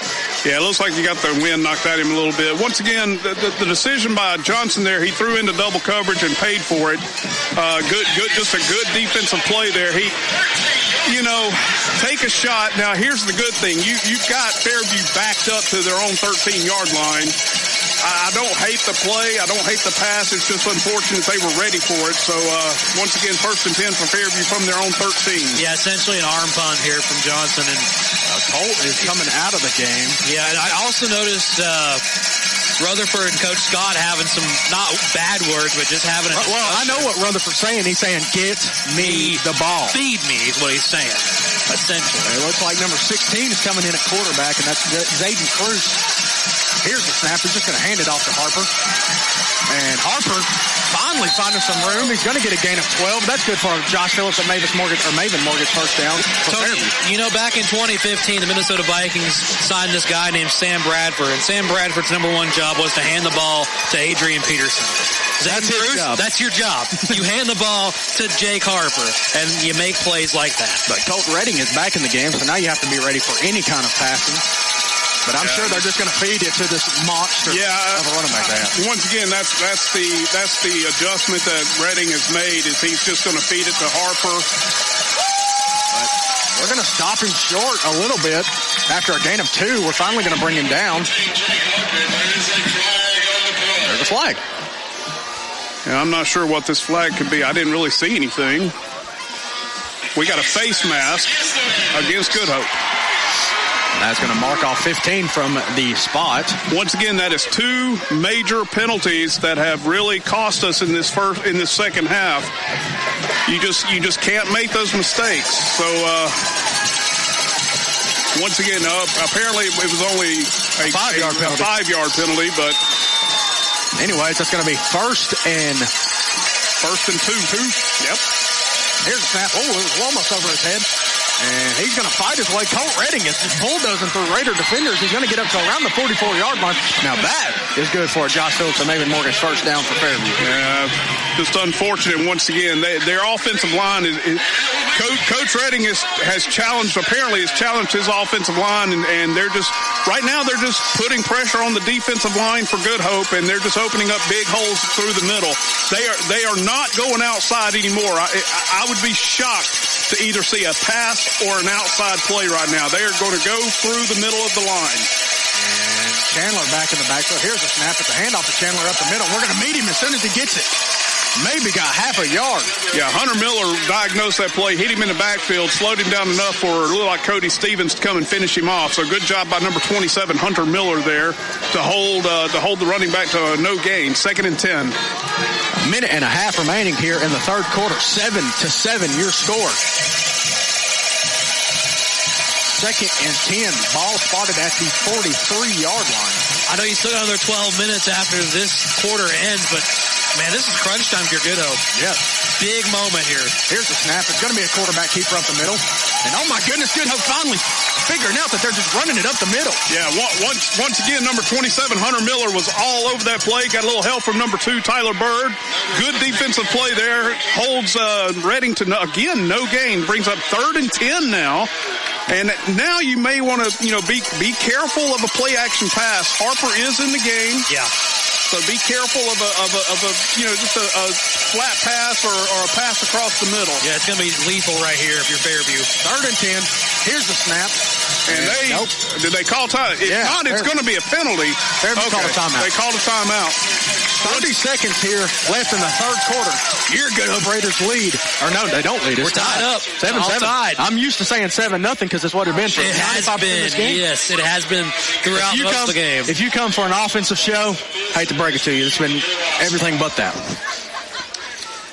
Yeah, it looks like he got the wind knocked at him a little bit. Once again, the decision by Johnson there, he threw into double coverage and paid for it. Good, just a good defensive play there. take a shot. Now, here's the good thing. You've got Fairview backed up to their own 13-yard line. I don't hate the play. I don't hate the pass. It's just unfortunate they were ready for it. So, once again, 1st and 10 for Fairview from their own 13. Yeah, essentially an arm punt here from Johnson. And Colt is coming out of the game. Yeah, and I also noticed Rutherford and Coach Scott having some, not bad words, but just having a discussion. Well, I know what Rutherford's saying. He's saying, get me the ball. Feed me is what he's saying, essentially. It looks like number 16 is coming in at quarterback, and that's Zayden Cruz. Here's the snap. He's just going to hand it off to Harper. And Harper finally finding some room. He's going to get a gain of 12. That's good for Josh Phillips at Maven Mortgage first down. Tony, back in 2015, the Minnesota Vikings signed this guy named Sam Bradford, and Sam Bradford's number one job was to hand the ball to Adrian Peterson. That's his job. That's your job. You hand the ball to Jake Harper, and you make plays like that. But Colt Redding is back in the game, so now you have to be ready for any kind of passing. But I'm sure they're just going to feed it to this monster of a running back there. Once again, that's the adjustment that Redding has made, is he's just going to feed it to Harper. But we're going to stop him short a little bit. After a gain of 2, we're finally going to bring him down. There's a flag. Yeah, I'm not sure what this flag could be. I didn't really see anything. We got a face mask against Good Hope. That's going to mark off 15 from the spot. Once again, that is 2 major penalties that have really cost us in this second half. You just can't make those mistakes. So once again, apparently it was only a 5-yard penalty, but anyways, that's going to be first and 2. Yep. Here's a snap. Oh, it was almost over his head. And he's going to fight his way. Colt Redding is just bulldozing through Raider defenders. He's going to get up to around the 44-yard line. Now that is good for Josh Phillips and Maven Morgan's first down for Fairview. Yeah, just unfortunate once again. Their offensive line is Coach Redding has challenged his offensive line, and they're just right now they're just putting pressure on the defensive line for Good Hope, and they're just opening up big holes through the middle. They are not going outside anymore. I would be shocked to either see a pass or an outside play right now. They are going to go through the middle of the line. And Chandler back in the backfield. Here's a snap at the handoff to Chandler up the middle. We're going to meet him as soon as he gets it. Maybe got half a yard. Yeah, Hunter Miller diagnosed that play, hit him in the backfield, slowed him down enough for a little like Cody Stevens to come and finish him off. So good job by number 27, Hunter Miller there to hold the running back to no gain. 2nd and 10. A minute and a half remaining here in the third quarter. 7-7 your score. 2nd and 10. Ball spotted at the 43-yard line. I know you still got another 12 minutes after this quarter ends, but man, this is crunch time for Good Hope. Yes. Big moment here. Here's the snap. It's going to be a quarterback keeper up the middle. And oh my goodness, Good Hope finally figuring out that they're just running it up the middle. Yeah, once again, number 27, Hunter Miller, was all over that play. Got a little help from number 2, Tyler Bird. Good defensive play there. Holds Redding to, again, no gain. Brings up 3rd and 10 now. And now you may want to, be careful of a play action pass. Harper is in the game. Yeah. So be careful of a just a flat pass or a pass across the middle. Yeah, it's going to be lethal right here if you're Fairview. 3rd and 10. Here's the snap. And did they call time? If not, it's going to be a penalty. Fairview called a timeout. They called a timeout. 30 seconds here left in the third quarter. Your Good Hope Raiders lead. Or no, they don't lead. We're tied up. 7-7. I'm used to saying 7-0 because it's what it's been for 95% of this game. Yes, it has been throughout most of the game. If you come for an offensive show, hate to break it to you, it's been everything but that.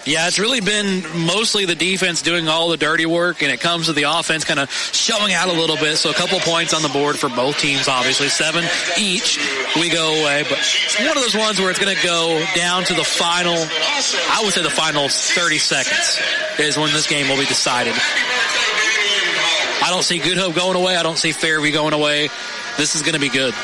Yeah, it's really been mostly the defense doing all the dirty work, and it comes to the offense kind of showing out a little bit. So a couple points on the board for both teams, obviously. 7 each. We go away. But it's one of those ones where it's going to go down to the final, I would say the final 30 seconds is when this game will be decided. I don't see Good Hope going away. I don't see Fairview going away. This is going to be good.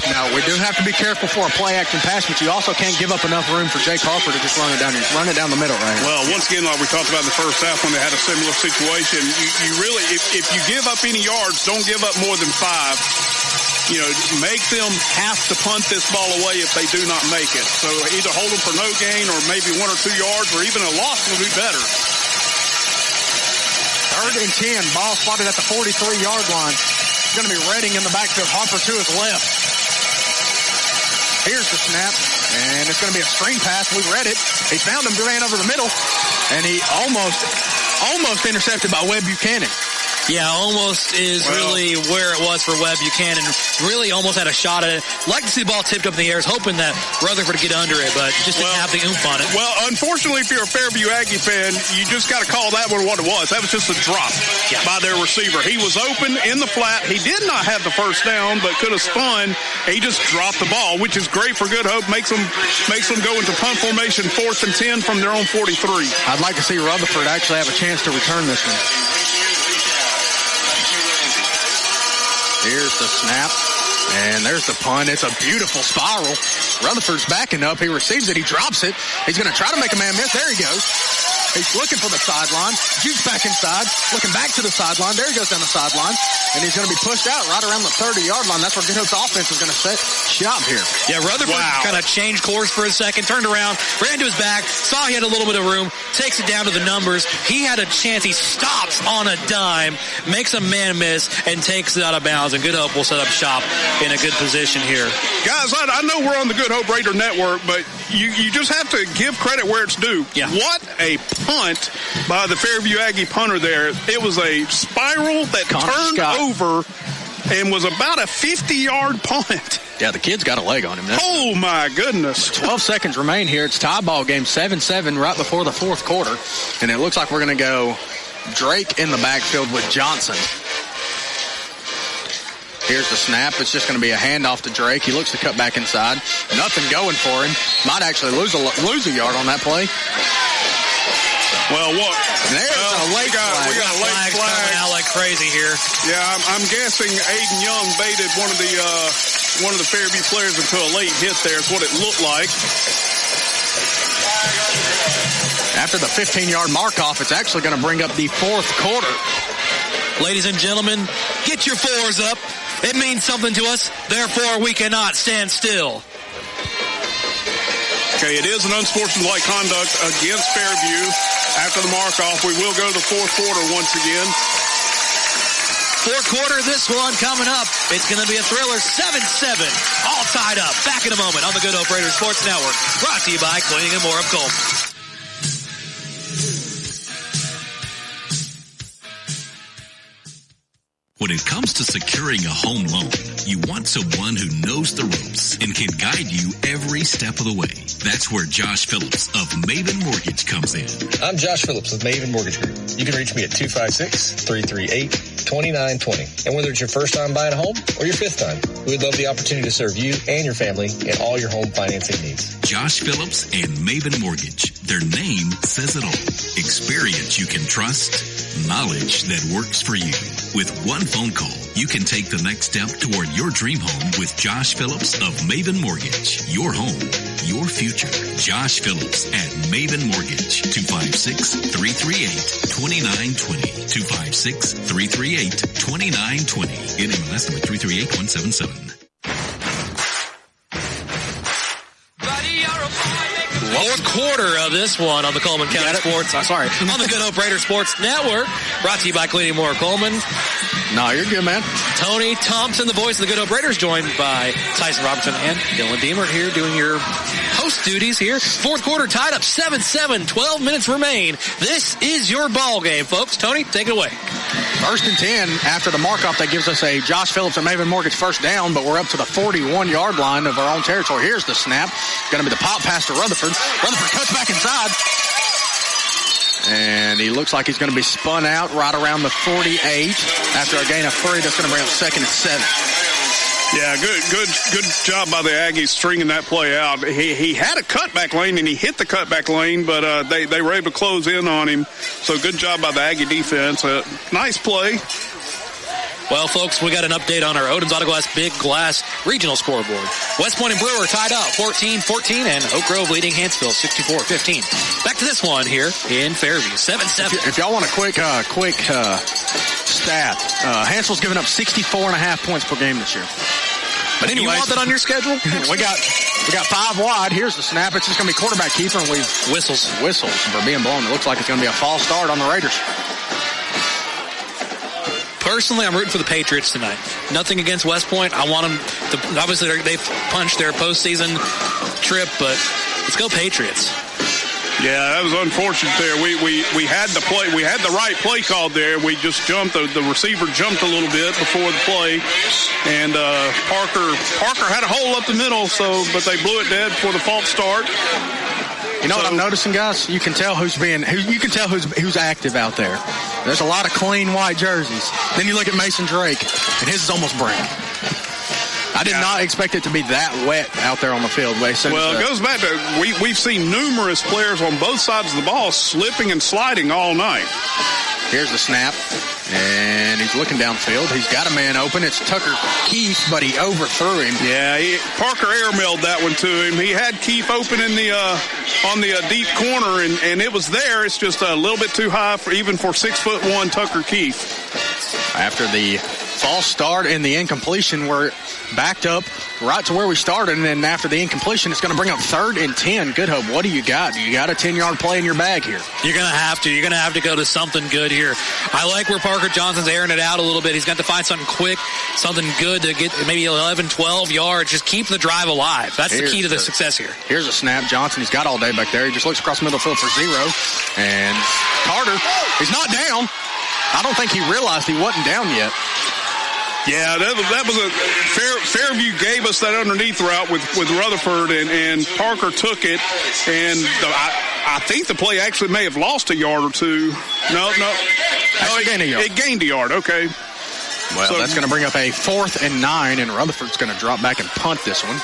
Now, we do have to be careful for a play-action pass, but you also can't give up enough room for Jake Harper to just run it down the middle right here. Well, once again, like we talked about in the first half when they had a similar situation, you really, if you give up any yards, don't give up more than 5. Make them have to punt this ball away if they do not make it. So either hold them for no gain or maybe 1 or 2 yards, or even a loss would be better. Third and 10. Ball spotted at the 43-yard line. It's going to be Redding in the backfield. Harper to his left. Here's the snap, and it's going to be a screen pass. We read it. He found him, ran over the middle, and he almost intercepted by Webb Buchanan. Yeah, almost is really where it was for Webb Buchanan. Really almost had a shot at it. Like to see the ball tipped up in the air. Hoping that Rutherford would get under it, but just didn't have the oomph on it. Well, unfortunately, if you're a Fairview Aggie fan, you just got to call that one what it was. That was just a drop by their receiver. He was open in the flat. He did not have the first down, but could have spun. He just dropped the ball, which is great for Good Hope. Makes them go into punt formation, 4th and 10 from their own 43. I'd like to see Rutherford actually have a chance to return this one. Here's the snap, and there's the punt. It's a beautiful spiral. Rutherford's backing up. He receives it. He drops it. He's going to try to make a man miss. There he goes. He's looking for the sideline. Jukes back inside, looking back to the sideline. There he goes down the sideline, and he's going to be pushed out right around the 30-yard line. That's where Good Hope's offense is going to set shop here. Yeah, Rutherford kind of changed course for a second, turned around, ran to his back, saw he had a little bit of room, takes it down to the numbers. He had a chance. He stops on a dime, makes a man miss, and takes it out of bounds. And Good Hope will set up shop in a good position here. Guys, I know we're on the Good Hope Raider Network, but you just have to give credit where it's due. Yeah. What a punt by the Fairview Aggie punter there. It was a spiral that turned over and was about a 50-yard punt. Yeah, the kid's got a leg on him now. Oh, my goodness. 12 seconds remain here. It's tie ball game, 7-7 right before the fourth quarter. And it looks like we're going to go Drake in the backfield with Johnson. Here's the snap. It's just going to be a handoff to Drake. He looks to cut back inside. Nothing going for him. Might actually lose a yard on that play. Well, what? There's a late flag. We got a late flag. Coming out like crazy here. Yeah, I'm guessing Aiden Young baited one of the Fairview players into a late hit there. Is what it looked like. After the 15-yard mark-off, it's actually going to bring up the fourth quarter. Ladies and gentlemen, get your fours up. It means something to us. Therefore, we cannot stand still. Okay, it is an unsportsmanlike conduct against Fairview. After the mark-off, we will go to the fourth quarter once again. Fourth quarter, this one coming up. It's going to be a thriller, 7-7, all tied up. Back in a moment on the Good Hope Raiders Sports Network. Brought to you by Cleaning and More of Coleman. When it comes to securing a home loan, you want someone who knows the ropes and can guide you every step of the way. That's where Josh Phillips of Maven Mortgage comes in. I'm Josh Phillips with Maven Mortgage Group. You can reach me at 256-338-2920. And whether it's your first time buying a home or your fifth time, we'd love the opportunity to serve you and your family in all your home financing needs. Josh Phillips and Maven Mortgage. Their name says it all. Experience you can trust, knowledge that works for you. With one phone call, you can take the next step toward your dream home with Josh Phillips of Maven Mortgage. Your home, your future. Josh Phillips at Maven Mortgage. 256-338-2920. 256-338-2920. NMLS number 338177. Fourth quarter of this one on the Cullman County Sports. On the Good Hope Raider Sports Network. Brought to you by Cleaning More Cullman. No, you're good, man. Tony Thompson, the voice of the Good Hope Raiders, joined by Tyson Robertson and Dylan Deemer here doing your host duties here. Fourth quarter tied up 7-7, 12 minutes remain. This is your ball game, folks. Tony, take it away. First and 10 after the mark-off. That gives us a Josh Phillips and Maven Mortgage first down, but we're up to the 41-yard line of our own territory. Here's the snap. Going to be the pop pass to Rutherford. Rutherford cuts back inside. And he looks like he's going to be spun out right around the 48 after a gain of 3. That's going to bring up second and 7. Yeah, good job by the Aggies stringing that play out. He had a cutback lane and he hit the cutback lane, but they were able to close in on him. So good job by the Aggie defense. Nice play. Well, folks, we got an update on our Odin's Auto Glass Big Glass regional scoreboard. West Point and Brewer tied up 14-14, and Oak Grove leading Hansville 64-15. Back to this one here in Fairview, 7-7. If y'all want a quick stat, Hansville's given up 64.5 points per game this year. But anyway, you want that on your schedule? we got 5 wide. Here's the snap. It's just going to be quarterback keeper, and we've whistles for being blown. It looks like it's going to be a false start on the Raiders. Personally, I'm rooting for the Patriots tonight. Nothing against West Point. I want them to, obviously they've punched their postseason trip, but let's go Patriots. Yeah, that was unfortunate there. We had the play. We had the right play called there. We just jumped. The receiver jumped a little bit before the play, and Parker had a hole up the middle. But they blew it dead before the false start. You know what I'm noticing, guys? You can tell who's active out there. There's a lot of clean white jerseys. Then you look at Mason Drake, and his is almost brink. I did not expect it to be that wet out there on the field. Well, it goes back to we've seen numerous players on both sides of the ball slipping and sliding all night. Here's the snap, and he's looking downfield. He's got a man open. It's Tucker Keith, but he overthrew him. Yeah, Parker airmailed that one to him. He had Keith open in the on the deep corner, and it was there. It's just a little bit too high for 6'1" Tucker Keith. After the false start and the incompletion, we're backed up right to where we started, and then after the incompletion, it's going to bring up 3rd and 10. Good Hope, what do you got? You got a 10-yard play in your bag here. You're going to have to. You're going to have to go to something good here. I like where Parker Johnson's airing it out a little bit. He's got to find something quick, something good to get maybe 11, 12 yards. Just keep the drive alive. That's the key to the success here. Here's a snap. Johnson, he's got all day back there. He just looks across the middle field for 0. And Carter, he's not down. I don't think he realized he wasn't down yet. Yeah, that was a Fairview gave us that underneath route with Rutherford, and Parker took it, and I think the play actually may have lost a yard or two. No, it gained a yard. It gained a yard. Okay. Well, that's going to bring up a 4th and 9, and Rutherford's going to drop back and punt this one.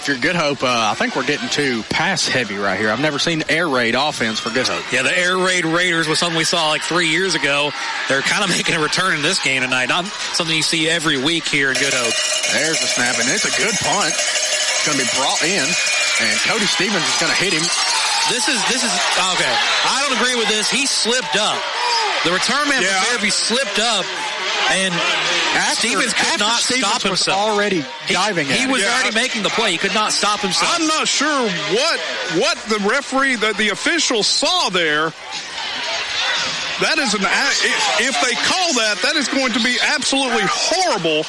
If you're Good Hope, I think we're getting too pass heavy right here. I've never seen air raid offense for Good Hope. Yeah, the air raid Raiders was something we saw like 3 years ago. They're kind of making a return in this game tonight. Not something you see every week here in Good Hope. There's the snap, and it's a good punt. It's going to be brought in, and Cody Stevens is going to hit him. This is okay. I don't agree with this. He slipped up. The return man from Fairview slipped up, and Stevens could not stop himself. Already diving. He was already making the play. He could not stop himself. I'm not sure what the referee, the officials saw there. That is if they call that is going to be absolutely horrible.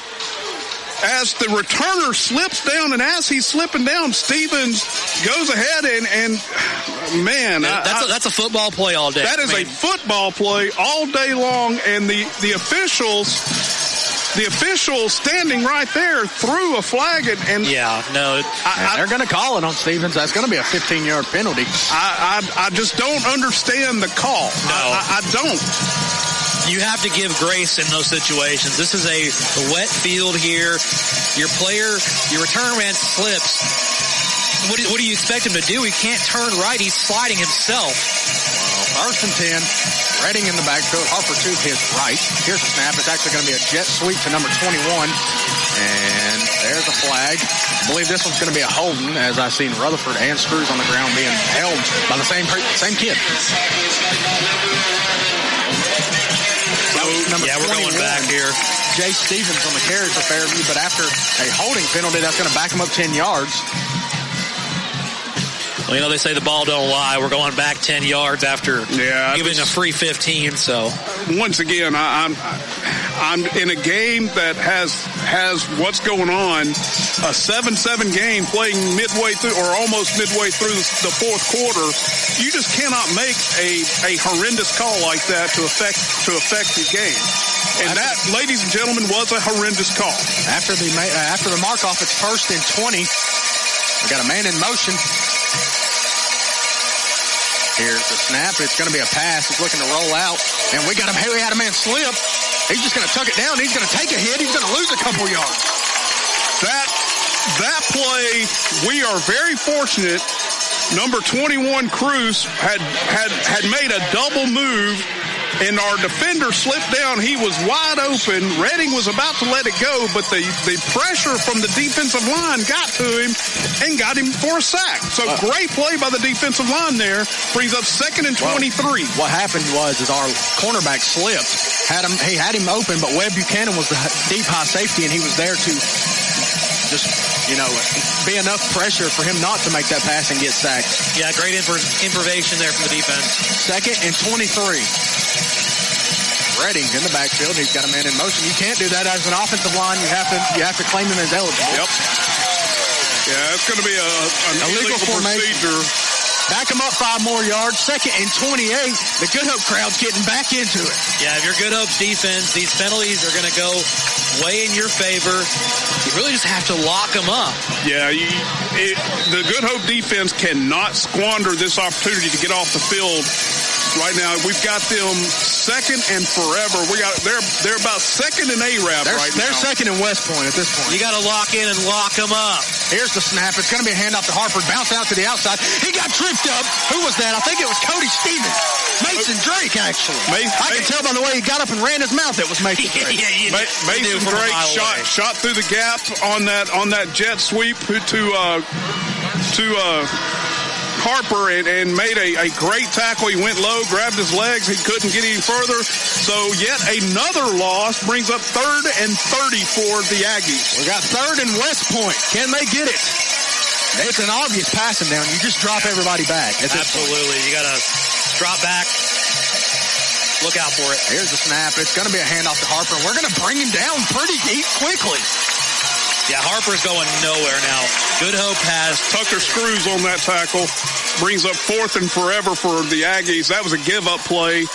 As the returner slips down, and as he's slipping down, Stevens goes ahead and man, that's a football play all day. That is a football play all day long, and the officials standing right there threw a flag, and they're going to call it on Stevens. That's going to be a 15-yard penalty. I just don't understand the call. No, I don't. You have to give grace in those situations. This is a wet field here. Your return man slips. What do you expect him to do? He can't turn right. He's sliding himself. Well, 1st and 10. Redding in the backfield. Harper to his right. Here's a snap. It's actually going to be a jet sweep to number 21. And there's a flag. I believe this one's going to be a holding, as I've seen Rutherford and Screws on the ground being held by the same kid. We're going back here. Jay Stevens on the carry for Fairview, but after a holding penalty, that's going to back him up 10 yards. Well, they say the ball don't lie. We're going back 10 yards after giving a free 15. So once again, I'm in a game that has what's going on. A 7-7 game playing midway through or almost midway through the 4th quarter. You just cannot make a horrendous call like that to affect the game. And that, ladies and gentlemen, was a horrendous call. After the mark off, it's 1st and 20. We got a man in motion. Here's the snap. It's going to be a pass. He's looking to roll out. And we had a man slip. He's just going to tuck it down. He's going to take a hit. He's going to lose a couple yards. That play, we are very fortunate. Number 21, Cruz, had made a double move, and our defender slipped down. He was wide open. Redding was about to let it go, but the pressure from the defensive line got to him and got him for a sack. So great play by the defensive line there. Brings up 2nd and 23. What happened was our cornerback slipped. He had him open, but Webb Buchanan was the deep high safety, and he was there to just, be enough pressure for him not to make that pass and get sacked. Yeah, great improvisation there from the defense. 2nd and 23. Redding's in the backfield. He's got a man in motion. You can't do that as an offensive line. You have to claim him as eligible. Yep. Yeah, it's going to be an illegal procedure. Back him up 5 more yards. 2nd and 28. The Good Hope crowd's getting back into it. Yeah, if you're Good Hope's defense, these penalties are going to go way in your favor. You really just have to lock them up. Yeah, the Good Hope defense cannot squander this opportunity to get off the field. Right now, we've got them 2nd and forever. They're about 2nd and A-Rab right now. They're 2nd and West Point at this point. You got to lock in and lock them up. Here's the snap. It's going to be a handoff to Harper. Bounce out to the outside. He got tripped up. Who was that? I think it was Cody Stevens. Mason Drake, actually. I can tell by the way he got up and ran his mouth it was Mason Drake. Mason Drake shot through the gap on that jet sweep to Harper and made a great tackle. He went low, grabbed his legs. He couldn't get any further. So yet another loss brings up 3rd and 30 for the Aggies. We got 3rd and West Point. Can they get it? It's an obvious passing down. You just drop everybody back. Absolutely. You got to drop back. Look out for it. Here's the snap. It's going to be a handoff to Harper. We're going to bring him down pretty deep quickly. Yeah, Harper's going nowhere now. Good Hope has Tucker Screws on that tackle. Brings up 4th and forever for the Aggies. That was a give-up play.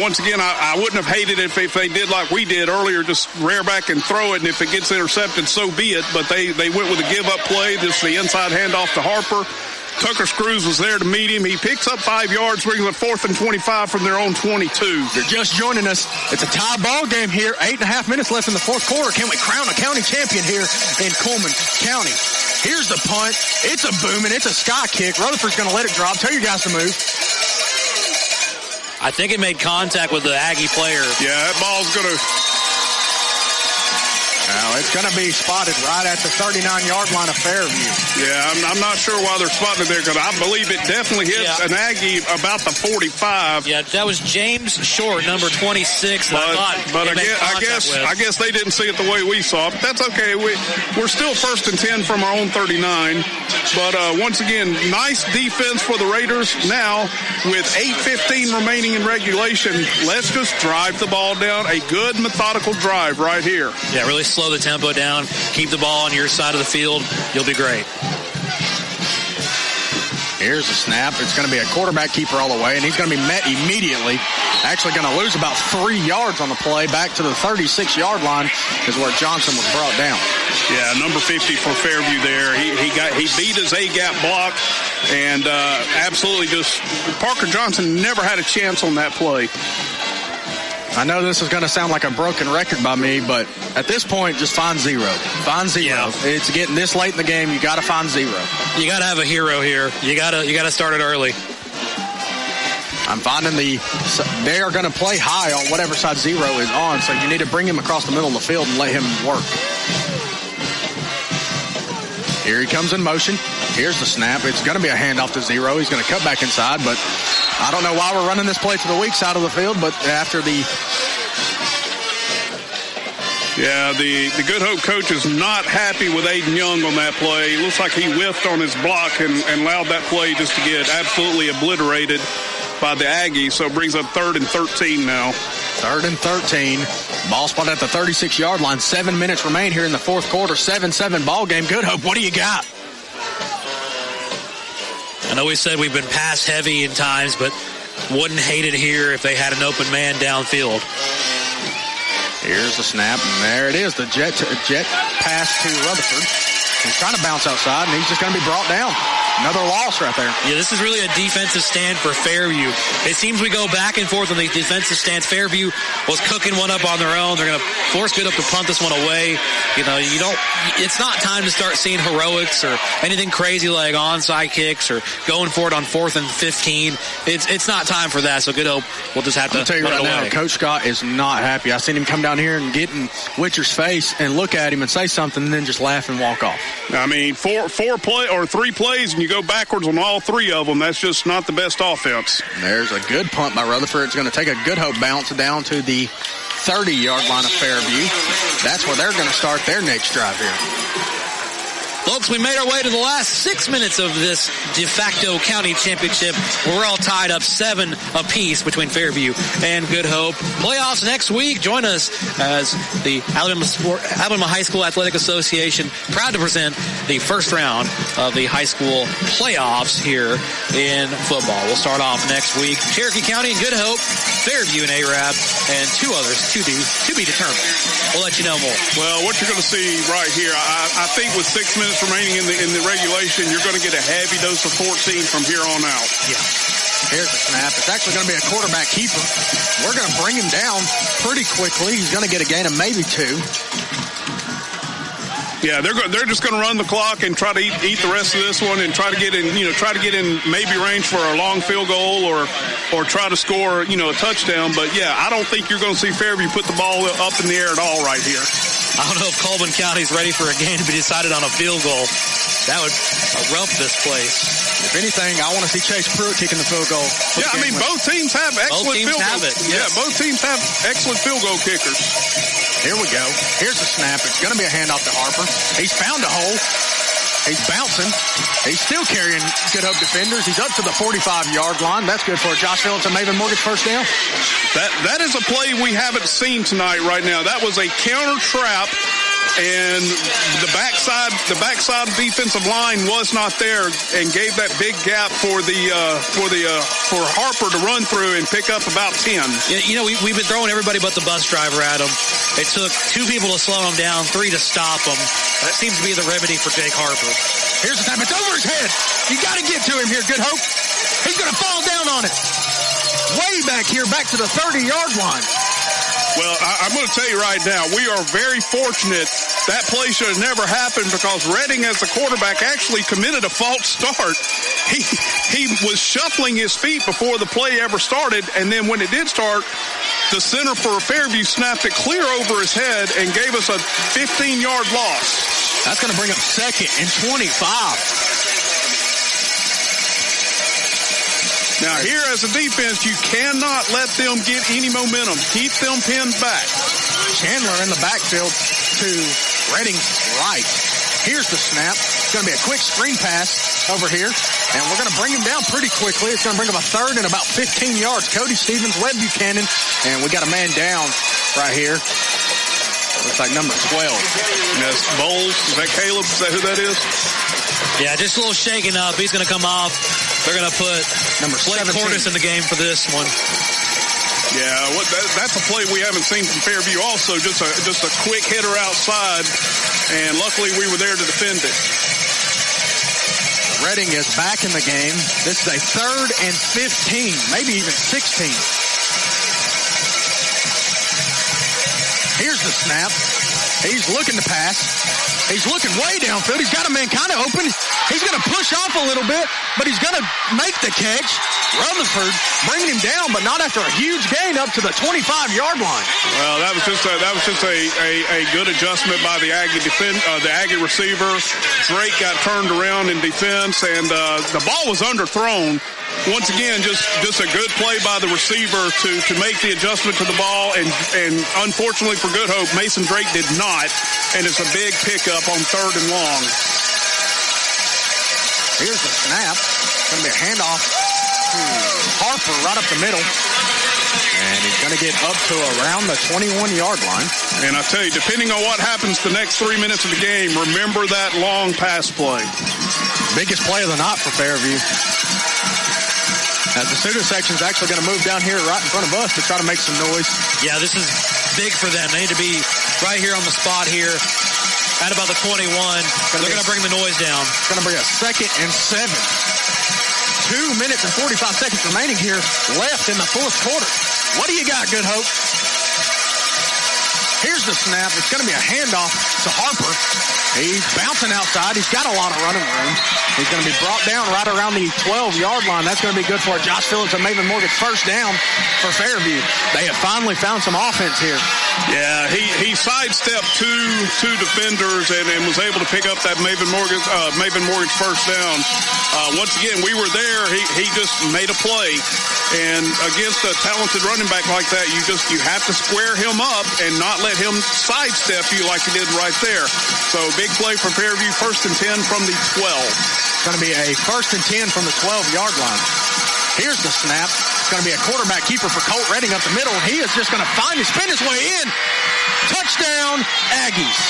Once again, I wouldn't have hated it if they did like we did earlier, just rear back and throw it, and if it gets intercepted, so be it. But they went with a give-up play. This is the inside handoff to Harper. Tucker Screws was there to meet him. He picks up 5 yards, brings up 4th and 25 from their own 22. You're just joining us. It's a tie ball game here. 8.5 minutes left in the 4th quarter. Can we crown a county champion here in Cullman County? Here's the punt. It's a booming. It's a sky kick. Rutherford's going to let it drop. Tell your guys to move. I think it made contact with the Aggie player. Yeah, that ball's going to... Now, it's going to be spotted right at the 39-yard line of Fairview. Yeah, I'm not sure why they're spotting it there, because I believe it definitely hits an Aggie about the 45. Yeah, that was James Short, number 26. But I guess they didn't see it the way we saw it. But that's okay. We're still 1st and 10 from our own 39. But once again, nice defense for the Raiders. Now, with 8:15 remaining in regulation, let's just drive the ball down. A good methodical drive right here. Yeah, really slow the tempo down. Keep the ball on your side of the field. You'll be great. Here's the snap. It's going to be a quarterback keeper all the way, and he's going to be met immediately. Actually going to lose about 3 yards on the play. Back to the 36-yard line is where Johnson was brought down. Yeah, number 50 for Fairview there. He beat his A-gap block, and absolutely just Parker Johnson never had a chance on that play. I know this is going to sound like a broken record by me, but at this point, just find zero. Find zero. Yeah. It's getting this late in the game. You got to find zero. You got to have a hero here. You got to start it early. I'm finding they are going to play high on whatever side zero is on, so you need to bring him across the middle of the field and let him work. Here he comes in motion. Here's the snap. It's going to be a handoff to zero. He's going to cut back inside, but I don't know why we're running this play to the weak side of the field, but after the... Yeah, the Good Hope coach is not happy with Aiden Young on that play. It looks like he whiffed on his block and allowed that play just to get absolutely obliterated by the Aggies, so it brings up 3rd and 13 now. 3rd and 13. Ball spot at the 36-yard line. 7 minutes remain here in the 4th quarter. 7-7 ball game. Good Hope, what do you got? I know we said we've been pass heavy in times, but wouldn't hate it here if they had an open man downfield. Here's the snap, and there it is. The jet pass to Rutherford. He's trying to bounce outside, and he's just going to be brought down. Another loss right there. Yeah, this is really a defensive stand for Fairview. It seems we go back and forth on these defensive stands. Fairview was cooking one up on their own. They're going to force Good Hope to punt this one away. You know, it's not time to start seeing heroics or anything crazy like onside kicks or going for it on 4th and 15. It's not time for that, so Good Hope will just have to tell you right now, Coach Scott is not happy. I seen him come down here and get in Witcher's face and look at him and say something and then just laugh and walk off. I mean, 3 plays and you go backwards on all 3 of them. That's just not the best offense. There's a good punt by Rutherford. It's going to take a Good Hope bounce down to the 30-yard line of Fairview. That's where they're going to start their next drive here. Folks, we made our way to the last 6 minutes of this de facto county championship. We're all tied up 7 apiece between Fairview and Good Hope. Playoffs next week. Join us as the Alabama High School Athletic Association proud to present the first round of the high school playoffs here in football. We'll start off next week. Cherokee County and Good Hope, Fairview and Arab, and 2 others to be determined. We'll let you know more. Well, what you're going to see right here, I think with 6 minutes remaining in the regulation, you're going to get a heavy dose of 14 from here on out. Yeah. Here's the snap. It's actually going to be a quarterback keeper. We're going to bring him down pretty quickly. He's going to get a gain of maybe 2. Yeah, they're just going to run the clock and try to eat the rest of this one and try to get in maybe range for a long field goal or try to score, a touchdown. But yeah, I don't think you're going to see Fairview put the ball up in the air at all right here. I don't know if Cullman County's ready for a game to be decided on a field goal. That would erupt this place. If anything, I want to see Chase Pruitt kicking the field goal. Yeah, I mean, both teams have excellent field goals. Yes. Yeah, both teams have excellent field goal kickers. Here we go. Here's the snap. It's going to be a handoff to Harper. He's found a hole. He's bouncing. He's still carrying Good Hope defenders. He's up to the 45-yard line. That's good for Josh Phillips and Maven Mortgage first down. That is a play we haven't seen tonight right now. That was a counter trap. And the backside defensive line was not there and gave that big gap for Harper to run through and pick up about 10. Yeah, we've been throwing everybody but the bus driver at him. It took 2 people to slow him down, 3 to stop him. That seems to be the remedy for Jake Harper. Here's the time. It's over his head. You got to get to him here, Good Hope. He's going to fall down on it. Way back here, back to the 30-yard line. Well, I'm going to tell you right now, we are very fortunate. That play should have never happened because Redding, as the quarterback, actually committed a false start. He was shuffling his feet before the play ever started, and then when it did start, the center for Fairview snapped it clear over his head and gave us a 15-yard loss. That's going to bring up 2nd and 25. Now, here as a defense, you cannot let them get any momentum. Keep them pinned back. Chandler in the backfield to Redding's right. Here's the snap. It's going to be a quick screen pass over here, and we're going to bring him down pretty quickly. It's going to bring up a 3rd and about 15 yards. Cody Stevens, Webb Buchanan, and we got a man down right here. Looks like number 12. And that's Bowles. Is that Caleb? Is that who that is? Yeah, just a little shaking up. He's going to come off. They're going to put number Blake Cordes in the game for this one. Yeah, that's a play we haven't seen from Fairview also. Just a quick hitter outside, and luckily we were there to defend it. Redding is back in the game. This is a 3rd and 15, maybe even 16. Here's the snap. He's looking to pass. He's looking way downfield. He's got a man kind of open. He's going to push off a little bit, but he's going to make the catch. Rutherford bringing him down, but not after a huge gain up to the 25-yard line. Well, that was just a good adjustment by the Aggie receiver. Drake got turned around in defense, and the ball was underthrown. Once again, just a good play by the receiver to make the adjustment to the ball, and unfortunately for Good Hope, Mason Drake did not, and it's a big pickup on 3rd and long. Here's the snap. It's going to be a handoff to Harper right up the middle, and he's going to get up to around the 21-yard line. And I tell you, depending on what happens the next 3 minutes of the game, remember that long pass play. Biggest play of the night for Fairview. As the student section's actually going to move down here right in front of us to try to make some noise. Yeah, this is big for them. They need to be right here on the spot here at about the 21. They're going to bring the noise down. It's going to bring a 2nd and 7. 2 minutes and 45 seconds remaining here left in the 4th quarter. What do you got, Good Hope? Here's the snap. It's going to be a handoff to Harper. He's bouncing outside. He's got a lot of running room. He's going to be brought down right around the 12-yard line. That's going to be good for Josh Phillips and Maven Mortgage first down for Fairview. They have finally found some offense here. Yeah, he sidestepped two defenders and was able to pick up that Maven Morgan's first down. Once again, we were there. He just made a play. And against a talented running back like that, you have to square him up and not let him sidestep you like he did right there. So big play for Fairview, 1st and 10 from the 12. It's going to be a 1st and 10 from the 12-yard line. Here's the snap. It's going to be a quarterback keeper for Colt Redding up the middle. He is just going to spin his way in. Touchdown, Aggies.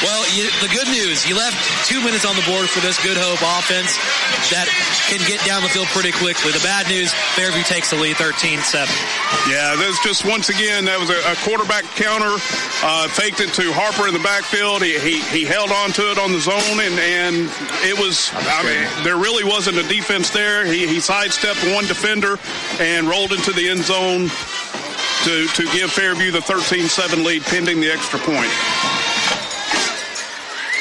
Well, the good news, you left 2 minutes on the board for this Good Hope offense that can get down the field pretty quickly. The bad news, Fairview takes the lead 13-7. Yeah, that's just once again, that was a quarterback counter. Faked it to Harper in the backfield. He held on to it on the zone, and it was, there really wasn't a defense there. He sidestepped one defender and rolled into the end zone to give Fairview the 13-7 lead pending the extra point.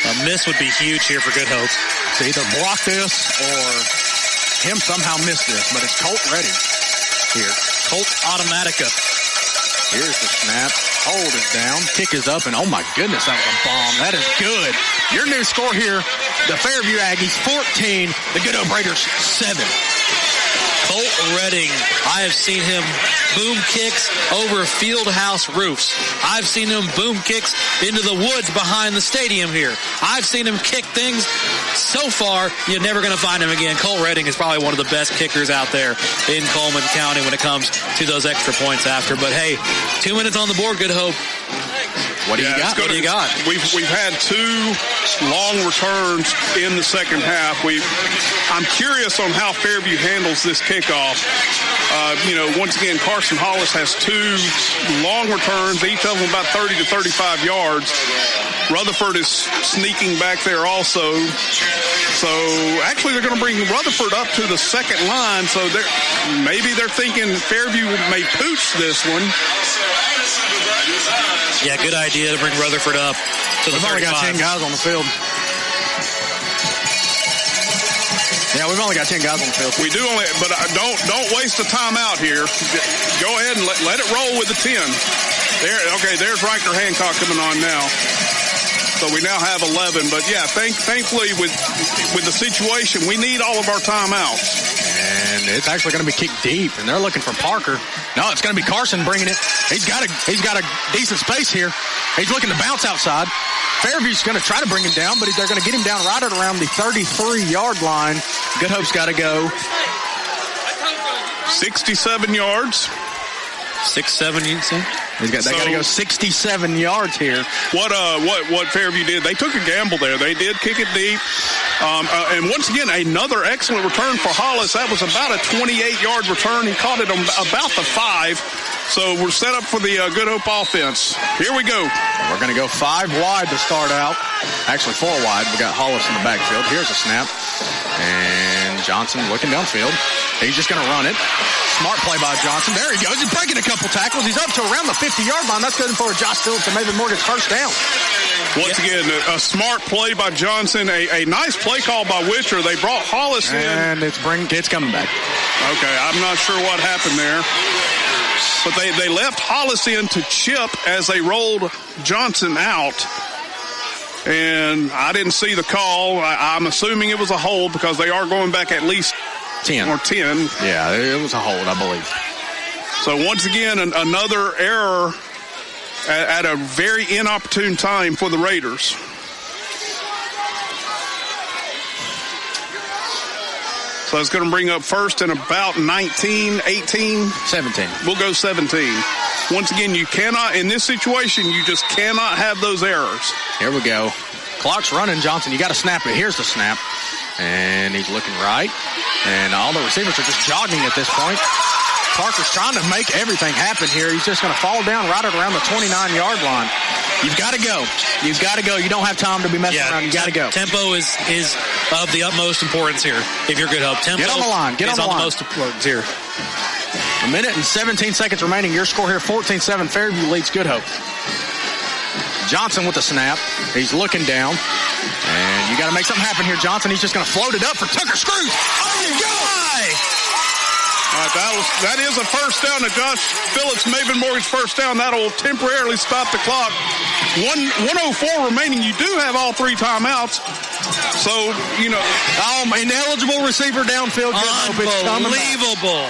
A miss would be huge here for Good Hope. To either block this or him somehow miss this, but it's Colt Redding here. Colt Automatica. Here's the snap. Hold is down. Kick is up, and oh my goodness, that was a bomb. That is good. Your new score here, the Fairview Aggies 14, the Good Hope Raiders 7. Colt Redding, I have seen him boom kicks over field house roofs. I've seen him boom kicks into the woods behind the stadium here. I've seen him kick things so far, you're never going to find him again. Colt Redding is probably one of the best kickers out there in Cullman County when it comes to those extra points after. But hey, 2 minutes on the board, Good Hope. What do you got? What do you got? We've had 2 long returns in the second half. I'm curious on how Fairview handles this kickoff. Once again, Carson Hollis has 2 long returns, each of them about 30 to 35 yards. Rutherford is sneaking back there also. So actually they're going to bring Rutherford up to the second line. So maybe they're thinking Fairview may pooch this one. Yeah, good idea to bring Rutherford up to the 35. We've only got 10 guys on the field. Yeah, we've only got 10 guys on the field. We do only, but don't waste the timeout here. Go ahead and let it roll with the 10. There's Riker Hancock coming on now. So we now have 11. But yeah, thankfully with the situation, we need all of our timeouts. And it's actually going to be kicked deep, and they're looking for Parker. No, it's going to be Carson bringing it. He's got a decent space here. He's looking to bounce outside. Fairview's going to try to bring him down, but they're going to get him down right at around the 33-yard line. Good Hope's got to go 67 yards. 6-7, you say? They got to go 67 yards here. What Fairview did, they took a gamble there. They did kick it deep. And once again, another excellent return for Hollis. That was about a 28-yard return. He caught it on about the 5. So we're set up for the Good Hope offense. Here we go. We're going to go 5 wide to start out. Actually, 4 wide. We got Hollis in the backfield. Here's a snap. And Johnson looking downfield. He's just going to run it. Smart play by Johnson. There he goes. He's breaking a couple tackles. He's up to around the 50-yard line. That's good for Josh Phillips and Maven Morgan's first down. Once again, a smart play by Johnson. A nice play call by Witcher. They brought Hollis in. And it's coming back. Okay, I'm not sure what happened there. But they left Hollis in to chip as they rolled Johnson out. And I didn't see the call. I'm assuming it was a hold because they are going back at least 10. Yeah, it was a hold, I believe. So once again, another error at a very inopportune time for the Raiders. So it's going to bring up first and about 19, 18. 17. We'll go 17. Once again, you cannot, in this situation, you just cannot have those errors. Here we go. Clock's running, Johnson. You got to snap it. Here's the snap. And he's looking right. And all the receivers are just jogging at this point. Parker's trying to make everything happen here. He's just going to fall down right at around the 29-yard line. You've got to go. You've got to go. You don't have time to be messing around. You got to go. Tempo is of the utmost importance here. If you're Good Hope, tempo get on the line. Get on the line. The most importance here. A minute and 17 seconds remaining. Your score here, 14-7. Fairview leads Good Hope. Johnson with the snap. He's looking down. And you got to make something happen here, Johnson. He's just going to float it up for Tucker Screws. Oh, my God! But that is a first down. And Josh Phillips, Maven Morgan's first down. That'll temporarily stop the clock. 1:04 remaining. You do have all 3 timeouts. So, ineligible receiver downfield. Unbelievable.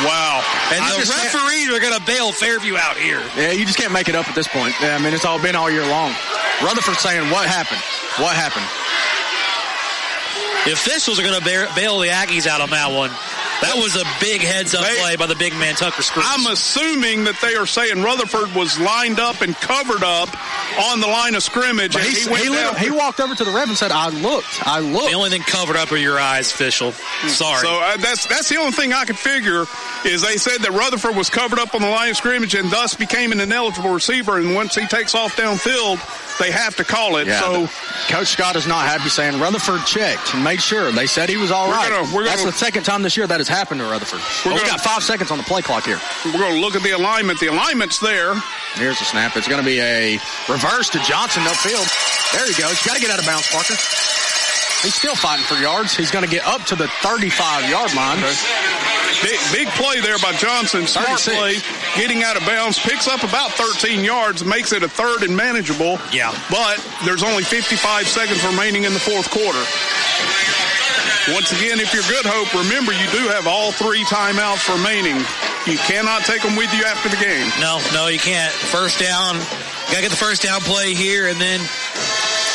Wow. And the referees are going to bail Fairview out here. Yeah, you just can't make it up at this point. Yeah, I mean, it's all been all year long. Rutherford saying, what happened? What happened? The officials are going to bail the Aggies out on that one. That was a big heads-up play by the big man, Tucker Scruggs. I'm assuming that they are saying Rutherford was lined up and covered up on the line of scrimmage. And he walked over to the ref and said, I looked. The only thing covered up are your eyes, official. Sorry. So that's the only thing I could figure is they said that Rutherford was covered up on the line of scrimmage and thus became an ineligible receiver. And once he takes off downfield, they have to call it. Yeah, so Coach Scott is not happy saying Rutherford checked and made sure. They said he was all right. That's the second time this year that has happened to Rutherford. We got 5 seconds on the play clock here. We're going to look at the alignment. The alignment's there. Here's the snap. It's going to be a reverse to Johnson upfield. There he goes. You got to get out of bounds, Parker. He's still fighting for yards. He's going to get up to the 35-yard line. Big play there by Johnson. Smart play, getting out of bounds. Picks up about 13 yards, makes it a third and manageable. Yeah. But there's only 55 seconds remaining in the fourth quarter. Once again, if you're Good Hope, remember you do have all 3 timeouts remaining. You cannot take them with you after the game. No, you can't. First down. You got to get the first down play here, and then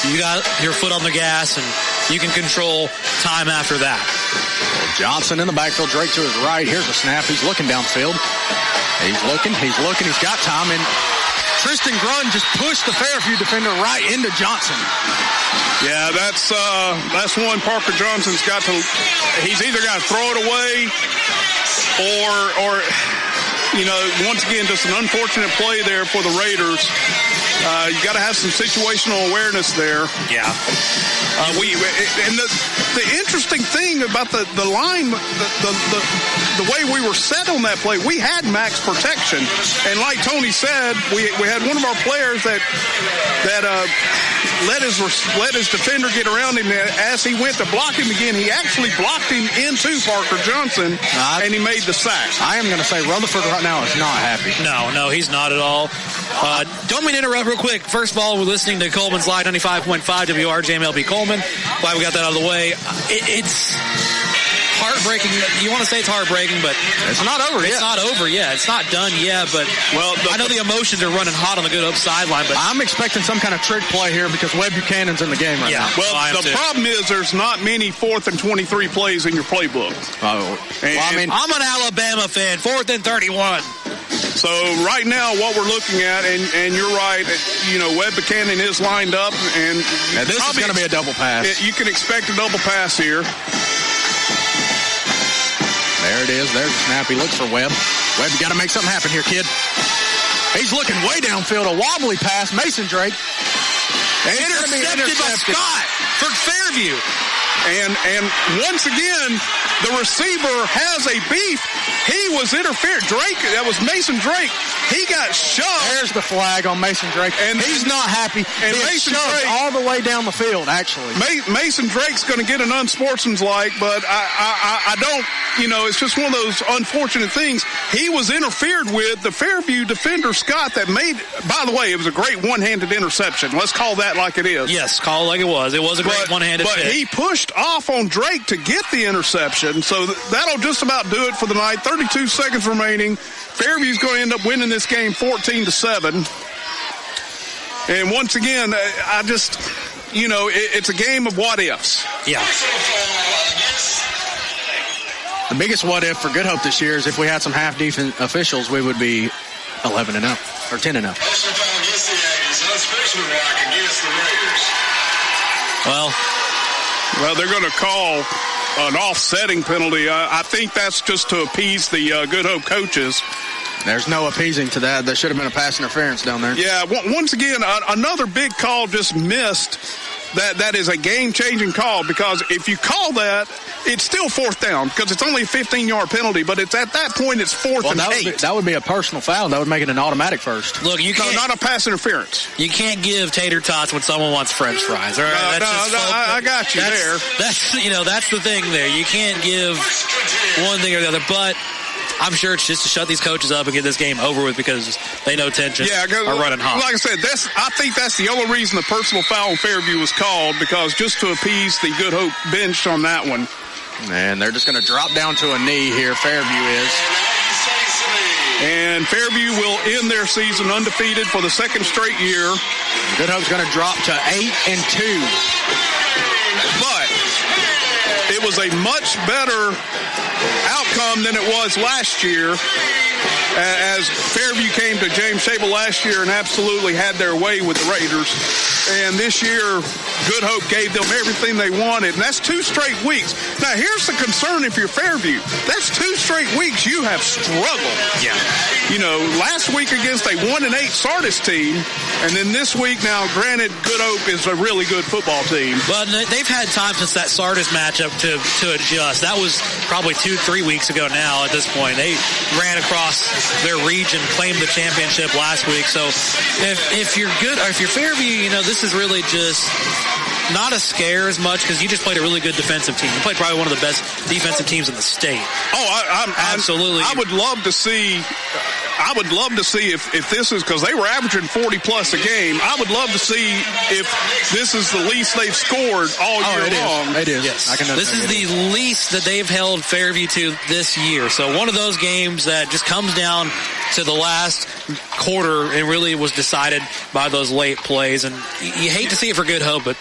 you got your foot on the gas, and you can control time after that. Well, Johnson in the backfield, Drake to his right. Here's a snap. He's looking downfield. He's looking. He's got time, and Tristan Grun just pushed the Fairview defender right into Johnson. Yeah, that's one Parker Johnson's got to. He's either got to throw it away, or once again, just an unfortunate play there for the Raiders. You got to have some situational awareness there. Yeah. And the interesting thing about the line, the way we were set on that play, we had max protection, and like Tony said, we had one of our players that let his defender get around him. As he went to block him again, he actually blocked him into Parker Johnson, and he made the sack. I am going to say Rutherford right now is not happy. No, he's not at all. Don't mean to interrupt real quick. First of all, we're listening to Coleman's Live 95.5 WRJMLP Coleman. Glad we got that out of the way. It's heartbreaking. You want to say it's heartbreaking, but it's not over yet. It's not over yet. It's not done yet, but I know the emotions are running hot on the Good Hope sideline, but I'm expecting some kind of trick play here because Webb Buchanan's in the game right now. Well, the problem is there's not many 4th and 23 plays in your playbook. I'm an Alabama fan. 4th and 31. So right now, what we're looking at, and you're right, Webb Buchanan is lined up, and this is going to be a double pass. You can expect a double pass here. There it is. There's the snap. He looks for Webb. Webb, you got to make something happen here, kid. He's looking way downfield. A wobbly pass. Mason Drake. Intercepted by Scott for Fairview. And once again, the receiver has a beef. He was interfered. That was Mason Drake. He got shoved. There's the flag on Mason Drake. And he's not happy. And Mason Drake all the way down the field, actually. Mason Drake's going to get an unsportsmanlike, but I don't, it's just one of those unfortunate things. He was interfered with. The Fairview defender, Scott, that made, by the way, it was a great one-handed interception. Let's call that like it is. Yes, call it like it was. It was a great one-handed But pick. he pushed off on Drake to get the interception, so that'll just about do it for the night. 32 seconds remaining. Fairview's going to end up winning this game 14-7. And once again, I just, it's a game of what ifs. Yeah. The biggest what if for Good Hope this year is if we had some half decent officials, we would be 11-0 or 10-0. Well, they're going to call an offsetting penalty. I think that's just to appease the Good Hope coaches. There's no appeasing to that. There should have been a pass interference down there. Yeah, once again, another big call just missed. That is a game-changing call because if you call that, it's still 4th down because it's only a 15-yard penalty, but it's at that point it's 4th and 8. That would be a personal foul. That would make it an automatic first. Look, not a pass interference. You can't give tater tots when someone wants French fries. All right? I got you there. That's the thing there. You can't give one thing or the other. But I'm sure it's just to shut these coaches up and get this game over with because they know tensions are running hot. Like I said, I think that's the only reason the personal foul on Fairview was called, because just to appease the Good Hope bench on that one. And they're just going to drop down to a knee here, Fairview is. And Fairview will end their season undefeated for the second straight year. Good Hope's going to drop to 8-2. But it was a much better outcome than it was last year, as Fairview came to James Shable last year and absolutely had their way with the Raiders. And this year, Good Hope gave them everything they wanted, and that's 2 straight weeks. Now, here's the concern if you're Fairview. That's 2 straight weeks you have struggled. Yeah. You know, last week against a 1-8 Sardis team, and then this week now, granted, Good Hope is a really good football team. But they've had time since that Sardis matchup to adjust. That was probably 2-3 weeks ago now at this point. They ran across their region, claimed the championship last week. So if you're good, or if you're Fairview, you know, this is really just not a scare as much because you just played a really good defensive team. You played probably one of the best defensive teams in the state. Oh, absolutely. I would love to see. I would love to see if this is, because they were averaging 40-plus a game, I would love to see if this is the least they've scored all year long. It is. Yes. This is the least that they've held Fairview to this year. So one of those games that just comes down to the last quarter and really was decided by those late plays. And you hate to see it for Good Hope, but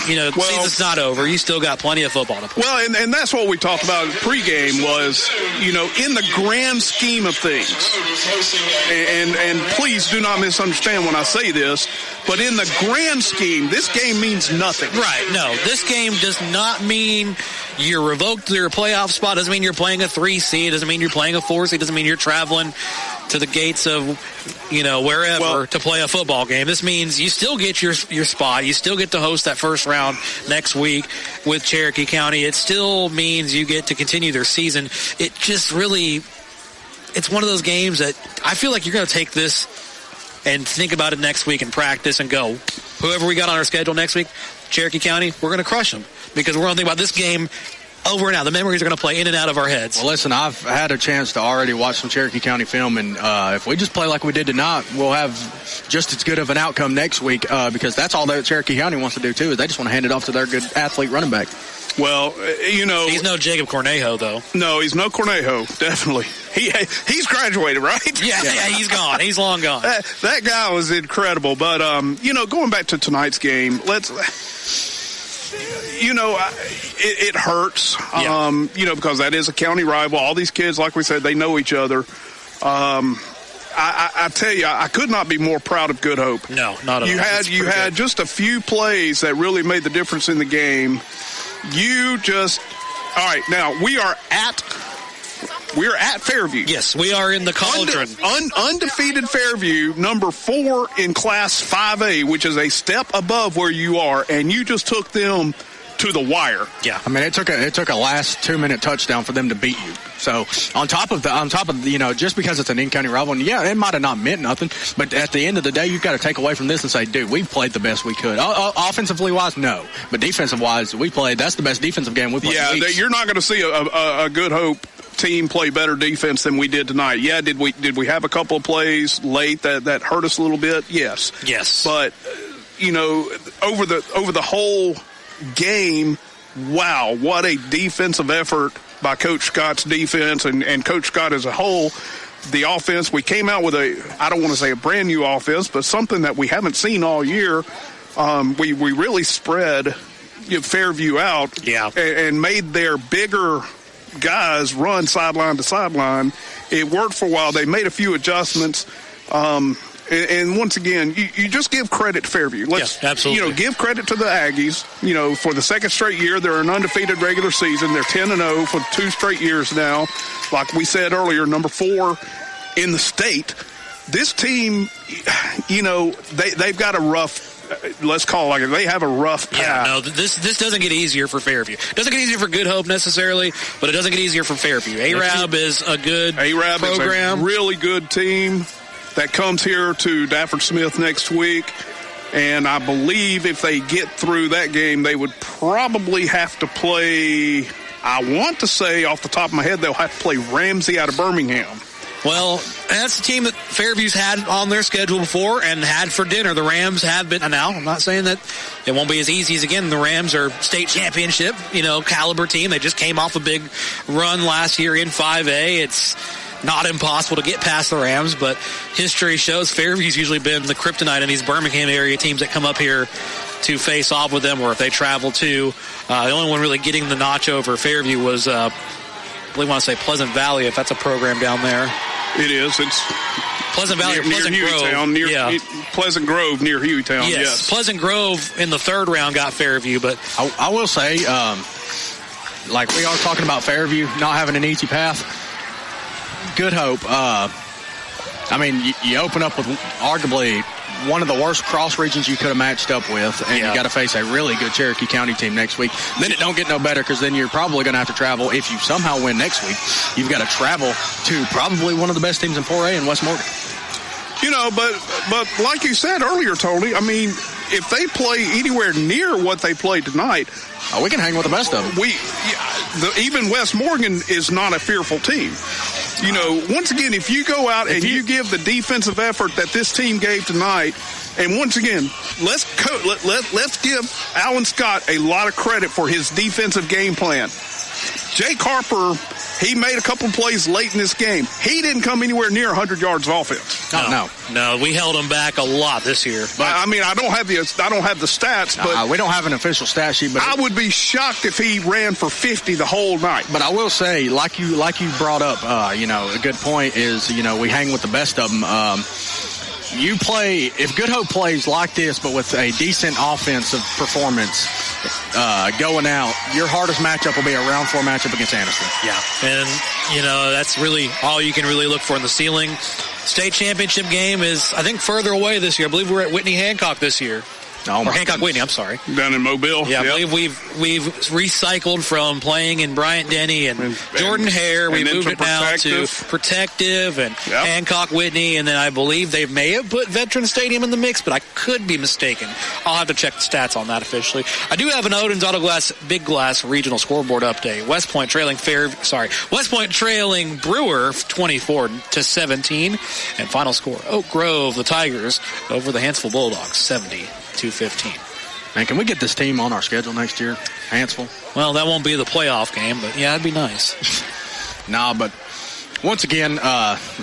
you know, the season's not over. You still got plenty of football to play. Well, and that's what we talked about pregame was, you know, in the grand scheme of things, and please do not misunderstand when I say this, but in the grand scheme, this game means nothing. Right. No, this game does not mean you're revoked your playoff spot. Doesn't mean you're playing a 3 seed. Doesn't mean you're playing a 4 seed. Doesn't mean you're traveling to the gates of, you know, wherever to play a football game. This means you still get your spot. You still get to host that first round next week with Cherokee County. It still means you get to continue their season. It just really, it's one of those games that I feel like you're going to take this and think about it next week and practice and go, whoever we got on our schedule next week, Cherokee County, we're going to crush them because we're going to think about this game over and out. The memories are going to play in and out of our heads. Well, listen, I've had a chance to already watch some Cherokee County film, and if we just play like we did tonight, we'll have just as good of an outcome next week because that's all that Cherokee County wants to do, too, is they just want to hand it off to their good athlete running back. Well, you know. He's no Jacob Cornejo, though. No, he's no Cornejo, definitely. He's graduated, right? Yeah, he's gone. He's long gone. That guy was incredible. But, you know, going back to tonight's game, you know, it hurts, you know, because that is a county rival. All these kids, like we said, they know each other. I tell you, I could not be more proud of Good Hope. No, not at all. You had just a few plays that really made the difference in the game. All right, now we're at Fairview. Yes, we are in the cauldron. Undefeated Fairview, number 4 in Class 5A, which is a step above where you are, and you just took them to the wire. Yeah, I mean, it took a last 2-minute touchdown for them to beat you. So on top of you know, just because it's an in-county rival, and yeah, it might have not meant nothing, but at the end of the day, you've got to take away from this and say, dude, we've played the best we could. Offensively wise, no, but defensive wise, that's the best defensive game we played. Yeah, you're not going to see a Good Hope team play better defense than we did tonight. Yeah, did we have a couple of plays late that hurt us a little bit? Yes. But you know, over the whole game, wow, what a defensive effort by Coach Scott's defense and Coach Scott as a whole. The offense, we came out with I don't want to say a brand new offense, but something that we haven't seen all year. We really spread Fairview out and made their bigger guys run sideline to sideline. It worked for a while. They made a few adjustments. And once again, you just give credit to Fairview. Yes, absolutely. You know, give credit to the Aggies. You know, for the second straight year, they're an undefeated regular season. They're 10-0 for 2 straight years now. Like we said earlier, number 4 in the state. This team, you know, they've got a rough. Let's call it like it. They have a rough path. Yeah, no, this doesn't get easier for Fairview. It doesn't get easier for Good Hope necessarily, but it doesn't get easier for Fairview. ARAB is a good program. Is a really good team that comes here to Dafford Smith next week. And I believe if they get through that game, they would probably have to play I want to say off the top of my head they'll have to play Ramsey out of Birmingham. Well, that's a team that Fairview's had on their schedule before and had for dinner. The Rams have been. Now, I'm not saying that it won't be as easy as, again, the Rams are state championship, caliber team. They just came off a big run last year in 5A. It's not impossible to get past the Rams, but history shows Fairview's usually been the kryptonite in these Birmingham area teams that come up here to face off with them, or if they travel too. The only one really getting the notch over Fairview was, I believe I want to say Pleasant Valley, if that's a program down there. It is. It's Pleasant Valley near Pleasant Hueytown, Grove. Pleasant Grove near Hueytown, yes. Pleasant Grove in the third round got Fairview, but I will say, like we are talking about Fairview not having an easy path, Good Hope, you open up with arguably one of the worst cross regions you could have matched up with, and you got to face a really good Cherokee County team next week. Then it don't get no better, because then you're probably going to have to travel. If you somehow win next week, you've got to travel to probably one of the best teams in 4A in West Morgan. But like you said earlier, Tony, if they play anywhere near what they played tonight, we can hang with the best of them. Even West Morgan is not a fearful team. Once again, if you go out and you give the defensive effort that this team gave tonight, and once again, let's give Alan Scott a lot of credit for his defensive game plan. Jake Harper, he made a couple plays late in this game. He didn't come anywhere near 100 yards of offense. No, we held him back a lot this year. But I don't have the stats, but we don't have an official stat sheet. But I would be shocked if he ran for 50 the whole night. But I will say, like you brought up, a good point is, we hang with the best of them. You play, if Good Hope plays like this, but with a decent offensive performance going out, your hardest matchup will be a round 4 matchup against Anniston. Yeah, and, that's really all you can really look for in the ceiling. State championship game is, I think, further away this year. I believe we're at Whitney Hancock this year. Or Hancock Whitney, I'm sorry. Down in Mobile. Yeah, I believe we've recycled from playing in Bryant Denny and Jordan Hare. We moved it now to Protective and Hancock Whitney, and then I believe they may have put Veteran Stadium in the mix, but I could be mistaken. I'll have to check the stats on that officially. I do have an Odin's Auto Glass Big Glass regional scoreboard update. West Point trailing Brewer 24-17, and final score: Oak Grove, the Tigers over the Hansville Bulldogs 70-15. Man, can we get this team on our schedule next year, Hansville? Well, that won't be the playoff game, but yeah, it'd be nice. But once again,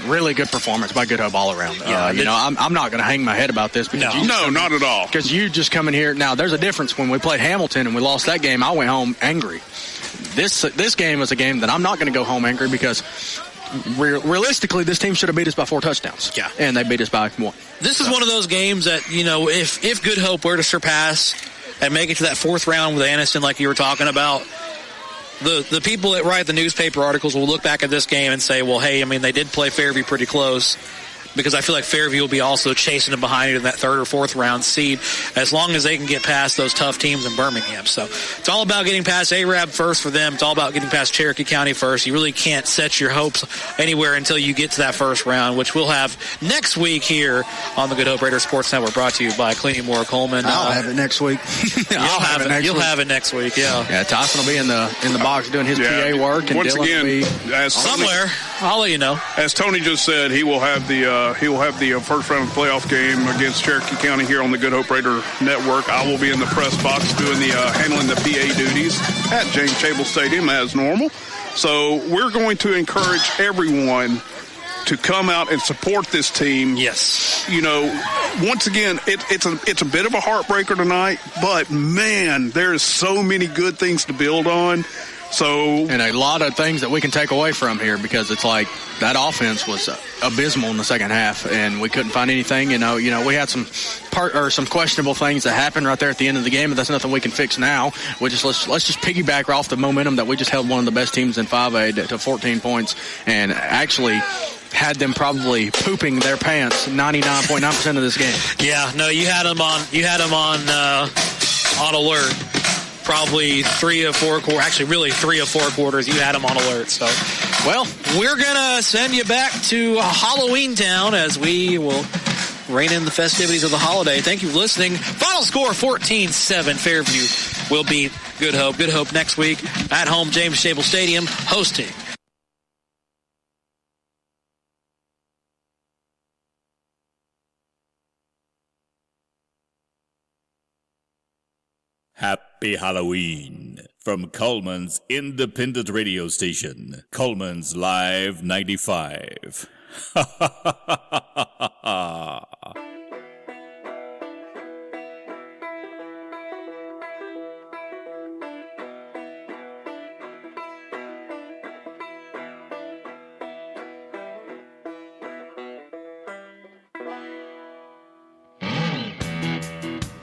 really good performance by Good Hope all around. I'm not going to hang my head about this. Because not at all. Because you just come in here. Now, there's a difference. When we played Hamilton and we lost that game, I went home angry. This game was a game that I'm not going to go home angry, because realistically, this team should have beat us by 4 touchdowns. Yeah. And they beat us by 1. This is one of those games that, if Good Hope were to surpass and make it to that 4th round with Anniston like you were talking about, the people that write the newspaper articles will look back at this game and say, well, hey, they did play Fairview pretty close. Because I feel like Fairview will be also chasing them behind it in that 3rd or 4th round seed, as long as they can get past those tough teams in Birmingham. So it's all about getting past Arab first for them. It's all about getting past Cherokee County first. You really can't set your hopes anywhere until you get to that 1st round, which we'll have next week here on the Good Hope Raider Sports Network, brought to you by Cleaning Moore Cullman. I'll have it next week. You'll have it next week. Yeah, Tyson will be in the box doing his PA work, and once Dylan again, will be somewhere. I'll let you know. As Tony just said, he will have the first round playoff game against Cherokee County here on the Good Hope Raider Network. I will be in the press box doing the handling the PA duties at James Chable Stadium as normal. So we're going to encourage everyone to come out and support this team. Yes. Once again, it's a bit of a heartbreaker tonight, but man, there's so many good things to build on. And a lot of things that we can take away from here, because it's like that offense was abysmal in the second half, and we couldn't find anything. We had some questionable things that happened right there at the end of the game, but that's nothing we can fix now. Let's just piggyback off the momentum that we just held one of the best teams in 5A to 14 points, and actually had them probably pooping their pants 99.9% of this game. Yeah, no, you had them on alert. Probably 3 of 4 quarters, actually really 3 of 4 quarters, you had them on alert. So, well, we're going to send you back to Halloween Town as we will rein in the festivities of the holiday. Thank you for listening. Final score 14-7. Fairview will beat Good Hope. Good Hope next week at home, James Stable Stadium, hosting. Happy Halloween from Cullman's independent radio station, Cullman's Live 95.